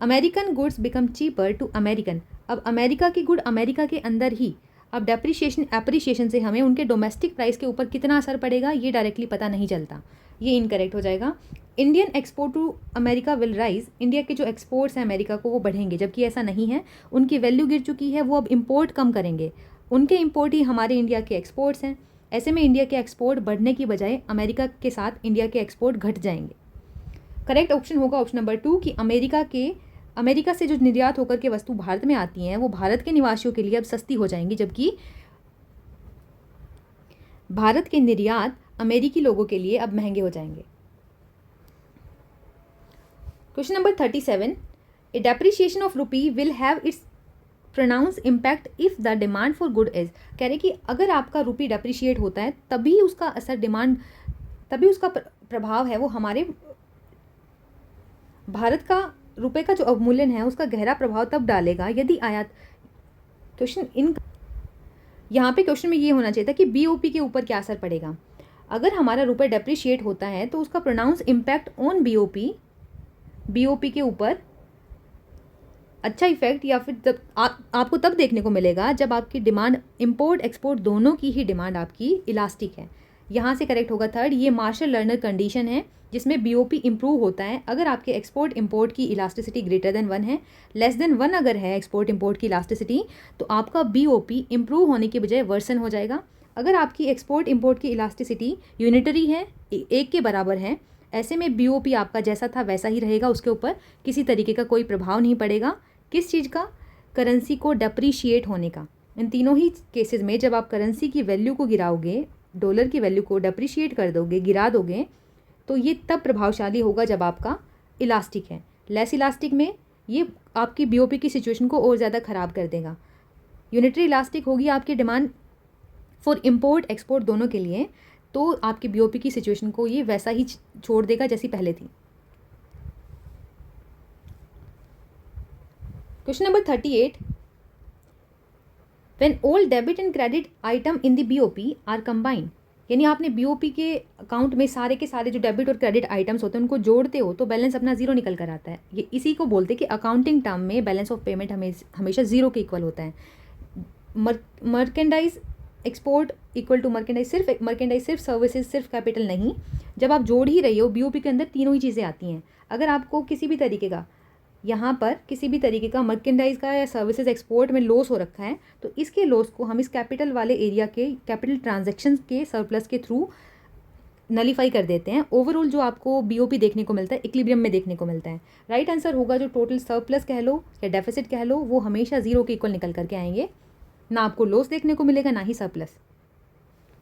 S1: American goods become cheaper to American, अब अमेरिका की गुड अमेरिका के अंदर ही, अब डेप्रिशिएशन एप्रिशिएशन से हमें उनके डोमेस्टिक प्राइस के ऊपर कितना असर पड़ेगा ये डायरेक्टली पता नहीं चलता, ये इनकरेक्ट हो जाएगा। Indian export to America will rise, India के जो एक्सपोर्ट्स हैं अमेरिका को वो बढ़ेंगे, जबकि ऐसा नहीं है, उनकी वैल्यू गिर चुकी है, वो अब इंपोर्ट कम करेंगे, उनके इंपोर्ट ही हमारे इंडिया के एक्सपोर्ट्स हैं। ऐसे में इंडिया के एक्सपोर्ट बढ़ने की बजाय अमेरिका के साथ इंडिया के एक्सपोर्ट घट जाएंगे। करेक्ट ऑप्शन होगा ऑप्शन नंबर 2 कि अमेरिका से जो निर्यात होकर के वस्तु भारत में आती हैं वो भारत के निवासियों के लिए अब सस्ती हो जाएंगी, जबकि भारत के निर्यात अमेरिकी लोगों के लिए अब महंगे हो जाएंगे। Question number 37, a depreciation of rupee will have its pronounce impact if the demand for good is, कह रहे कि अगर आपका रुपी डेप्रिशिएट होता है तभी उसका असर तभी उसका प्रभाव है वो हमारे भारत का रुपए का जो अवमूल्यन है उसका गहरा प्रभाव तब डालेगा यदि आयात। यहाँ पे क्वेश्चन में ये होना चाहिए था कि बीओपी के ऊपर क्या असर पड़ेगा। अगर हमारा रुपए डेप्रिशिएट होता है तो उसका प्रोनाउंस इम्पैक्ट ऑन बीओपी के ऊपर अच्छा इफेक्ट या फिर तब आपको तब देखने को मिलेगा जब आपकी डिमांड इंपोर्ट एक्सपोर्ट दोनों की ही डिमांड आपकी इलास्टिक है। यहाँ से करेक्ट होगा थर्ड, ये मार्शल लर्नर कंडीशन है जिसमें बीओपी इंप्रूव होता है अगर आपके एक्सपोर्ट इंपोर्ट की इलास्टिसिटी ग्रेटर देन 1 है। लेस देन 1 अगर है एक्सपोर्ट इंपोर्ट की इलास्टिसिटी तो आपका बीओपी इंप्रूव होने की बजाय वर्सन हो जाएगा। अगर आपकी एक्सपोर्ट इंपोर्ट की इलास्टिसिटी यूनिटरी है, एक के बराबर है, ऐसे में बीओपी आपका जैसा था वैसा ही रहेगा, उसके ऊपर किसी तरीके का कोई प्रभाव नहीं पड़ेगा। किस चीज़ का? करेंसी को डेप्रीशिएट होने का। इन तीनों ही केसेस में जब आप करेंसी की वैल्यू को गिराओगे, डॉलर की वैल्यू को डेप्रीशिएट कर दोगे, गिरा दोगे, तो ये तब प्रभावशाली होगा जब आपका इलास्टिक है। लेस इलास्टिक में ये आपकी बीओपी की सिचुएशन को और ज़्यादा ख़राब कर देगा। यूनिटरी इलास्टिक होगी आपकी डिमांड फॉर इम्पोर्ट एक्सपोर्ट दोनों के लिए, तो आपकी बीओपी की सिचुएशन को ये वैसा ही छोड़ देगा जैसी पहले थी। Question number 38, when all debit and credit item in the BOP are combined, यानी आपने बीओपी के अकाउंट में सारे के सारे जो डेबिट और क्रेडिट आइटम्स होते हैं उनको जोड़ते हो तो बैलेंस अपना जीरो निकल कर आता है। ये इसी को बोलते हैं कि अकाउंटिंग टर्म में बैलेंस ऑफ पेमेंट हमेशा जीरो के इक्वल होता है। Merchandise export equal to merchandise, सिर्फ मर्केंडाइज, सिर्फ सर्विसेज, सिर्फ कैपिटल नहीं। जब आप जोड़ ही रही हो, बीओपी के अंदर तीनों ही चीज़ें आती हैं। अगर आपको किसी भी तरीके का यहाँ पर किसी भी तरीके का मर्केंडाइज का या सर्विसेज एक्सपोर्ट में लॉस हो रखा है तो इसके लॉस को हम इस कैपिटल वाले एरिया के कैपिटल ट्रांजैक्शन के सरप्लस के थ्रू नलीफाई कर देते हैं। ओवरऑल जो आपको बीओपी देखने को मिलता है इक्विलिब्रियम में देखने को मिलता है। राइट आंसर होगा जो टोटल सरप्लस कह लो या डेफिसिट कह लो, वो हमेशा जीरो के इक्वल निकल करके आएंगे। ना आपको लॉस देखने को मिलेगा ना ही सरप्लस।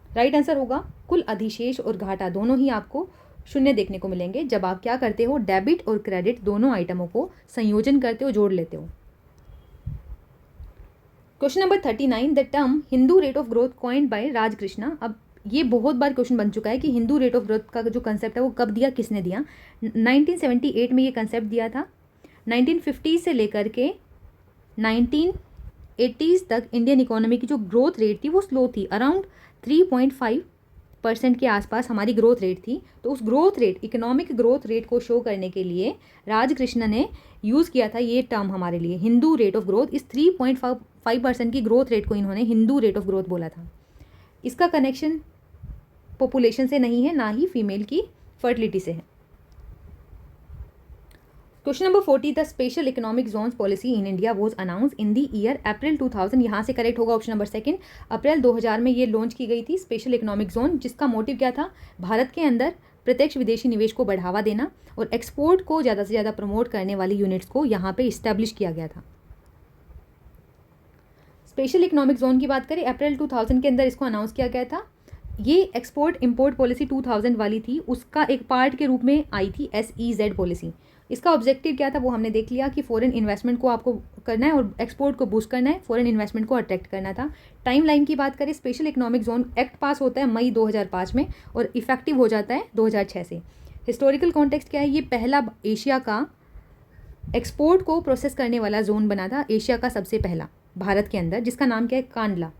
S1: राइट आंसर होगा कुल अधिशेष और घाटा दोनों ही आपको शून्य देखने को मिलेंगे जब आप क्या करते हो, डेबिट और क्रेडिट दोनों आइटमों को संयोजन करते हो, जोड़ लेते हो। Question number 39, the term Hindu rate of growth coined bye Rajkrishna. अब ये बहुत बार क्वेश्चन बन चुका है कि हिंदू रेट ऑफ ग्रोथ का जो कंसेप्ट है वो कब दिया, किसने दिया। 1978 में ये कंसेप्ट दिया था। 1950 से लेकर के 1980s तक इंडियन इकोनॉमी की जो ग्रोथ रेट थी वो स्लो थी, अराउंड 3.5% के आसपास हमारी ग्रोथ रेट थी। तो उस growth rate, economic growth rate को शो करने के लिए राजकृष्ण ने यूज़ किया था ये टर्म हमारे लिए, हिंदू रेट ऑफ ग्रोथ। इस 3.5% की ग्रोथ रेट को इन्होंने हिंदू रेट ऑफ ग्रोथ बोला था। इसका कनेक्शन पॉपुलेशन से नहीं है, ना ही फीमेल की फर्टिलिटी से है। Question number 40, the special economic zones policy in India was announce in the year April 2000। यहाँ से करेक्ट होगा ऑप्शन नंबर सेकंड, अप्रैल 2000 में ये लॉन्च की गई थी स्पेशल इकोनॉमिक जोन, जिसका मोटिव क्या था, भारत के अंदर प्रत्यक्ष विदेशी निवेश को बढ़ावा देना और एक्सपोर्ट को ज़्यादा से ज़्यादा प्रमोट करने वाली यूनिट्स को यहाँ पे इस्टेब्लिश किया गया था। स्पेशल इकोनॉमिक जोन की बात करें, अप्रैल 2000 के अंदर इसको अनाउंस किया गया था। ये एक्सपोर्ट इंपोर्ट पॉलिसी 2000 वाली थी, उसका एक पार्ट के रूप में आई थी SEZ पॉलिसी। इसका ऑब्जेक्टिव क्या था वो हमने देख लिया कि फॉरेन इन्वेस्टमेंट को आपको करना है और एक्सपोर्ट को बूस्ट करना है, फॉरेन इन्वेस्टमेंट को अट्रैक्ट करना था। टाइम लाइन की बात करें, स्पेशल इकोनॉमिक जोन एक्ट पास होता है मई 2005 में और इफेक्टिव हो जाता है 2006 से। हिस्टोरिकल कॉन्टेक्स्ट क्या है, ये पहला एशिया का एक्सपोर्ट को प्रोसेस करने वाला जोन बना था, एशिया का सबसे पहला भारत के अंदर, जिसका नाम क्या है, कांडला।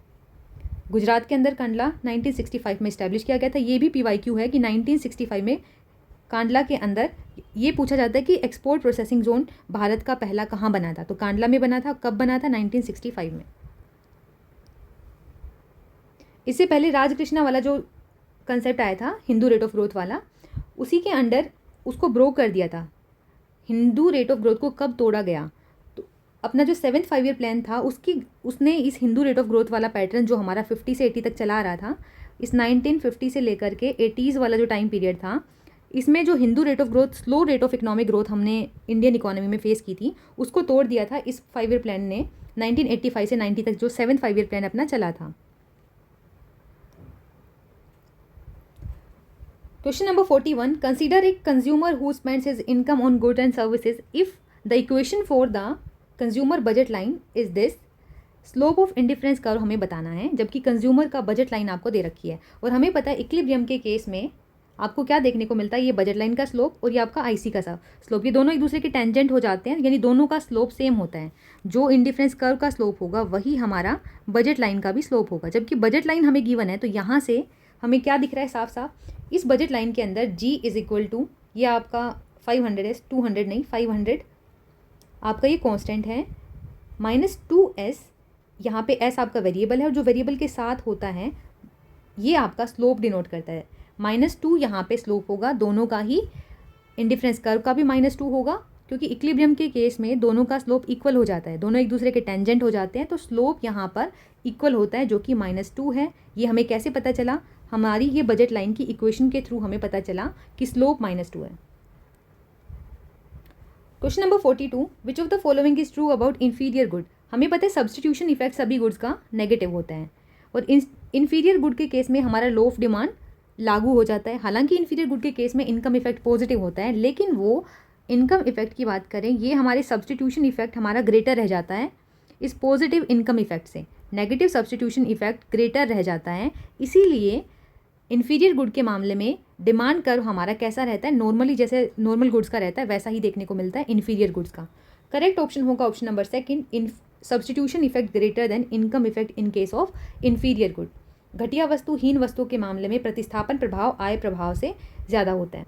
S1: गुजरात के अंदर कांडला 1965 में इस्टेब्लिश किया गया था। ये भी PYQ है कि 1965 में कांडला के अंदर ये पूछा जाता है कि एक्सपोर्ट प्रोसेसिंग जोन भारत का पहला कहाँ बना था, तो कांडला में बना था। कब बना था, 1965 में। इससे पहले राजकृष्णा वाला जो कंसेप्ट आया था हिंदू रेट ऑफ ग्रोथ वाला, उसी के अंडर उसको ब्रो कर दिया था। हिंदू रेट ऑफ ग्रोथ को कब तोड़ा गया, तो अपना जो 7th 5 ईयर प्लान था उसने इस हिंदू रेट ऑफ ग्रोथ वाला पैटर्न जो हमारा 50 से 80 तक चला रहा था, इस 1950 से लेकर के 80s वाला जो टाइम पीरियड था, इसमें जो Hindu rate of growth, slow rate of economic growth हमने इंडियन इकोनॉमी में फेस की थी, उसको तोड़ दिया था इस 5 ईयर प्लान ने। 1985 से 90 तक जो 7th 5 ईयर प्लान अपना चला था। Question number 41, consider a consumer who spends his income on goods and services if the equation for the consumer budget line is this. Slope of indifference curve हमें बताना है, जबकि कंज्यूमर का बजट लाइन आपको दे रखी है और हमें पता है इक्विलिब्रियम के केस में आपको क्या देखने को मिलता है, ये बजट लाइन का स्लोप और ये आपका IC का स्लोप, ये दोनों एक दूसरे के टेंजेंट हो जाते हैं, यानी दोनों का स्लोप सेम होता है। जो इंडिफरेंस कर्व का स्लोप होगा वही हमारा बजट लाइन का भी स्लोप होगा। जबकि बजट लाइन हमें गिवन है तो यहाँ से हमें क्या दिख रहा है साफ साफ, इस बजट लाइन के अंदर G इज इक्वल टू, ये आपका 500 है, 200 नहीं 500 आपका ये कांस्टेंट है -2s, यहाँ पे s आपका वेरिएबल है और जो वेरिएबल के साथ होता है ये आपका स्लोप डिनोट करता है। -2 यहाँ पे स्लोप होगा, दोनों का ही इंडिफरेंस कर्व का भी -2 होगा, क्योंकि इक्विलिब्रियम के केस में दोनों का स्लोप इक्वल हो जाता है, दोनों एक दूसरे के टेंजेंट हो जाते हैं, तो स्लोप यहाँ पर इक्वल होता है जो कि -2 है। ये हमें कैसे पता चला? हमारी ये बजट लाइन की इक्वेशन के थ्रू हमें पता चला कि स्लोप -2 है। Question number 42, which of the following is true about inferior good. हमें पता है सब्सटीट्यूशन इफेक्ट सभी गुड्स का नेगेटिव होता है और इन्फीरियर गुड के केस में हमारा लॉ ऑफ डिमांड लागू हो जाता है। हालांकि इन्फीरियर गुड के केस में इनकम इफेक्ट पॉजिटिव होता है, लेकिन वो इनकम इफेक्ट की बात करें, ये हमारे सब्सटीट्यूशन इफेक्ट हमारा ग्रेटर रह जाता है इस पॉजिटिव इनकम इफेक्ट से। नेगेटिव सब्सटीट्यूशन इफेक्ट ग्रेटर रह जाता है, इसीलिए इन्फीरियर गुड के मामले में डिमांड कर्व हमारा कैसा रहता है? नॉर्मली जैसे नॉर्मल गुड्स का रहता है वैसा ही देखने को मिलता है इन्फीरियर गुड्स का। करेक्ट ऑप्शन होगा option number second, in substitution effect greater than income effect in case of inferior good. घटिया वस्तु हीन वस्तु के मामले में प्रतिस्थापन प्रभाव आय प्रभाव से ज़्यादा होता है।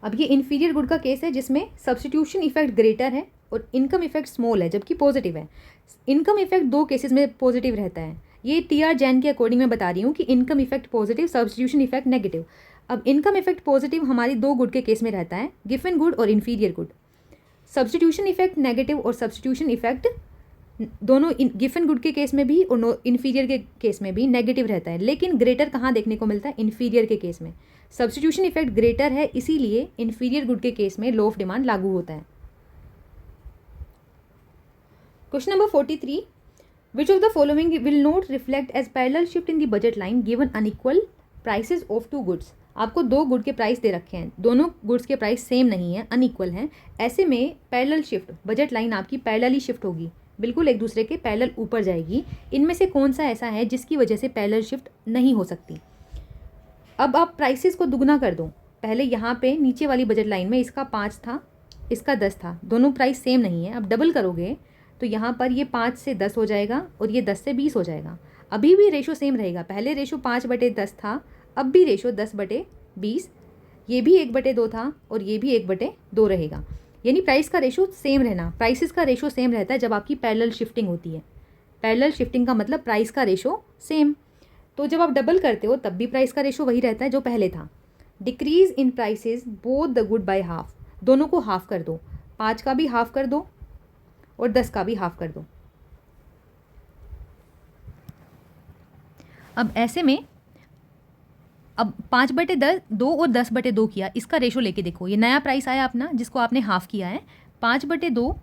S1: अब ये इन्फीरियर गुड का केस है जिसमें सब्सटीट्यूशन इफेक्ट ग्रेटर है और इनकम इफेक्ट स्मॉल है, जबकि पॉजिटिव है। इनकम इफेक्ट दो केसेस में पॉजिटिव रहता है। ये TR जैन के अकॉर्डिंग मैं बता रही हूँ कि income effect positive, substitution effect negative. अब इनकम इफेक्ट पॉजिटिव हमारी दो गुड के केस में रहता है, गिवन गुड और inferior good. Substitution effect negative और सब्सटीट्यूशन इफेक्ट दोनों गिवन गुड के केस में भी और इन्फीरियर के केस में भी नेगेटिव रहता है, लेकिन ग्रेटर कहाँ देखने को मिलता है? इन्फीरियर के केस में सब्सटीट्यूशन इफेक्ट ग्रेटर है, इसीलिए इन्फीरियर गुड के केस में लॉ ऑफ डिमांड लागू होता है। Question number 43, which of the following will not reflect as parallel shift in the budget line given unequal prices of two goods. आपको दो गुड के प्राइस दे रखे हैं, दोनों गुड्स के प्राइस सेम नहीं है, अनइक्वल हैं। ऐसे में पैरेलल शिफ्ट, बजट लाइन आपकी पैरेलली शिफ्ट होगी, बिल्कुल एक दूसरे के पैरेलल ऊपर जाएगी। इनमें से कौन सा ऐसा है जिसकी वजह से पैरेलल शिफ्ट नहीं हो सकती? अब आप प्राइसेस को दुगना कर दो। पहले यहाँ पे नीचे वाली बजट लाइन में इसका 5 था, इसका 10 था, दोनों प्राइस सेम नहीं है। अब डबल करोगे तो यहाँ पर ये 5 से 10 हो जाएगा और ये 10 से 20 हो जाएगा। अभी भी रेशो सेम रहेगा, पहले रेशो 5/10 था, अब भी रेशो 10/20, ये भी 1/2 था और ये भी 1/2 रहेगा। यानी प्राइस का रेशो सेम रहना, प्राइसेस का रेशो सेम रहता है जब आपकी पैरेलल शिफ्टिंग होती है। पैरेलल शिफ्टिंग का मतलब प्राइस का रेशो सेम। तो जब आप डबल करते हो तब भी प्राइस का रेशो वही रहता है जो पहले था। Decrease in prices both the good by half, दोनों को हाफ कर दो, 5 का भी हाफ कर दो और 10 का भी हाफ कर दो। अब ऐसे में अब 5/2 और 10/2 किया, इसका रेशो लेके देखो। ये नया प्राइस आया अपना जिसको आपने हाफ किया है, 5/2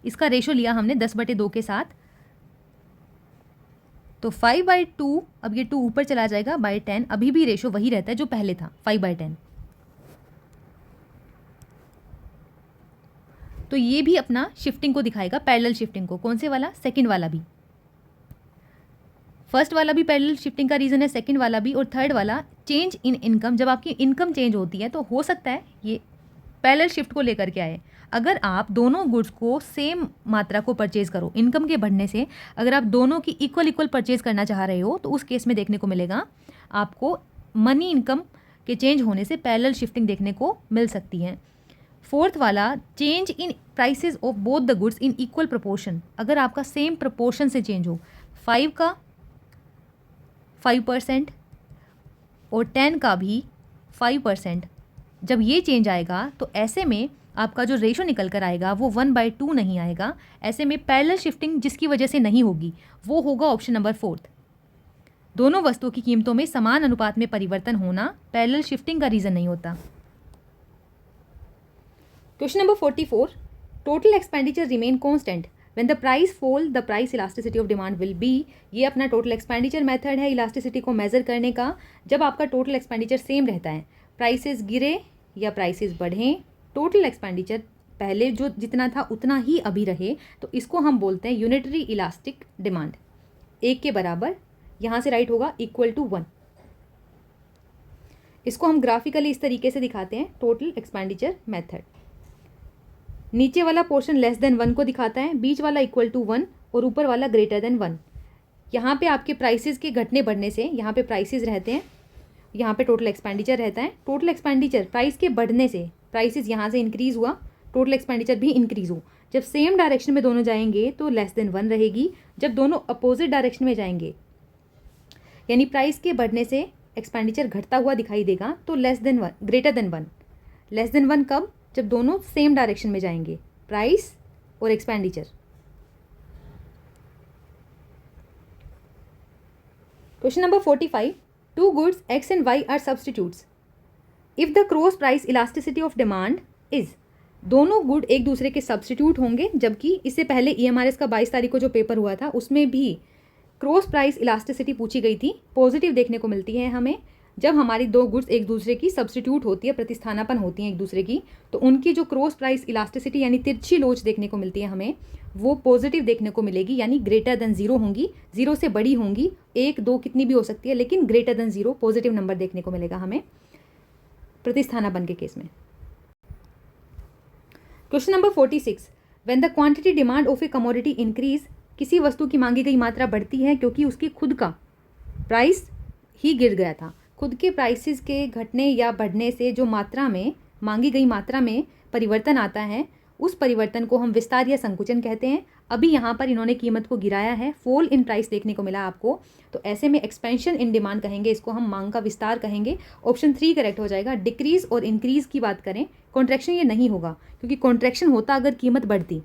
S1: इसका रेशो लिया हमने 10/2 के साथ, तो 5/2, अब ये 2 ऊपर चला जाएगा /10, अभी भी रेशो वही रहता है जो पहले था 5/10। तो ये भी अपना शिफ्टिंग को दिखाएगा, पैरेलल शिफ्टिंग को। कौन से वाला? सेकंड वाला भी। फर्स्ट वाला भी पैरेलल शिफ्टिंग का रीज़न है, सेकंड वाला भी, और थर्ड वाला चेंज इन इनकम। जब आपकी इनकम चेंज होती है तो हो सकता है ये पैरेलल शिफ्ट को लेकर के आए। अगर आप दोनों गुड्स को सेम मात्रा को परचेज करो, इनकम के बढ़ने से अगर आप दोनों की इक्वल परचेज करना चाह रहे हो तो उस केस में देखने को मिलेगा आपको मनी इनकम के चेंज होने से पैरेलल शिफ्टिंग देखने को मिल सकती है। फोर्थ वाला, change in prices of both the goods in equal proportion. अगर आपका सेम प्रपोर्शन से चेंज हो, 5 का 5% और 10 का भी 5%, जब ये चेंज आएगा तो ऐसे में आपका जो रेशो निकल कर आएगा वो 1/2 नहीं आएगा। ऐसे में पैरेलल शिफ्टिंग जिसकी वजह से नहीं होगी वो होगा ऑप्शन नंबर 4। दोनों वस्तुओं की कीमतों में समान अनुपात में परिवर्तन होना पैरेलल शिफ्टिंग का रीज़न नहीं होता। Question number 44, total expenditure remain constant when the price fall the price elasticity of demand will be. ये अपना टोटल एक्सपेंडिचर मेथड है इलास्टिसिटी को मेजर करने का। जब आपका टोटल एक्सपेंडिचर सेम रहता है, प्राइसेस गिरे या प्राइसेस बढ़ें, टोटल एक्सपेंडिचर पहले जो जितना था उतना ही अभी रहे, तो इसको हम बोलते हैं यूनिटरी इलास्टिक डिमांड। 1 के बराबर, यहाँ से राइट होगा =1। इसको हम ग्राफिकली इस तरीके से दिखाते हैं, टोटल एक्सपेंडिचर मेथड। नीचे वाला पोर्शन <1 को दिखाता है, बीच वाला =1 और ऊपर वाला >1। यहाँ पे आपके प्राइसेस के घटने बढ़ने से, यहाँ पे प्राइसेस रहते हैं, यहाँ पे टोटल एक्सपेंडिचर रहता है। टोटल एक्सपेंडिचर प्राइस के बढ़ने से प्राइसेस यहाँ से इंक्रीज़ हुआ, टोटल एक्सपेंडिचर भी इंक्रीज़ हो। जब सेम डायरेक्शन में दोनों जाएंगे तो लेस देन 1 रहेगी। जब दोनों अपोजिट डायरेक्शन में जाएंगे यानी प्राइस के बढ़ने से एक्सपेंडिचर घटता हुआ दिखाई देगा तो less than 1 greater than 1। Less than 1 कब? जब दोनों सेम डायरेक्शन में जाएंगे, प्राइस और expenditure. Question number 45, two goods X and Y are substitutes if the cross price elasticity of demand is. दोनों गुड एक दूसरे के सब्सटीट्यूट होंगे, जबकि इससे पहले EMRS का 22 तारीख को जो पेपर हुआ था उसमें भी क्रॉस प्राइस इलास्टिसिटी पूछी गई थी। पॉजिटिव देखने को मिलती है हमें जब हमारी दो गुड्स एक दूसरे की सब्सटीट्यूट होती है, प्रतिस्थानापन होती हैं एक दूसरे की, तो उनकी जो क्रॉस प्राइस इलास्टिसिटी यानी तिरछी लोच देखने को मिलती है हमें, वो पॉजिटिव देखने को मिलेगी, यानी ग्रेटर देन 0 होंगी, 0 से बड़ी होंगी, 1 2 कितनी भी हो सकती है, लेकिन ग्रेटर देन 0 पॉजिटिव नंबर देखने को मिलेगा हमें प्रतिस्थानापन के केस में। Question number 46, when the quantity demand of A commodity increase, किसी वस्तु की मांगी गई मात्रा बढ़ती है क्योंकि उसकी खुद का प्राइस ही गिर गया था। खुद के प्राइसेस के घटने या बढ़ने से जो मात्रा में मांगी गई मात्रा में परिवर्तन आता है, उस परिवर्तन को हम विस्तार या संकुचन कहते हैं। अभी यहाँ पर इन्होंने कीमत को गिराया है, फॉल इन प्राइस देखने को मिला आपको, तो ऐसे में एक्सपेंशन इन डिमांड कहेंगे, इसको हम मांग का विस्तार कहेंगे। ऑप्शन 3 करेक्ट हो जाएगा। डिक्रीज और इंक्रीज की बात करें, कॉन्ट्रैक्शन ये नहीं होगा, क्योंकि कॉन्ट्रैक्शन होता अगर कीमत बढ़ती।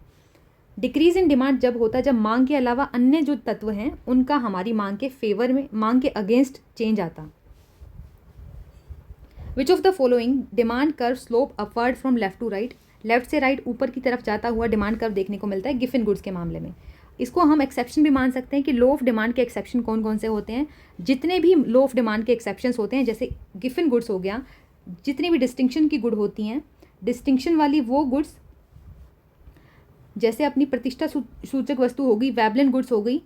S1: डिक्रीज इन डिमांड जब होता जब मांग के अलावा अन्य जो तत्व हैं उनका हमारी मांग के फेवर में, मांग के अगेंस्ट चेंज आता। Which of the following demand curve slope upward from left to right, left से राइट ऊपर की तरफ जाता हुआ डिमांड कर्व देखने को मिलता है गिफिन गुड्स के मामले में। इसको हम एक्सेप्शन भी मान सकते हैं कि लो ऑफ डिमांड के एक्सेप्शन कौन कौन से होते हैं। जितने भी लो ऑफ डिमांड के एक्सेप्शंस होते हैं, जैसे गिफिन गुड्स हो गया, जितनी भी डिस्टिंक्शन की गुड होती हैं, डिस्टिंक्शन वाली वो गुड्स जैसे अपनी प्रतिष्ठा सूचक वस्तु होगी, वेबलिन गुड्स हो गई,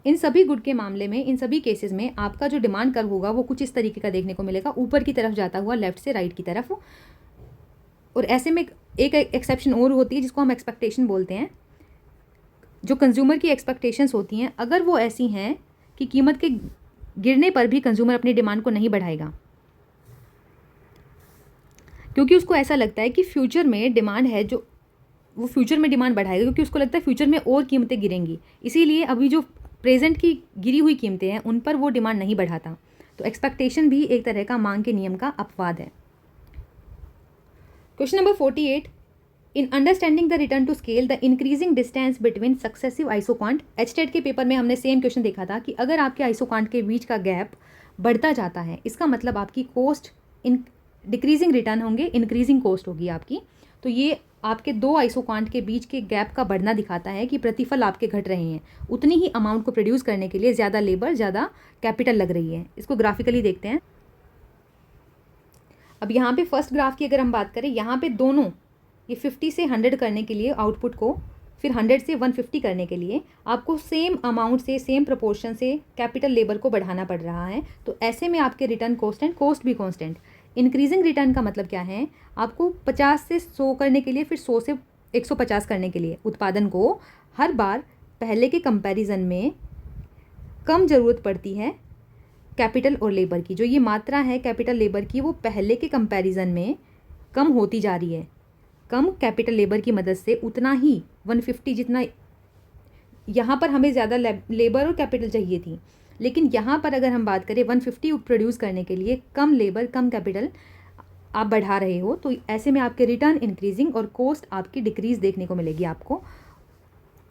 S1: इन सभी गुड के मामले में, इन सभी केसेस में आपका जो डिमांड कर्व होगा वो कुछ इस तरीके का देखने को मिलेगा, ऊपर की तरफ जाता हुआ लेफ्ट से राइट की तरफ। और ऐसे में एक एक्सेप्शन और होती है जिसको हम एक्सपेक्टेशन बोलते हैं। जो कंज्यूमर की एक्सपेक्टेशंस होती हैं, अगर वो ऐसी हैं कि कीमत के गिरने पर भी कंज्यूमर अपनी डिमांड को नहीं बढ़ाएगा, क्योंकि उसको ऐसा लगता है कि फ्यूचर में डिमांड है, जो वो फ्यूचर में डिमांड बढ़ाएगा, क्योंकि उसको लगता है फ्यूचर में और कीमतें गिरेंगी, इसीलिए अभी जो प्रेजेंट की गिरी हुई कीमतें हैं उन पर वो डिमांड नहीं बढ़ाता। तो एक्सपेक्टेशन भी एक तरह का मांग के नियम का अपवाद है। Question number 48, in understanding the return to scale the increasing distance between successive isoquant. HTET के पेपर में हमने सेम क्वेश्चन देखा था कि अगर आपके आइसोक्वांट के बीच का गैप बढ़ता जाता है, इसका मतलब आपकी कॉस्ट इन डिक्रीजिंग रिटर्न होंगे, इंक्रीजिंग कॉस्ट होगी आपकी। तो ये आपके दो आइसोक्वांट के बीच के गैप का बढ़ना दिखाता है कि प्रतिफल आपके घट रहे हैं, उतनी ही अमाउंट को प्रोड्यूस करने के लिए ज़्यादा लेबर, ज़्यादा कैपिटल लग रही है। इसको ग्राफिकली देखते हैं। अब यहाँ पे फर्स्ट ग्राफ की अगर हम बात करें, यहाँ पे दोनों ये 50 से 100 करने के लिए आउटपुट को, फिर 100 से 150 करने के लिए आपको सेम अमाउंट से, सेम प्रोपोर्शन से कैपिटल लेबर को बढ़ाना पड़ रहा है। तो ऐसे में आपके रिटर्न कॉन्स्टेंट, कॉस्ट भी कॉन्स्टेंट। इंक्रीजिंग रिटर्न का मतलब क्या है, आपको 50 से 100 करने के लिए, फिर 100 से 150 करने के लिए उत्पादन को हर बार पहले के कंपैरिजन में कम ज़रूरत पड़ती है कैपिटल और लेबर की। जो ये मात्रा है कैपिटल लेबर की, वो पहले के कंपैरिजन में कम होती जा रही है। कम कैपिटल लेबर की मदद से उतना ही 150, जितना यहाँ पर हमें ज़्यादा लेबर और कैपिटल चाहिए थी, लेकिन यहाँ पर अगर हम बात करें 150 प्रोड्यूस करने के लिए कम लेबर, कम कैपिटल आप बढ़ा रहे हो, तो ऐसे में आपके रिटर्न इंक्रीजिंग और कॉस्ट आपकी डिक्रीज देखने को मिलेगी आपको।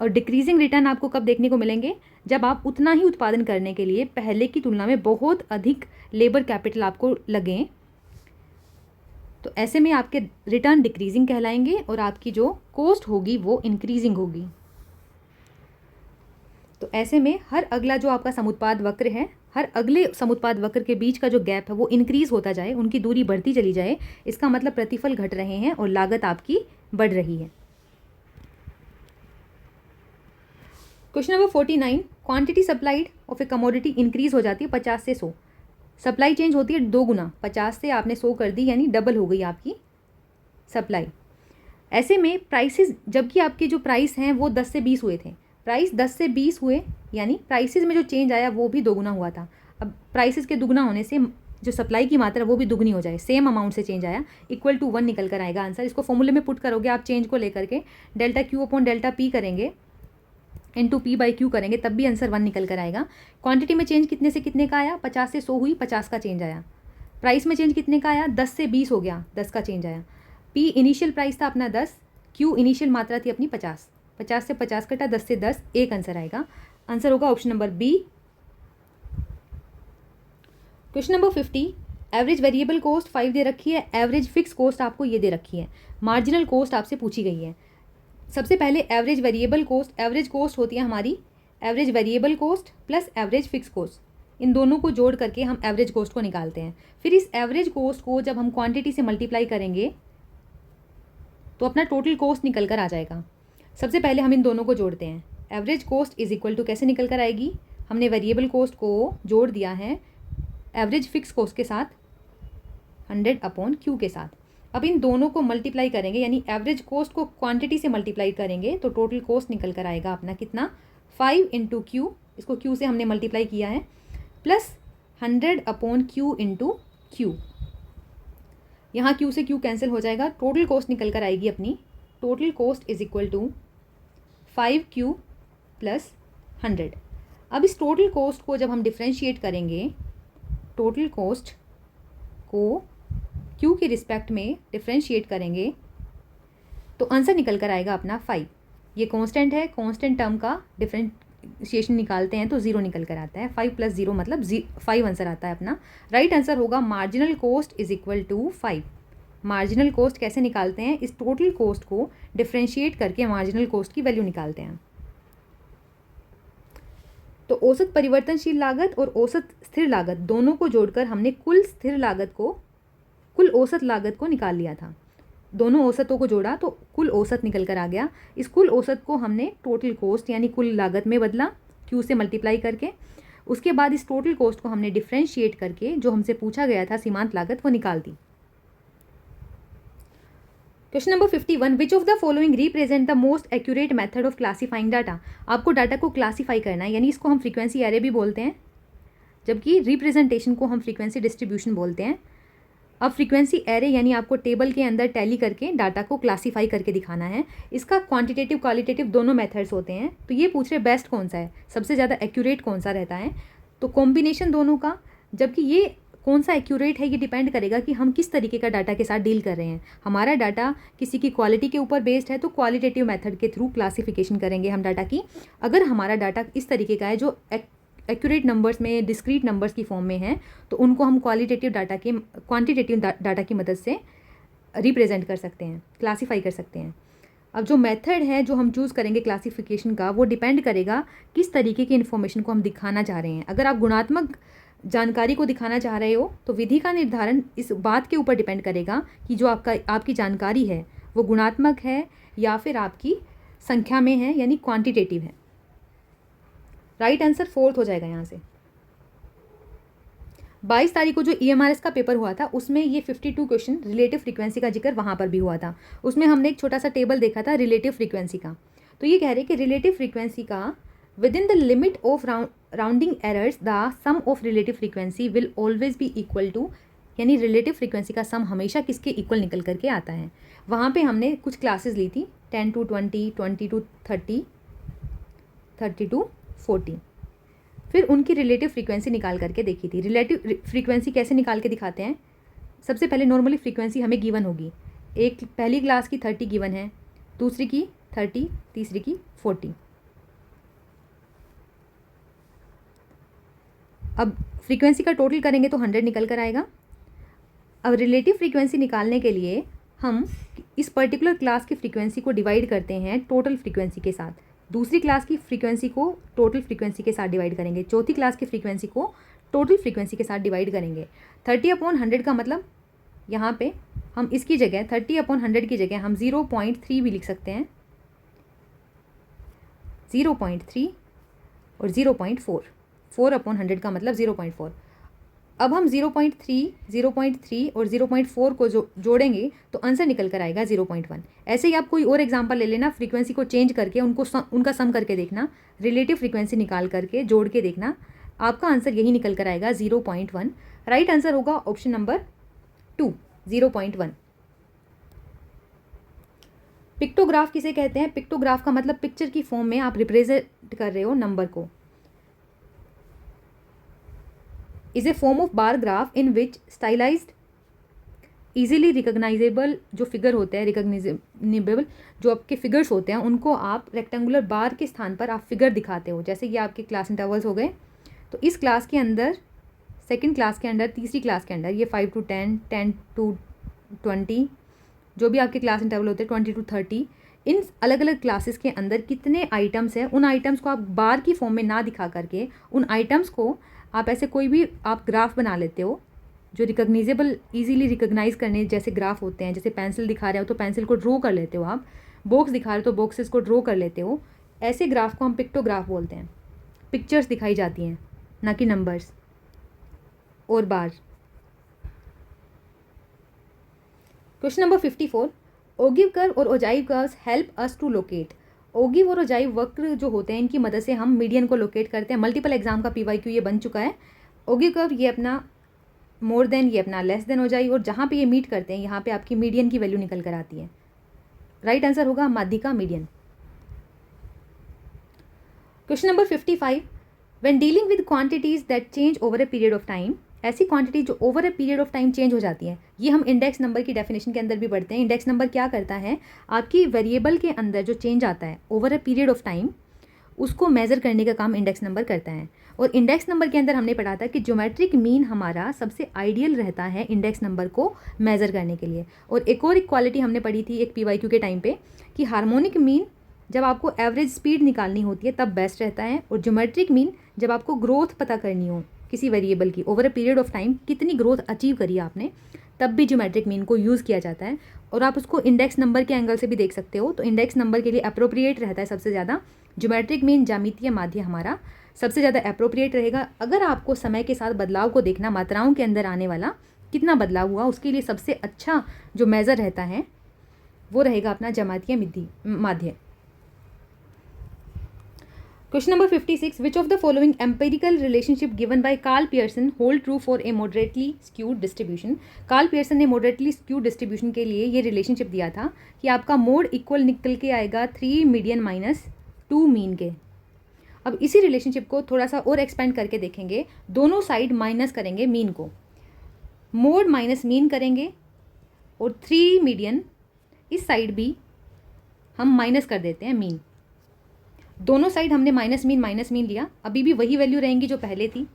S1: और डिक्रीजिंग रिटर्न आपको कब देखने को मिलेंगे, जब आप उतना ही उत्पादन करने के लिए पहले की तुलना में बहुत अधिक लेबर कैपिटल आपको लगें, तो ऐसे में आपके रिटर्न डिक्रीजिंग कहलाएंगे और आपकी जो कॉस्ट होगी वो इंक्रीजिंग होगी। तो ऐसे में हर अगला जो आपका समुत्पाद वक्र है, हर अगले समुत्पाद वक्र के बीच का जो गैप है वो इंक्रीज होता जाए, उनकी दूरी बढ़ती चली जाए, इसका मतलब प्रतिफल घट रहे हैं और लागत आपकी बढ़ रही है। Question number 49, quantity supplied of A commodity increase हो जाती है 50 से 100। सप्लाई चेंज होती है 2 गुना, 50 से आपने 100 कर दी, यानी डबल हो गई आपकी सप्लाई। ऐसे में प्राइसेस, जबकि आपके जो प्राइस हैं वो 10 से 20 हुए थे, प्राइस 10 से 20 हुए, यानी प्राइसेस में जो चेंज आया वो भी 2 गुना हुआ था। अब प्राइसेस के दुगना होने से जो सप्लाई की मात्रा वो भी दुगनी हो जाए, सेम अमाउंट से चेंज आया, इक्वल टू 1 निकल कर आएगा आंसर। इसको फॉर्मूले में पुट करोगे आप चेंज को लेकर के, delta Q upon delta P करेंगे, इंटू पी बाई क्यू करेंगे, तब भी आंसर 1 निकल कर आएगा। क्वांटिटी में चेंज कितने से कितने का आया, 50 से 100 हुई, 50 का चेंज आया। प्राइस में चेंज कितने का आया, 10 से 20 हो गया, 10 का चेंज आया। पी इनिशियल प्राइस था अपना 10, क्यू इनिशियल मात्रा थी अपनी 50, 50 से 50 कटा, 10 से 10, एक आंसर आएगा। आंसर होगा option number B. Question number 50, average variable cost 5 दे रखी है, एवरेज फिक्स कॉस्ट आपको ये दे रखी है, मार्जिनल कॉस्ट आपसे पूछी गई है। सबसे पहले average variable cost, average cost होती है हमारी average variable cost plus average fix cost, इन दोनों को जोड़ करके हम एवरेज कॉस्ट को निकालते हैं। फिर इस एवरेज कॉस्ट को जब हम क्वांटिटी से मल्टीप्लाई करेंगे तो अपना टोटल कॉस्ट निकल कर आ जाएगा। सबसे पहले हम इन दोनों को जोड़ते हैं, average cost is equal to कैसे निकल कर आएगी, हमने वेरिएबल कॉस्ट को जोड़ दिया है एवरेज फिक्स कॉस्ट के साथ 100 अपॉन क्यू के साथ। अब इन दोनों को मल्टीप्लाई करेंगे, यानी एवरेज कॉस्ट को क्वांटिटी से मल्टीप्लाई करेंगे तो टोटल कॉस्ट निकल कर आएगा अपना कितना, 5 इंटू क्यू, इसको क्यू से हमने मल्टीप्लाई किया है, plus 100 upon Q into Q. यहाँ क्यू से क्यू कैंसिल हो जाएगा, टोटल कॉस्ट निकल कर आएगी अपनी, total cost is equal to 5Q plus 100। अब इस टोटल कॉस्ट को जब हम डिफ्रेंशिएट करेंगे, टोटल कॉस्ट को Q के रिस्पेक्ट में डिफ्रेंशिएट करेंगे तो आंसर निकल कर आएगा अपना 5। ये कांस्टेंट है, कांस्टेंट टर्म का डिफ्रेंशिएशन निकालते हैं तो 0 निकल कर आता है, 5 प्लस 0 मतलब 5 आंसर आता है अपना। राइट आंसर होगा marginal cost is equal to 5। Marginal cost कैसे निकालते हैं, इस टोटल कॉस्ट को डिफ्रेंशिएट करके मार्जिनल कॉस्ट की वैल्यू निकालते हैं। तो औसत परिवर्तनशील लागत और औसत स्थिर लागत दोनों को जोड़कर हमने कुल स्थिर लागत को, कुल औसत लागत को निकाल लिया था। दोनों औसतों को जोड़ा तो कुल औसत निकल कर आ गया। इस कुल औसत को हमने टोटल कॉस्ट यानी कुल लागत में बदला क्यू से मल्टीप्लाई करके। उसके बाद इस टोटल कॉस्ट को हमने डिफ्रेंशिएट करके जो हमसे पूछा गया था सीमांत लागत वो निकाल दी। Question number 51, which of the following represent the most accurate method of classifying data. आपको डाटा को क्लासीफाई करना है, यानी इसको हम फ्रीक्वेंसी एरे भी बोलते हैं, जबकि रिप्रेजेंटेशन को हम फ्रीक्वेंसी डिस्ट्रीब्यूशन बोलते हैं। अब फ्रीक्वेंसी एरे यानी आपको टेबल के अंदर टैली करके डाटा को क्लासीफाई करके दिखाना है। इसका क्वांटिटेटिव क्वालिटेटिव दोनों मेथड्स होते हैं। तो ये पूछ रहे बेस्ट कौन सा है, सबसे ज़्यादा एक्यूरेट कौन सा रहता है, तो कॉम्बिनेशन दोनों का। जबकि ये कौन सा एक्यूरेट है ये डिपेंड करेगा कि हम किस तरीके का डाटा के साथ डील कर रहे हैं। हमारा डाटा किसी की क्वालिटी के ऊपर बेस्ड है तो क्वालिटेटिव मेथड के थ्रू क्लासिफिकेशन करेंगे हम डाटा की। अगर हमारा डाटा इस तरीके का है जो एक्यूरेट नंबर्स में डिस्क्रीट नंबर्स की फॉर्म में है तो उनको हम क्वालिटेटिव डाटा की मदद से रिप्रेजेंट कर सकते हैं, क्लासीफाई कर सकते हैं। अब जो मेथड है जो हम चूज़ करेंगे क्लासिफिकेशन का वो डिपेंड करेगा किस तरीके की इन्फॉर्मेशन को हम दिखाना चाह रहे हैं। अगर आप गुणात्मक जानकारी को दिखाना चाह रहे हो तो विधि का निर्धारण इस बात के ऊपर डिपेंड करेगा कि जो आपकी जानकारी है वो गुणात्मक है या फिर आपकी संख्या में है यानी क्वांटिटेटिव है। राइट आंसर 4th हो जाएगा यहाँ से। 22 तारीख को जो EMRS का पेपर हुआ था उसमें ये 52 क्वेश्चन रिलेटिव फ्रीक्वेंसी का जिक्र वहाँ पर भी हुआ था। उसमें हमने एक छोटा सा टेबल देखा था रिलेटिव फ्रीक्वेंसी का। तो ये कह रहे कि रिलेटिव फ्रीक्वेंसी का within the limit of rounding errors the sum of relative frequency will always be equal to, यानी रिलेटिव फ्रीक्वेंसी का सम हमेशा किसके इक्वल निकल करके आता है। वहाँ पे हमने कुछ क्लासेस ली थी 10 to 20, 20 to 30, 30 to 40। फिर उनकी रिलेटिव फ्रीक्वेंसी निकाल करके देखी थी। रिलेटिव फ्रीक्वेंसी कैसे निकाल के दिखाते हैं, सबसे पहले नॉर्मली फ्रीक्वेंसी हमें गिवन होगी। एक पहली क्लास की 30 गिवन है, दूसरी की 30, तीसरी की 40। अब फ्रीक्वेंसी का टोटल करेंगे तो 100 निकल कर आएगा। अब रिलेटिव फ्रीक्वेंसी निकालने के लिए हम इस पर्टिकुलर क्लास की फ्रीक्वेंसी को डिवाइड करते हैं टोटल फ्रीक्वेंसी के साथ, दूसरी क्लास की फ्रीक्वेंसी को टोटल फ्रीक्वेंसी के साथ डिवाइड करेंगे, चौथी क्लास की फ्रीक्वेंसी को टोटल फ्रीक्वेंसी के साथ डिवाइड करेंगे। 30/100 का मतलब यहाँ पे हम इसकी जगह 30/100 की जगह हम 0.3 भी लिख सकते हैं, 0.3 और 0.4, 4/100 का मतलब 0.4। अब हम 0.3 और 0.4 को जोड़ेंगे तो आंसर निकल कर आएगा 0.1। ऐसे ही आप कोई और एग्जांपल ले लेना, फ्रीक्वेंसी को चेंज करके उनका सम करके देखना, रिलेटिव फ्रीक्वेंसी निकाल करके जोड़ के देखना, आपका आंसर यही निकल कर आएगा 0.1। राइट आंसर होगा ऑप्शन नंबर 2, 0.1। पिक्टोग्राफ किसे कहते हैं? पिक्टोग्राफ का मतलब पिक्चर की फॉर्म में आप रिप्रेजेंट कर रहे हो नंबर को। Is a form of bar graph in which stylised easily recognisable जो फिगर होते हैं, रिकॉग्नाइजेबल जो आपके फिगर्स होते हैं, उनको आप रेक्टेंगुलर बार के स्थान पर आप फिगर दिखाते हो। जैसे कि आपके क्लास इंटरवल्स हो गए, तो इस क्लास के अंदर, सेकंड क्लास के अंदर, तीसरी क्लास के अंदर ये 5 to 10, 10 to 20, जो भी आपके क्लास इंटरवल होते हैं 20 to 30, इन अलग अलग क्लासेस के अंदर कितने आइटम्स हैं, उन आइटम्स को आप बार की फॉर्म में ना दिखा करके उन आइटम्स को आप ऐसे कोई भी आप ग्राफ बना लेते हो जो रिकॉग्नाइजेबल, इजीली रिकॉग्नाइज करने जैसे ग्राफ होते हैं। जैसे पेंसिल दिखा रहे हो तो पेंसिल को ड्रॉ कर लेते हो आप, बॉक्स दिखा रहे हो तो बॉक्सेस को ड्रॉ कर लेते हो। ऐसे ग्राफ को हम पिक्टोग्राफ बोलते हैं। पिक्चर्स दिखाई जाती हैं, ना कि नंबर्स और bar. Question number 54, ogive curve और ogive curves help us to locate. Ogive और ओजाइव वक्र जो होते हैं, इनकी मदद से हम मीडियन को लोकेट करते हैं। मल्टीपल एग्जाम का PYQ ये बन चुका है। ओगिव कर्व ये अपना मोर देन, ये अपना लेस देन हो जाए, और जहाँ पे ये मीट करते हैं यहाँ पे आपकी मीडियन की वैल्यू निकल कर आती है। राइट आंसर होगा माध्यिका, median. Question number 55, when dealing with quantities that change over a period of time, ऐसी क्वांटिटी जो over a period of time change हो जाती है, ये हम इंडेक्स नंबर की डेफिनेशन के अंदर भी पढ़ते हैं। इंडेक्स नंबर क्या करता है, आपकी वेरिएबल के अंदर जो चेंज आता है over a period of time, उसको मेज़र करने का काम इंडेक्स नंबर करता है। और इंडेक्स नंबर के अंदर हमने पढ़ा था कि ज्योमेट्रिक मीन हमारा सबसे आइडियल रहता है इंडेक्स नंबर को मेज़र करने के लिए। और एक और इक्वालिटी हमने पढ़ी थी एक PYQ के टाइम पे कि हार्मोनिक मीन जब आपको एवरेज स्पीड निकालनी होती है तब बेस्ट रहता है, और ज्योमेट्रिक मीन जब आपको ग्रोथ पता करनी हो किसी वेरिएबल की over a period of time, कितनी ग्रोथ अचीव करी आपने, तब भी ज्योमेट्रिक मीन को यूज़ किया जाता है। और आप उसको इंडेक्स नंबर के एंगल से भी देख सकते हो। तो इंडेक्स नंबर के लिए अप्रोप्रिएट रहता है सबसे ज़्यादा ज्योमेट्रिक मीन, ज्यामितीय माध्य हमारा सबसे ज़्यादा अप्रोप्रिएट रहेगा। अगर आपको समय के साथ बदलाव को देखना, मात्राओं के अंदर आने वाला कितना बदलाव हुआ, उसके लिए सबसे अच्छा जो मेज़र रहता है वो रहेगा अपना ज्यामितीय माध्य। Question number 56, which of the following empirical relationship given by Karl Pearson hold true for a moderately skewed distribution. Karl Pearson ने मॉडरेटली स्क्यूड डिस्ट्रीब्यूशन के लिए ये रिलेशनशिप दिया था कि आपका मोड इक्वल निकल के आएगा 3 मीडियन माइनस 2 मीन के। अब इसी रिलेशनशिप को थोड़ा सा और एक्सपेंड करके देखेंगे। दोनों साइड माइनस करेंगे मीन को, मोड माइनस मीन करेंगे, और 3 मीडियन इस साइड भी हम माइनस कर देते हैं मीन। दोनों साइड हमने माइनस मीन लिया, अभी भी वही वैल्यू रहेंगी जो पहले थी।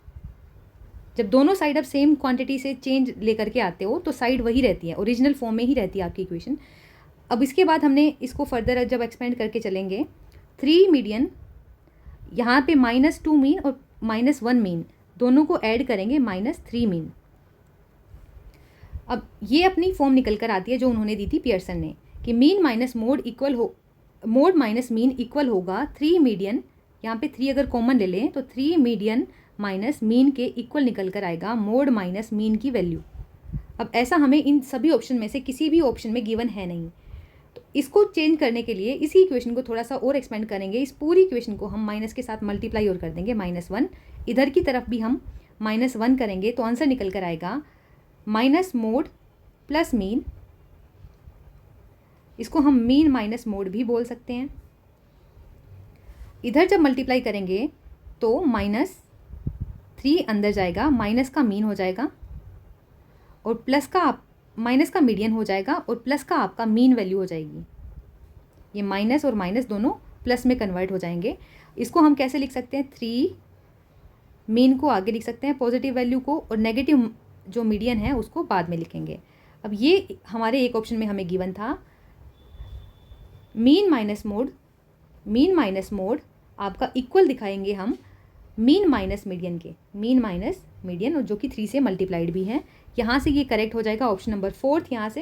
S1: जब दोनों साइड आप सेम क्वांटिटी से चेंज लेकर के आते हो तो साइड वही रहती है, ओरिजिनल फॉर्म में ही रहती है आपकी इक्वेशन। अब इसके बाद हमने इसको फर्दर जब एक्सपेंड करके चलेंगे, 3 मीडियन यहाँ पे -2 मीन और -1 मीन दोनों को ऐड करेंगे -3 मीन। अब ये अपनी फॉर्म निकल कर आती है जो उन्होंने दी थी पियर्सन ने, कि मीन माइनस मोड इक्वल हो, मोड माइनस मीन इक्वल होगा 3 मीडियन, यहाँ पे 3 अगर कॉमन ले लें तो 3 मीडियन माइनस मीन के इक्वल निकल कर आएगा मोड माइनस मीन की वैल्यू। अब ऐसा हमें इन सभी ऑप्शन में से किसी भी ऑप्शन में गिवन है नहीं, तो इसको चेंज करने के लिए इसी इक्वेशन को थोड़ा सा और एक्सपेंड करेंगे। इस पूरी इक्वेशन को हम माइनस के साथ मल्टीप्लाई और कर देंगे -1, इधर की तरफ भी हम -1 करेंगे, तो आंसर निकल कर आएगा माइनस मोड प्लस मीन। इसको हम मीन माइनस मोड भी बोल सकते हैं। इधर जब मल्टीप्लाई करेंगे तो -3 अंदर जाएगा, माइनस का मीन हो जाएगा और प्लस का माइनस का मीडियन हो जाएगा, और प्लस का आपका मीन वैल्यू हो जाएगी। ये माइनस और माइनस दोनों प्लस में कन्वर्ट हो जाएंगे। इसको हम कैसे लिख सकते हैं, 3 मीन को आगे लिख सकते हैं पॉजिटिव वैल्यू को, और नेगेटिव जो मीडियन है उसको बाद में लिखेंगे। अब ये हमारे एक ऑप्शन में हमें गिवन था मीन माइनस मोड आपका इक्वल दिखाएंगे हम मीन माइनस मीडियन के, मीन माइनस मीडियन, और जो कि 3 से मल्टीप्लाइड भी है। यहाँ से ये करेक्ट हो जाएगा ऑप्शन नंबर 4 यहाँ से।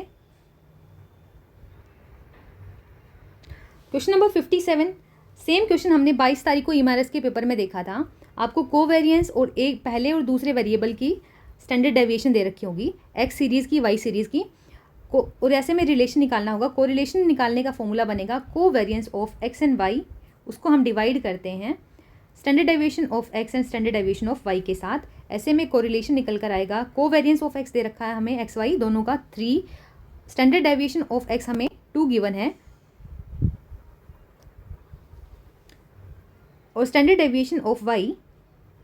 S1: क्वेश्चन नंबर 57, सेम क्वेश्चन हमने 22 तारीख को ईएमआरएस के पेपर में देखा था। आपको कोवेरिएंस और एक पहले और दूसरे वेरिएबल की स्टैंडर्ड डेविएशन दे रखी होगी, एक्स सीरीज़ की, वाई सीरीज़ की, और ऐसे में रिलेशन निकालना होगा। कोरिलेशन निकालने का फॉर्मूला बनेगा covariance of x and y, उसको हम डिवाइड करते हैं standard deviation of x and standard deviation of Y के साथ। ऐसे में कोरिलेशन निकल कर आएगा, कोवेरिएंस ऑफ एक्स दे रखा है हमें एक्स वाई दोनों का 3, स्टैंडर्ड डेविएशन ऑफ एक्स हमें 2 गिवन है और स्टैंडर्ड डेविएशन ऑफ वाई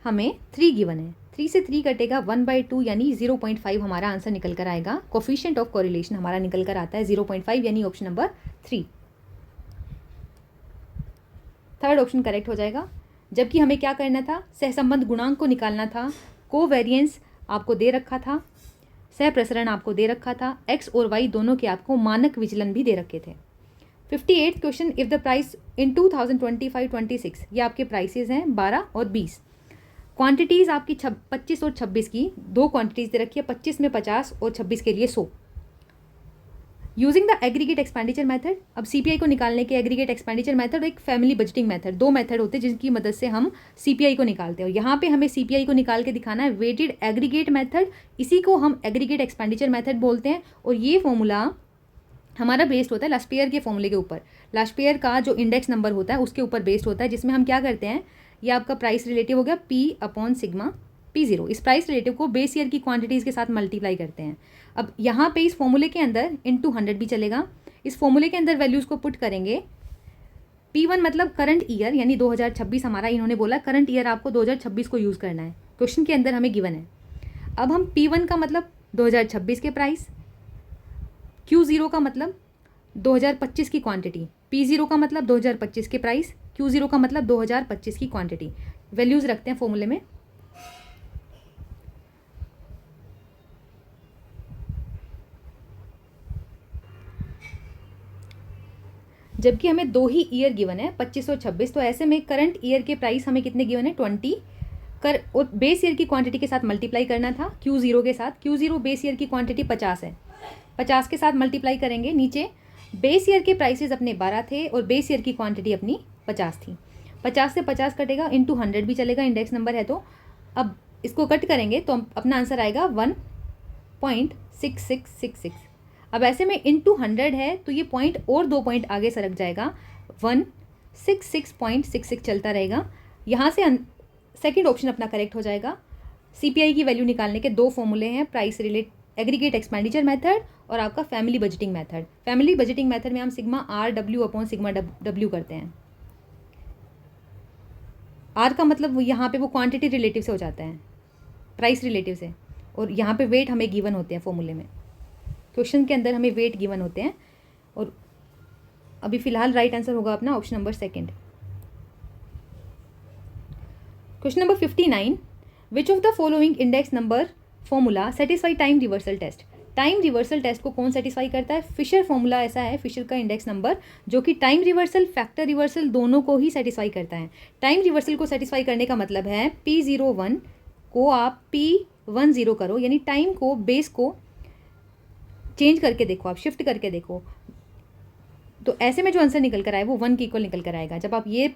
S1: हमें 3 गिवन है। 3 से 3 कटेगा 1/2 यानी 0.5 हमारा आंसर निकल कर आएगा। कोफिशिएंट ऑफ कोरिलेशन हमारा निकल कर आता है 0.5 यानी option number 3। Third option correct हो जाएगा। जबकि हमें क्या करना था, सहसंबंध गुणांक को निकालना था। कोवेरिएंस आपको दे रखा था, सहप्रसरण आपको दे रखा था, एक्स और वाई दोनों के आपको मानक विचलन भी दे रखे थे। 58th question, if the price in 2025-26, ये आपके प्राइसेस हैं 12 और 20। क्वांटिटीज़ आपकी 25 और 26 की दो क्वांटिटीज़ दे रखी है, 25 में 50 और 26 के लिए 100। Using the aggregate expenditure method, अब सीपीआई को निकालने के एग्रीगेट एक्सपेंडिचर मेथड, एक फैमिली बजटिंग मेथड, दो मेथड होते हैं जिनकी मदद से हम सीपीआई को निकालते हैं। यहाँ पे हमें सीपीआई को निकाल के दिखाना है वेटेड एग्रीगेट मेथड, इसी को हम एग्रीगेट एक्सपेंडिचर मेथड बोलते हैं। और ये फॉर्मूला हमारा बेस्ड होता है लास्पेयर के फॉर्मूले के ऊपर। लास्पेयर का जो इंडेक्स नंबर होता है उसके ऊपर बेस्ड होता है, जिसमें हम क्या करते हैं, ये आपका प्राइस रिलेटिव हो गया P/σ P0। इस प्राइस रिलेटिव को बेस ईयर की क्वांटिटीज़ के साथ मल्टीप्लाई करते हैं। अब यहाँ पे इस फॉर्मूले के अंदर इनटू 100 भी चलेगा। इस फॉर्मूले के अंदर वैल्यूज़ को पुट करेंगे। P1 मतलब करंट ईयर यानी 2026 हमारा, इन्होंने बोला करंट ईयर आपको 2026 को यूज़ करना है, क्वेश्चन के अंदर हमें गिवन है। अब हम P1 का मतलब 2026 के प्राइस, Q0 का मतलब 2025 की क्वांटिटी, P0 का मतलब 2025 के प्राइस, Q0 का मतलब 2025 की क्वांटिटी, वैल्यूज़ रखते हैं फॉर्मूले में। जबकि हमें दो ही ईयर गिवन है 25 और 26, तो ऐसे में करंट ईयर के प्राइस हमें कितने गिवन है 20 कर, और बेस ईयर की क्वांटिटी के साथ मल्टीप्लाई करना था Q0 के साथ। Q0 बेस ईयर की क्वांटिटी 50 है, 50 के साथ मल्टीप्लाई करेंगे। नीचे बेस ईयर के प्राइसेस अपने 12 थे और बेस ईयर की क्वांटिटी अपनी 50 थी। 50 से 50 कटेगा, इनटू 100 भी चलेगा, इंडेक्स नंबर है तो। अब इसको कट करेंगे तो अपना आंसर आएगा 1.6666। अब ऐसे में इनटू 100 है तो ये पॉइंट और 2 पॉइंट आगे सरक जाएगा, 166.66 चलता रहेगा। यहाँ से सेकंड ऑप्शन अपना करेक्ट हो जाएगा। सीपीआई की वैल्यू निकालने के दो फॉर्मूले हैं, price relate aggregate expenditure method और आपका family budgeting method. Family budgeting method में हम σR/W/σW करते हैं। आर का मतलब यहाँ पे वो क्वांटिटी रिलेटिव से हो जाता है, प्राइस रिलेटिव से, और यहाँ पे वेट हमें गिवन होते हैं फॉर्मूले में, क्वेश्चन के अंदर हमें वेट गिवन होते हैं। और अभी फिलहाल राइट आंसर होगा अपना option number second. Question number 59, which of the following index number formula satisfy time reversal test. Time reversal test को कौन सेटिस्फाई करता है, फिशर फॉर्मूला ऐसा है, फिशर का इंडेक्स नंबर, जो कि टाइम रिवर्सल फैक्टर रिवर्सल दोनों को ही सेटिस्फाई करता है। टाइम रिवर्सल को सेटिस्फाई करने का मतलब है P01 को आप P10 करो, यानी टाइम को बेस को चेंज करके देखो, आप शिफ्ट करके देखो, तो ऐसे में जो आंसर निकल कर आए वो 1 के इक्वल निकल कर आएगा। जब आप ये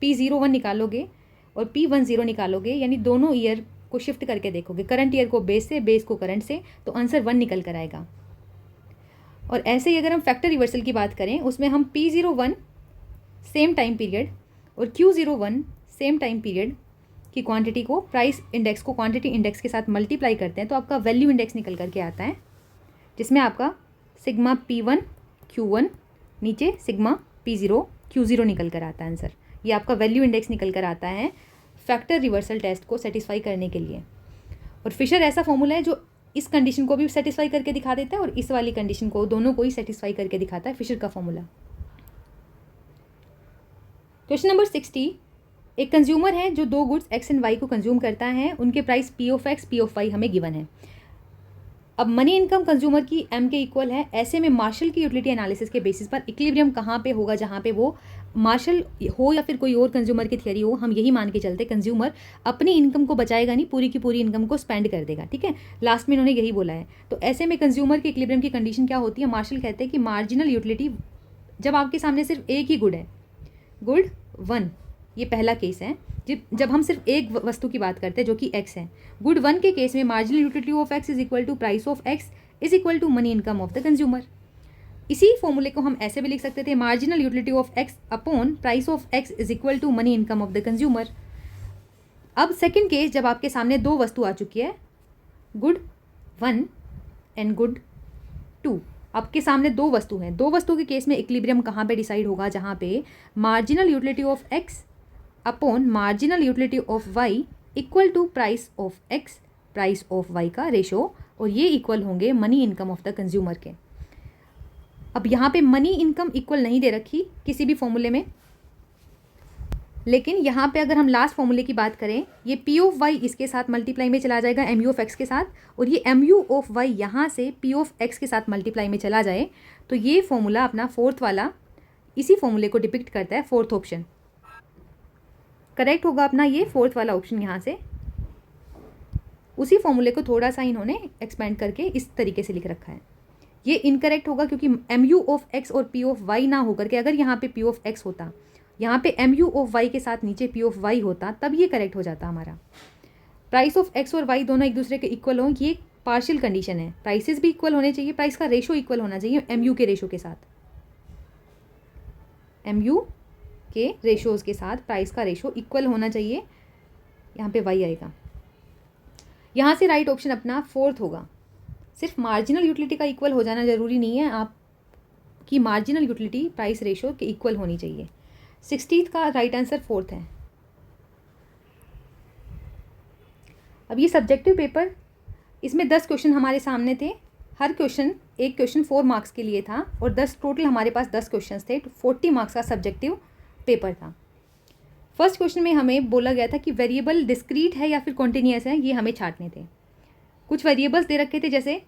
S1: P01 निकालोगे और P10 निकालोगे, यानी दोनों ईयर को शिफ्ट करके देखोगे, करंट ईयर को बेस से, बेस को करंट से, तो आंसर 1 निकल कर आएगा। और ऐसे ही अगर हम फैक्टर रिवर्सल की बात करें, उसमें हम P01 सेम टाइम पीरियड और Q01 सेम टाइम पीरियड की क्वांटिटी को, प्राइस इंडेक्स को क्वांटिटी इंडेक्स के साथ मल्टीप्लाई करते हैं, तो आपका वैल्यू इंडेक्स निकल करके आता है, जिसमें आपका सिग्मा P1 Q1 नीचे सिग्मा P0 Q0 निकल कर आता है आंसर। ये आपका वैल्यू इंडेक्स निकल कर आता है फैक्टर रिवर्सल टेस्ट को सेटिस्फाई करने के लिए। और फिशर ऐसा फॉर्मूला है जो इस कंडीशन को भी सेटिस्फाई करके दिखा देता है और इस वाली कंडीशन को, दोनों को ही सेटिस्फाई करके दिखाता है फिशर का फॉर्मूला। क्वेश्चन नंबर 60, एक कंज्यूमर है जो दो गुड्स एक्स एंड वाई को कंज्यूम करता है, उनके प्राइस P(x) P(y) हमें गिवन है। अब मनी इनकम कंज्यूमर की M के इक्वल है। ऐसे में मार्शल की यूटिलिटी एनालिसिस के बेसिस पर इक्विलिब्रियम कहाँ पे होगा, जहाँ पे वो मार्शल हो या फिर कोई और कंज्यूमर की थियरी हो, हम यही मान के चलते कंज्यूमर अपनी इनकम को बचाएगा नहीं, पूरी की पूरी इनकम को स्पेंड कर देगा, ठीक है, लास्ट में इन्होंने यही बोला है। तो ऐसे में कंज्यूमर के इक्विलिब्रियम की कंडीशन क्या होती है, मार्शल कहते हैं कि मार्जिनल यूटिलिटी, जब आपके सामने सिर्फ एक ही गुड है, गुड 1, ये पहला केस है जब हम सिर्फ एक वस्तु की बात करते हैं जो कि x है। गुड 1 के केस में marginal utility of x is equal to price of x is equal to money income of the consumer. इसी फॉर्मूले को हम ऐसे भी लिख सकते थे, marginal utility of x upon price of x is equal to money income of the consumer. अब सेकंड केस, जब आपके सामने दो वस्तु आ चुकी है, गुड 1 एंड गुड 2, आपके सामने दो वस्तु हैं। दो वस्तु के केस में इक्विलिब्रियम कहाँ पे डिसाइड होगा, जहाँ पे marginal utility of x upon marginal utility of y equal to price of x price of Y का रेशो, और ये इक्वल होंगे money income of the consumer के। अब यहाँ पे मनी इनकम इक्वल नहीं दे रखी किसी भी फॉर्मूले में, लेकिन यहाँ पे अगर हम लास्ट फॉर्मूले की बात करें, ये पी ऑफ वाई इसके साथ मल्टीप्लाई में चला जाएगा एम यू ऑफ एक्स के साथ, और ये एम यू ऑफ वाई यहाँ से पी ऑफ एक्स के साथ मल्टीप्लाई में चला जाए, तो ये फॉर्मूला अपना फोर्थ वाला इसी फॉर्मूले को डिपिक्ट करता है। फोर्थ ऑप्शन करेक्ट होगा अपना, ये फोर्थ वाला ऑप्शन यहाँ से उसी फॉर्मूले को थोड़ा सा इन्होंने एक्सपेंड करके इस तरीके से लिख रखा है। ये इनकरेक्ट होगा क्योंकि एम यू ऑफ एक्स और पी ऑफ वाई ना होकर के अगर यहाँ पे पी ऑफ एक्स होता, यहाँ पे एम यू ऑफ वाई के साथ नीचे पी ऑफ वाई होता, तब ये करेक्ट हो जाता हमारा। प्राइस ऑफ एक्स और वाई दोनों एक दूसरे के इक्वल हों, ये पार्शियल कंडीशन है। प्राइसेस भी इक्वल होने चाहिए, प्राइस का रेशो इक्वल होना चाहिए एम यू के रेशो के साथ, एम यू के रेशोज़ के साथ प्राइस का रेशो इक्वल होना चाहिए। यहाँ पे वाई आएगा, यहाँ से राइट ऑप्शन अपना फोर्थ होगा। सिर्फ मार्जिनल यूटिलिटी का इक्वल हो जाना ज़रूरी नहीं है, आपकी मार्जिनल यूटिलिटी प्राइस रेशो के इक्वल होनी चाहिए। 60th का राइट आंसर फोर्थ है। अब ये सब्जेक्टिव पेपर, इसमें 10 क्वेश्चन हमारे सामने थे, हर क्वेश्चन एक क्वेश्चन 4 मार्क्स के लिए था, और 10 टोटल हमारे पास 10 क्वेश्चन थे, 40 मार्क्स का सब्जेक्टिव पेपर था। फर्स्ट क्वेश्चन में हमें बोला गया था कि वेरिएबल डिस्क्रीट है या फिर कॉन्टिन्यूस है, ये हमें छांटने थे। कुछ वेरिएबल्स दे रखे थे, जैसे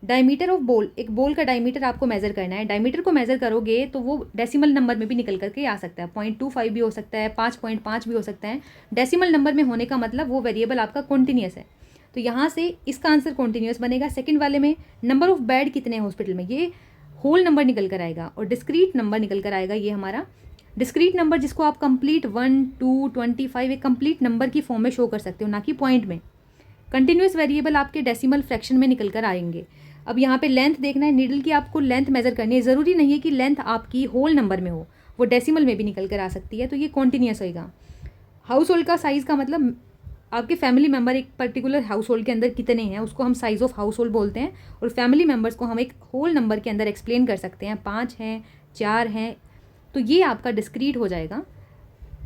S1: डायमीटर ऑफ बॉल, एक बॉल का डायमीटर आपको मेज़र करना है। डायमीटर को मेज़र करोगे तो वो डेसिमल नंबर में भी निकल करके आ सकता है, 0.25 भी हो सकता है, 5.5 भी हो सकता है। डेसिमल नंबर में होने का मतलब वो वेरिएबल आपका कॉन्टिन्यूस है, तो यहाँ से इसका आंसर कॉन्टिन्यूस बनेगा। सेकंड वाले में नंबर ऑफ बेड कितने हैं हॉस्पिटल में, ये होल नंबर निकल कर आएगा, और डिस्क्रीट नंबर निकल कर आएगा। ये हमारा डिस्क्रीट नंबर जिसको आप कंप्लीट 1, 2, 25 एक कंप्लीट नंबर की फॉर्म में शो कर सकते हो, ना कि पॉइंट में। कंटिन्यूस वेरिएबल आपके डेसिमल फ्रैक्शन में निकल कर आएंगे। अब यहाँ पे लेंथ देखना है, नीडल की आपको लेंथ मेज़र करनी है। ज़रूरी नहीं है कि लेंथ आपकी होल नंबर में हो, वो डेसिमल में भी निकल कर आ सकती है, तो ये कॉन्टिन्यूस होएगा। हाउस होल्ड का साइज़ का मतलब आपके फैमिली मेम्बर एक पर्टिकुलर हाउस होल्ड के अंदर कितने हैं, उसको हम साइज़ ऑफ हाउस होल्ड बोलते हैं, और फैमिली मेम्बर्स को हम एक होल नंबर के अंदर एक्सप्लेन कर सकते हैं, 5 हैं, 4 हैं, तो ये आपका डिस्क्रीट हो जाएगा।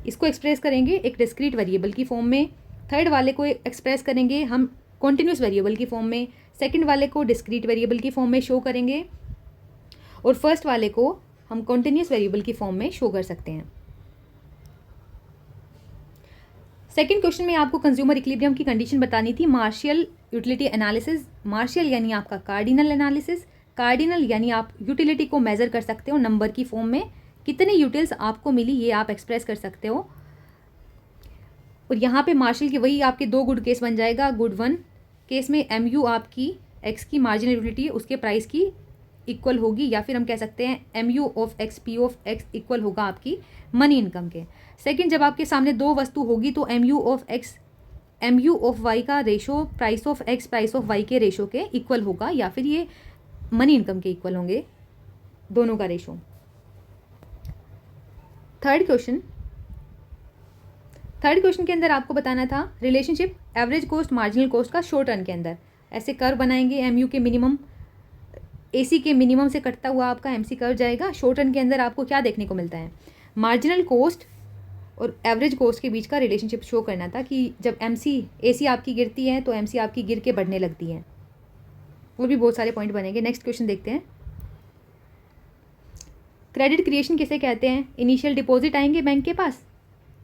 S1: इसको एक्सप्रेस करेंगे एक डिस्क्रीट वेरिएबल की फॉर्म में। थर्ड वाले को एक्सप्रेस करेंगे हम कॉन्टिन्यूस वेरिएबल की फॉर्म में। सेकंड वाले को डिस्क्रीट वेरिएबल की फॉर्म में शो करेंगे, और फर्स्ट वाले को हम कॉन्टिन्यूस वेरिएबल की फॉर्म में शो कर सकते हैं। सेकंड क्वेश्चन में आपको कंज्यूमर इक्विलिब्रियम की कंडीशन बतानी थी, मार्शियल यूटिलिटी एनालिसिस। मार्शियल यानी आपका कार्डिनल एनालिसिस, कार्डिनल यानी आप यूटिलिटी को मेज़र कर सकते हो नंबर की फॉर्म में, कितने यूटिल्स आपको मिली ये आप एक्सप्रेस कर सकते हो। और यहाँ पे मार्शल की वही आपके 2 गुड केस बन जाएगा। गुड 1 केस में एम यू आपकी एक्स की मार्जिनल यूटिलिटी उसके प्राइस की इक्वल होगी, या फिर हम कह सकते हैं M U of x P of x equal होगा आपकी मनी इनकम के। सेकंड, जब आपके सामने 2 वस्तु होगी तो M U of X M U of Y का ratio price of x price of Y के रेशो के इक्वल होगा, या फिर ये मनी इनकम के इक्वल होंगे, दोनों का रेशो। थर्ड क्वेश्चन के अंदर आपको बताना था relationship average cost marginal cost का शॉर्ट रन के अंदर। ऐसे कर्व बनाएंगे, एमयू के मिनिमम एसी के मिनिमम से कटता हुआ आपका एमसी कर्व जाएगा। शॉर्ट रन के अंदर आपको क्या देखने को मिलता है, मार्जिनल कॉस्ट और एवरेज कॉस्ट के बीच का रिलेशनशिप शो करना था कि जब एसी आपकी गिरती है तो एमसी आपकी गिर के बढ़ने लगती है। और भी बहुत सारे पॉइंट बनेंगे। नेक्स्ट क्वेश्चन देखते हैं। क्रेडिट क्रिएशन किसे कहते हैं? इनिशियल डिपॉजिट आएंगे बैंक के पास,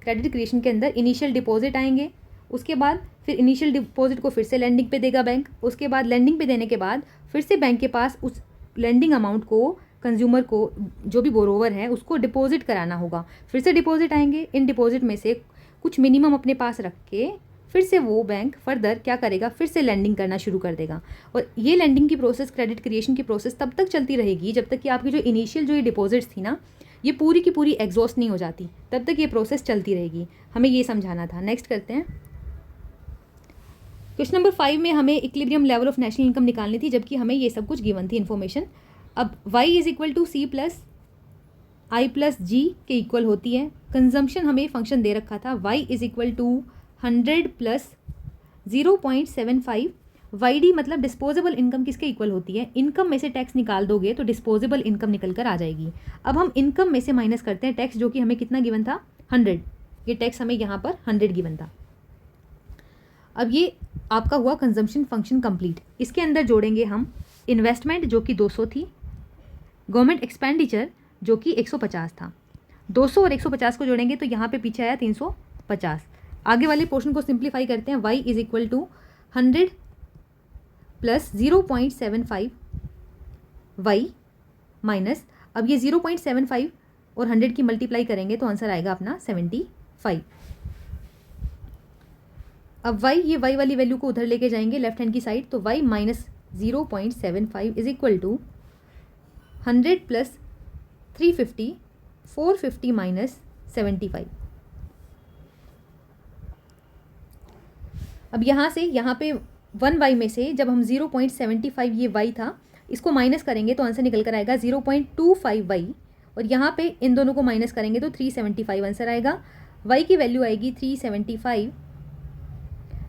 S1: क्रेडिट क्रिएशन के अंदर इनिशियल डिपॉजिट आएंगे, उसके बाद फिर इनिशियल डिपॉजिट को फिर से लेंडिंग पे देगा बैंक, उसके बाद लेंडिंग पे देने के बाद फिर से बैंक के पास उस लेंडिंग अमाउंट को कंज्यूमर को जो भी बोरोवर है उसको डिपॉजिट कराना होगा। फिर से डिपॉजिट आएंगे, इन डिपॉजिट में से कुछ मिनिमम अपने पास रख के फिर से वो बैंक फर्दर क्या करेगा, फिर से लेंडिंग करना शुरू कर देगा। और ये लेंडिंग की प्रोसेस, क्रेडिट क्रिएशन की प्रोसेस तब तक चलती रहेगी जब तक कि आपकी जो इनिशियल जो ये डिपॉजिट्स थी ना, ये पूरी की पूरी एग्जॉस्ट नहीं हो जाती, तब तक ये प्रोसेस चलती रहेगी। हमें ये समझाना था। नेक्स्ट करते हैं। क्वेश्चन नंबर 5 में हमें equilibrium level of national income निकालनी थी, जबकि हमें ये सब कुछ गिवन थी इन्फॉर्मेशन। अब y is equal to C plus I plus G के इक्वल होती है। कंजम्पशन हमें फंक्शन दे रखा था y is equal to 100 plus 0.75। Y d मतलब डिस्पोजेबल इनकम किसके इक्वल होती है, इनकम में से टैक्स निकाल दोगे तो डिस्पोजेबल इनकम निकल कर आ जाएगी। अब हम इनकम में से माइनस करते हैं टैक्स, जो कि हमें कितना गिवन था 100, ये टैक्स हमें यहाँ पर 100 गिवन था। अब ये आपका हुआ कंजम्पशन फंक्शन कंप्लीट। इसके अंदर जोड़ेंगे हम इन्वेस्टमेंट जो कि 200 थी, गवर्नमेंट एक्सपेंडिचर जो कि 150 था। 200 और 150 को जोड़ेंगे तो यहाँ पे पीछे आया 350। आगे वाले पोर्शन को सिंप्लीफाई करते हैं। y is equal to 100 plus 0.75 y minus, अब ये 0.75 और 100 की मल्टीप्लाई करेंगे तो आंसर आएगा अपना 75। अब y, ये y वाली वैल्यू को उधर लेके जाएंगे लेफ्ट हैंड की साइड, तो y minus 0.75 is equal to 100 plus 350, 450 minus 75। अब यहाँ से यहाँ पे 1y में से जब हम 0.75 ये y था इसको माइनस करेंगे तो आंसर निकल कर आएगा 0.25y, और यहाँ पे इन दोनों को माइनस करेंगे तो 375 आंसर आएगा। y की वैल्यू आएगी 375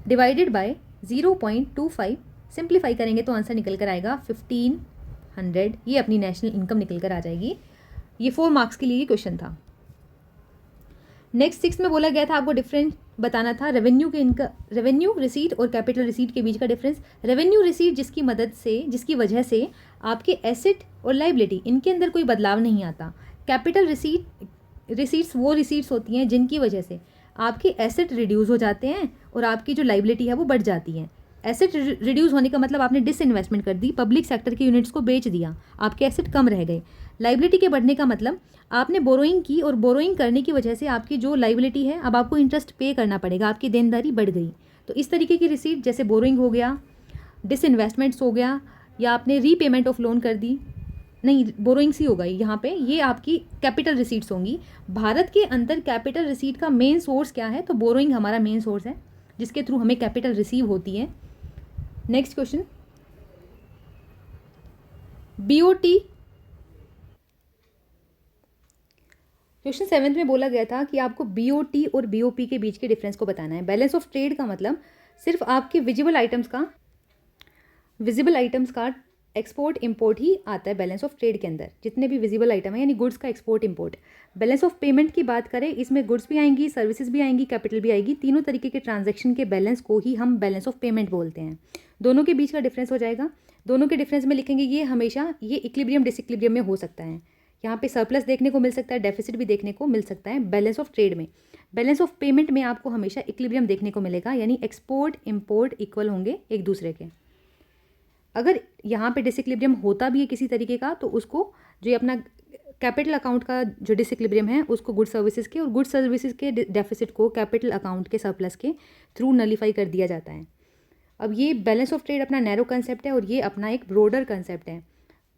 S1: डिवाइडेड बाय 0.25, सिंप्लीफाई करेंगे तो आंसर निकल कर आएगा 1500। ये अपनी नेशनल इनकम निकल कर आ जाएगी। ये 4 मार्क्स के लिए क्वेश्चन था। नेक्स्ट 6 में बोला गया था आपको डिफरेंस बताना था रेवेन्यू रिसीट और कैपिटल रिसीट के बीच का डिफरेंस। रेवेन्यू रिसीट जिसकी मदद से, जिसकी वजह से आपके एसेट और लाइबिलिटी इनके अंदर कोई बदलाव नहीं आता। कैपिटल रिसीट्स वो रिसीट्स होती हैं जिनकी वजह से आपके एसेट रिड्यूस हो जाते हैं और आपकी जो लाइबिलिटी है वो बढ़ जाती है। एसेट रिड्यूस होने का मतलब आपने डिसइन्वेस्टमेंट कर दी, पब्लिक सेक्टर के यूनिट्स को बेच दिया, आपके एसेट कम रह गए। लाइबिलिटी के बढ़ने का मतलब आपने बोरोइंग की और बोरोइंग करने की वजह से आपकी जो लाइबिलिटी है अब आपको इंटरेस्ट पे करना पड़ेगा, आपकी देनदारी बढ़ गई। तो इस तरीके की रिसीट जैसे बोरोइंग हो गया, डिसइन्वेस्टमेंट्स हो गया, या आपने रीपेमेंट ऑफ लोन कर दी, नहीं बोरोइंग्स ही होगा यहाँ पे, ये आपकी कैपिटल रिसीट्स होंगी। भारत के अंदर कैपिटल रिसीट का मेन सोर्स क्या है, तो बोरोइंग हमारा मेन सोर्स है जिसके थ्रू हमें कैपिटल रिसीव होती है। Next question, BOT. क्वेश्चन 7 में बोला गया था कि आपको बीओटी और बीओपी के बीच के डिफरेंस को बताना है। बैलेंस ऑफ ट्रेड का मतलब सिर्फ आपके विजिबल आइटम्स का एक्सपोर्ट इंपोर्ट ही आता है बैलेंस ऑफ ट्रेड के अंदर, जितने भी विजिबल आइटम है यानी गुड्स का export import. Balance of payment की बात करें, इसमें गुड्स भी आएंगी, सर्विसेज भी आएंगी, कैपिटल भी आएगी। तीनों तरीके के ट्रांजैक्शन के बैलेंस को ही हम बैलेंस ऑफ पेमेंट बोलते हैं। दोनों के बीच का डिफरेंस हो जाएगा। दोनों के डिफरेंस में लिखेंगे ये हमेशा ये इक्विलिब्रियम डिसइक्विलिब्रियम में हो सकता है। यहाँ पे सरप्लस देखने को मिल सकता है, डेफिसिट भी देखने को मिल सकता है बैलेंस ऑफ ट्रेड में। बैलेंस ऑफ पेमेंट में आपको हमेशा इक्विलिब्रियम देखने को मिलेगा, यानी एक्सपोर्ट इंपोर्ट इक्वल होंगे एक दूसरे के। अगर यहाँ पे डिसइक्विलिब्रियम होता भी है किसी तरीके का तो उसको जो अपना कैपिटल अकाउंट का जो डिसइक्विलिब्रियम है उसको गुड सर्विसेज के, और गुड सर्विसेज के डेफिसिट को कैपिटल अकाउंट के सरप्लस के थ्रू नलीफाई कर दिया जाता है। अब ये बैलेंस ऑफ ट्रेड अपना नैरो कंसेप्ट है और ये अपना एक ब्रॉडर कंसेप्ट है।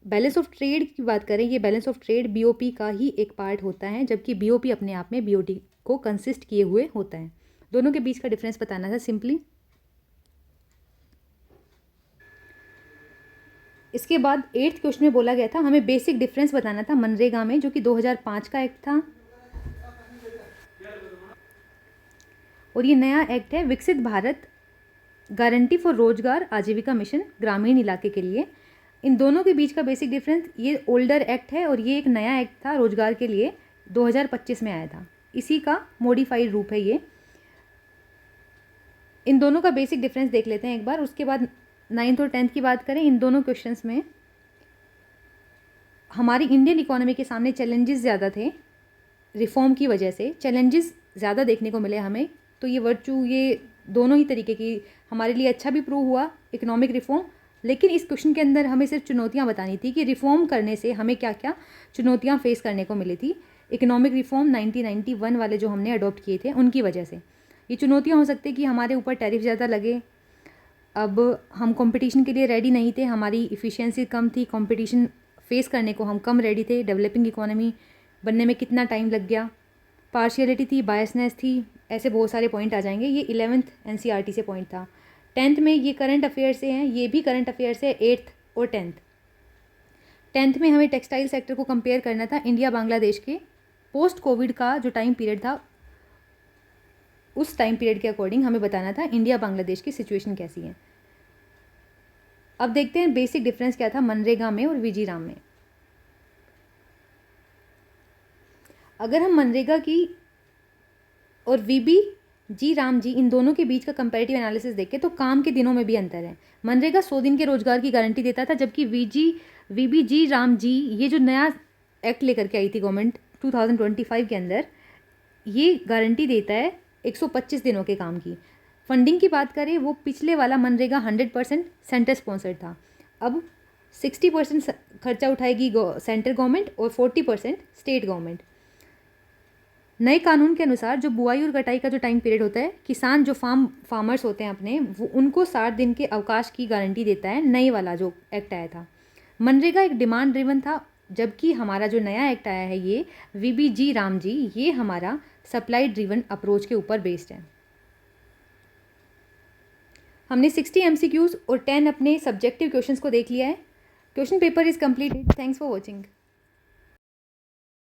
S1: बैलेंस ऑफ ट्रेड की बात करें, ये बैलेंस ऑफ ट्रेड बीओपी का ही एक पार्ट होता है, जबकि बीओपी अपने आप में बीओटी को कंसिस्ट किए हुए होता है। दोनों के बीच का डिफरेंस बताना था सिंपली। इसके बाद 8th क्वेश्चन में बोला गया था हमें बेसिक डिफरेंस बताना था मनरेगा में, जो कि 2005 का एक्ट था, और ये नया एक्ट है विकसित भारत गारंटी फॉर रोजगार आजीविका मिशन ग्रामीण इलाके के लिए। इन दोनों के बीच का बेसिक डिफरेंस, ये ओल्डर एक्ट है और ये एक नया एक्ट था रोजगार के लिए, 2025 में आया था, इसी का मॉडिफाइड रूप है ये। इन दोनों का बेसिक डिफरेंस देख लेते हैं एक बार। उसके बाद 9th और 10th की बात करें, इन दोनों क्वेश्चंस में हमारी इंडियन इकोनॉमी के सामने चैलेंजेस ज़्यादा थे, रिफॉर्म की वजह से चैलेंजेस ज़्यादा देखने को मिले हमें। तो ये वर्चू, ये दोनों ही तरीके की हमारे लिए अच्छा भी प्रूव हुआ इकोनॉमिक रिफॉर्म, लेकिन इस क्वेश्चन के अंदर हमें सिर्फ चुनौतियां बतानी थी कि रिफॉर्म करने से हमें क्या क्या चुनौतियां फेस करने को मिली थी। इकोनॉमिक रिफॉर्म 1991 वाले जो हमने अडॉप्ट किए थे उनकी वजह से ये चुनौतियां हो सकती कि हमारे ऊपर टैरिफ ज़्यादा लगे, अब हम कंपटीशन के लिए रेडी नहीं थे, हमारी इफ़िशियंसी कम थी, कंपटीशन फेस करने को हम कम रेडी थे, डेवलपिंग इकोनॉमी बनने में कितना टाइम लग गया, पार्शियलिटी थी, बायसनेस थी, ऐसे बहुत सारे पॉइंट आ जाएंगे। ये 11th NCERT से पॉइंट था। 10th में ये करंट अफेयर से हैं, ये भी करंट अफेयर से 8th और 10th। 10th में हमें टेक्सटाइल सेक्टर को कंपेयर करना था इंडिया बांग्लादेश के पोस्ट कोविड का जो टाइम पीरियड था, उस टाइम पीरियड के अकॉर्डिंग हमें बताना था इंडिया बांग्लादेश की सिचुएशन कैसी है। अब देखते हैं बेसिक डिफरेंस क्या था मनरेगा में और वीजी राम में। अगर हम मनरेगा की और वीबी जी राम जी इन दोनों के बीच का कंपैरेटिव एनालिसिस देखें तो काम के दिनों में भी अंतर है। मनरेगा 100 दिन के रोजगार की गारंटी देता था, जबकि वीबी जी राम जी ये जो नया एक्ट लेकर के आई थी गवर्नमेंट 2025 के अंदर, ये गारंटी देता है 125 दिनों के काम की। फंडिंग की बात करें, वो पिछले वाला मनरेगा 100% सेंटर स्पॉन्सर्ड था, अब 60% खर्चा उठाएगी सेंट्रल गवर्नमेंट और 40% स्टेट गवर्नमेंट। नए कानून के अनुसार जो बुआई और कटाई का जो टाइम पीरियड होता है, किसान जो फार्मर्स होते हैं अपने, वो उनको 60 दिन के अवकाश की गारंटी देता है नए वाला जो एक्ट आया था। मनरेगा एक डिमांड ड्रिवन था, जबकि हमारा जो नया एक्ट आया है ये वीबी जी राम जी, ये हमारा सप्लाई ड्रिवन अप्रोच के ऊपर बेस्ड है। हमने 60 MCQs और 10 अपने सब्जेक्टिव क्वेश्चंस को देख लिया है। Question paper is completed. Thanks for watching.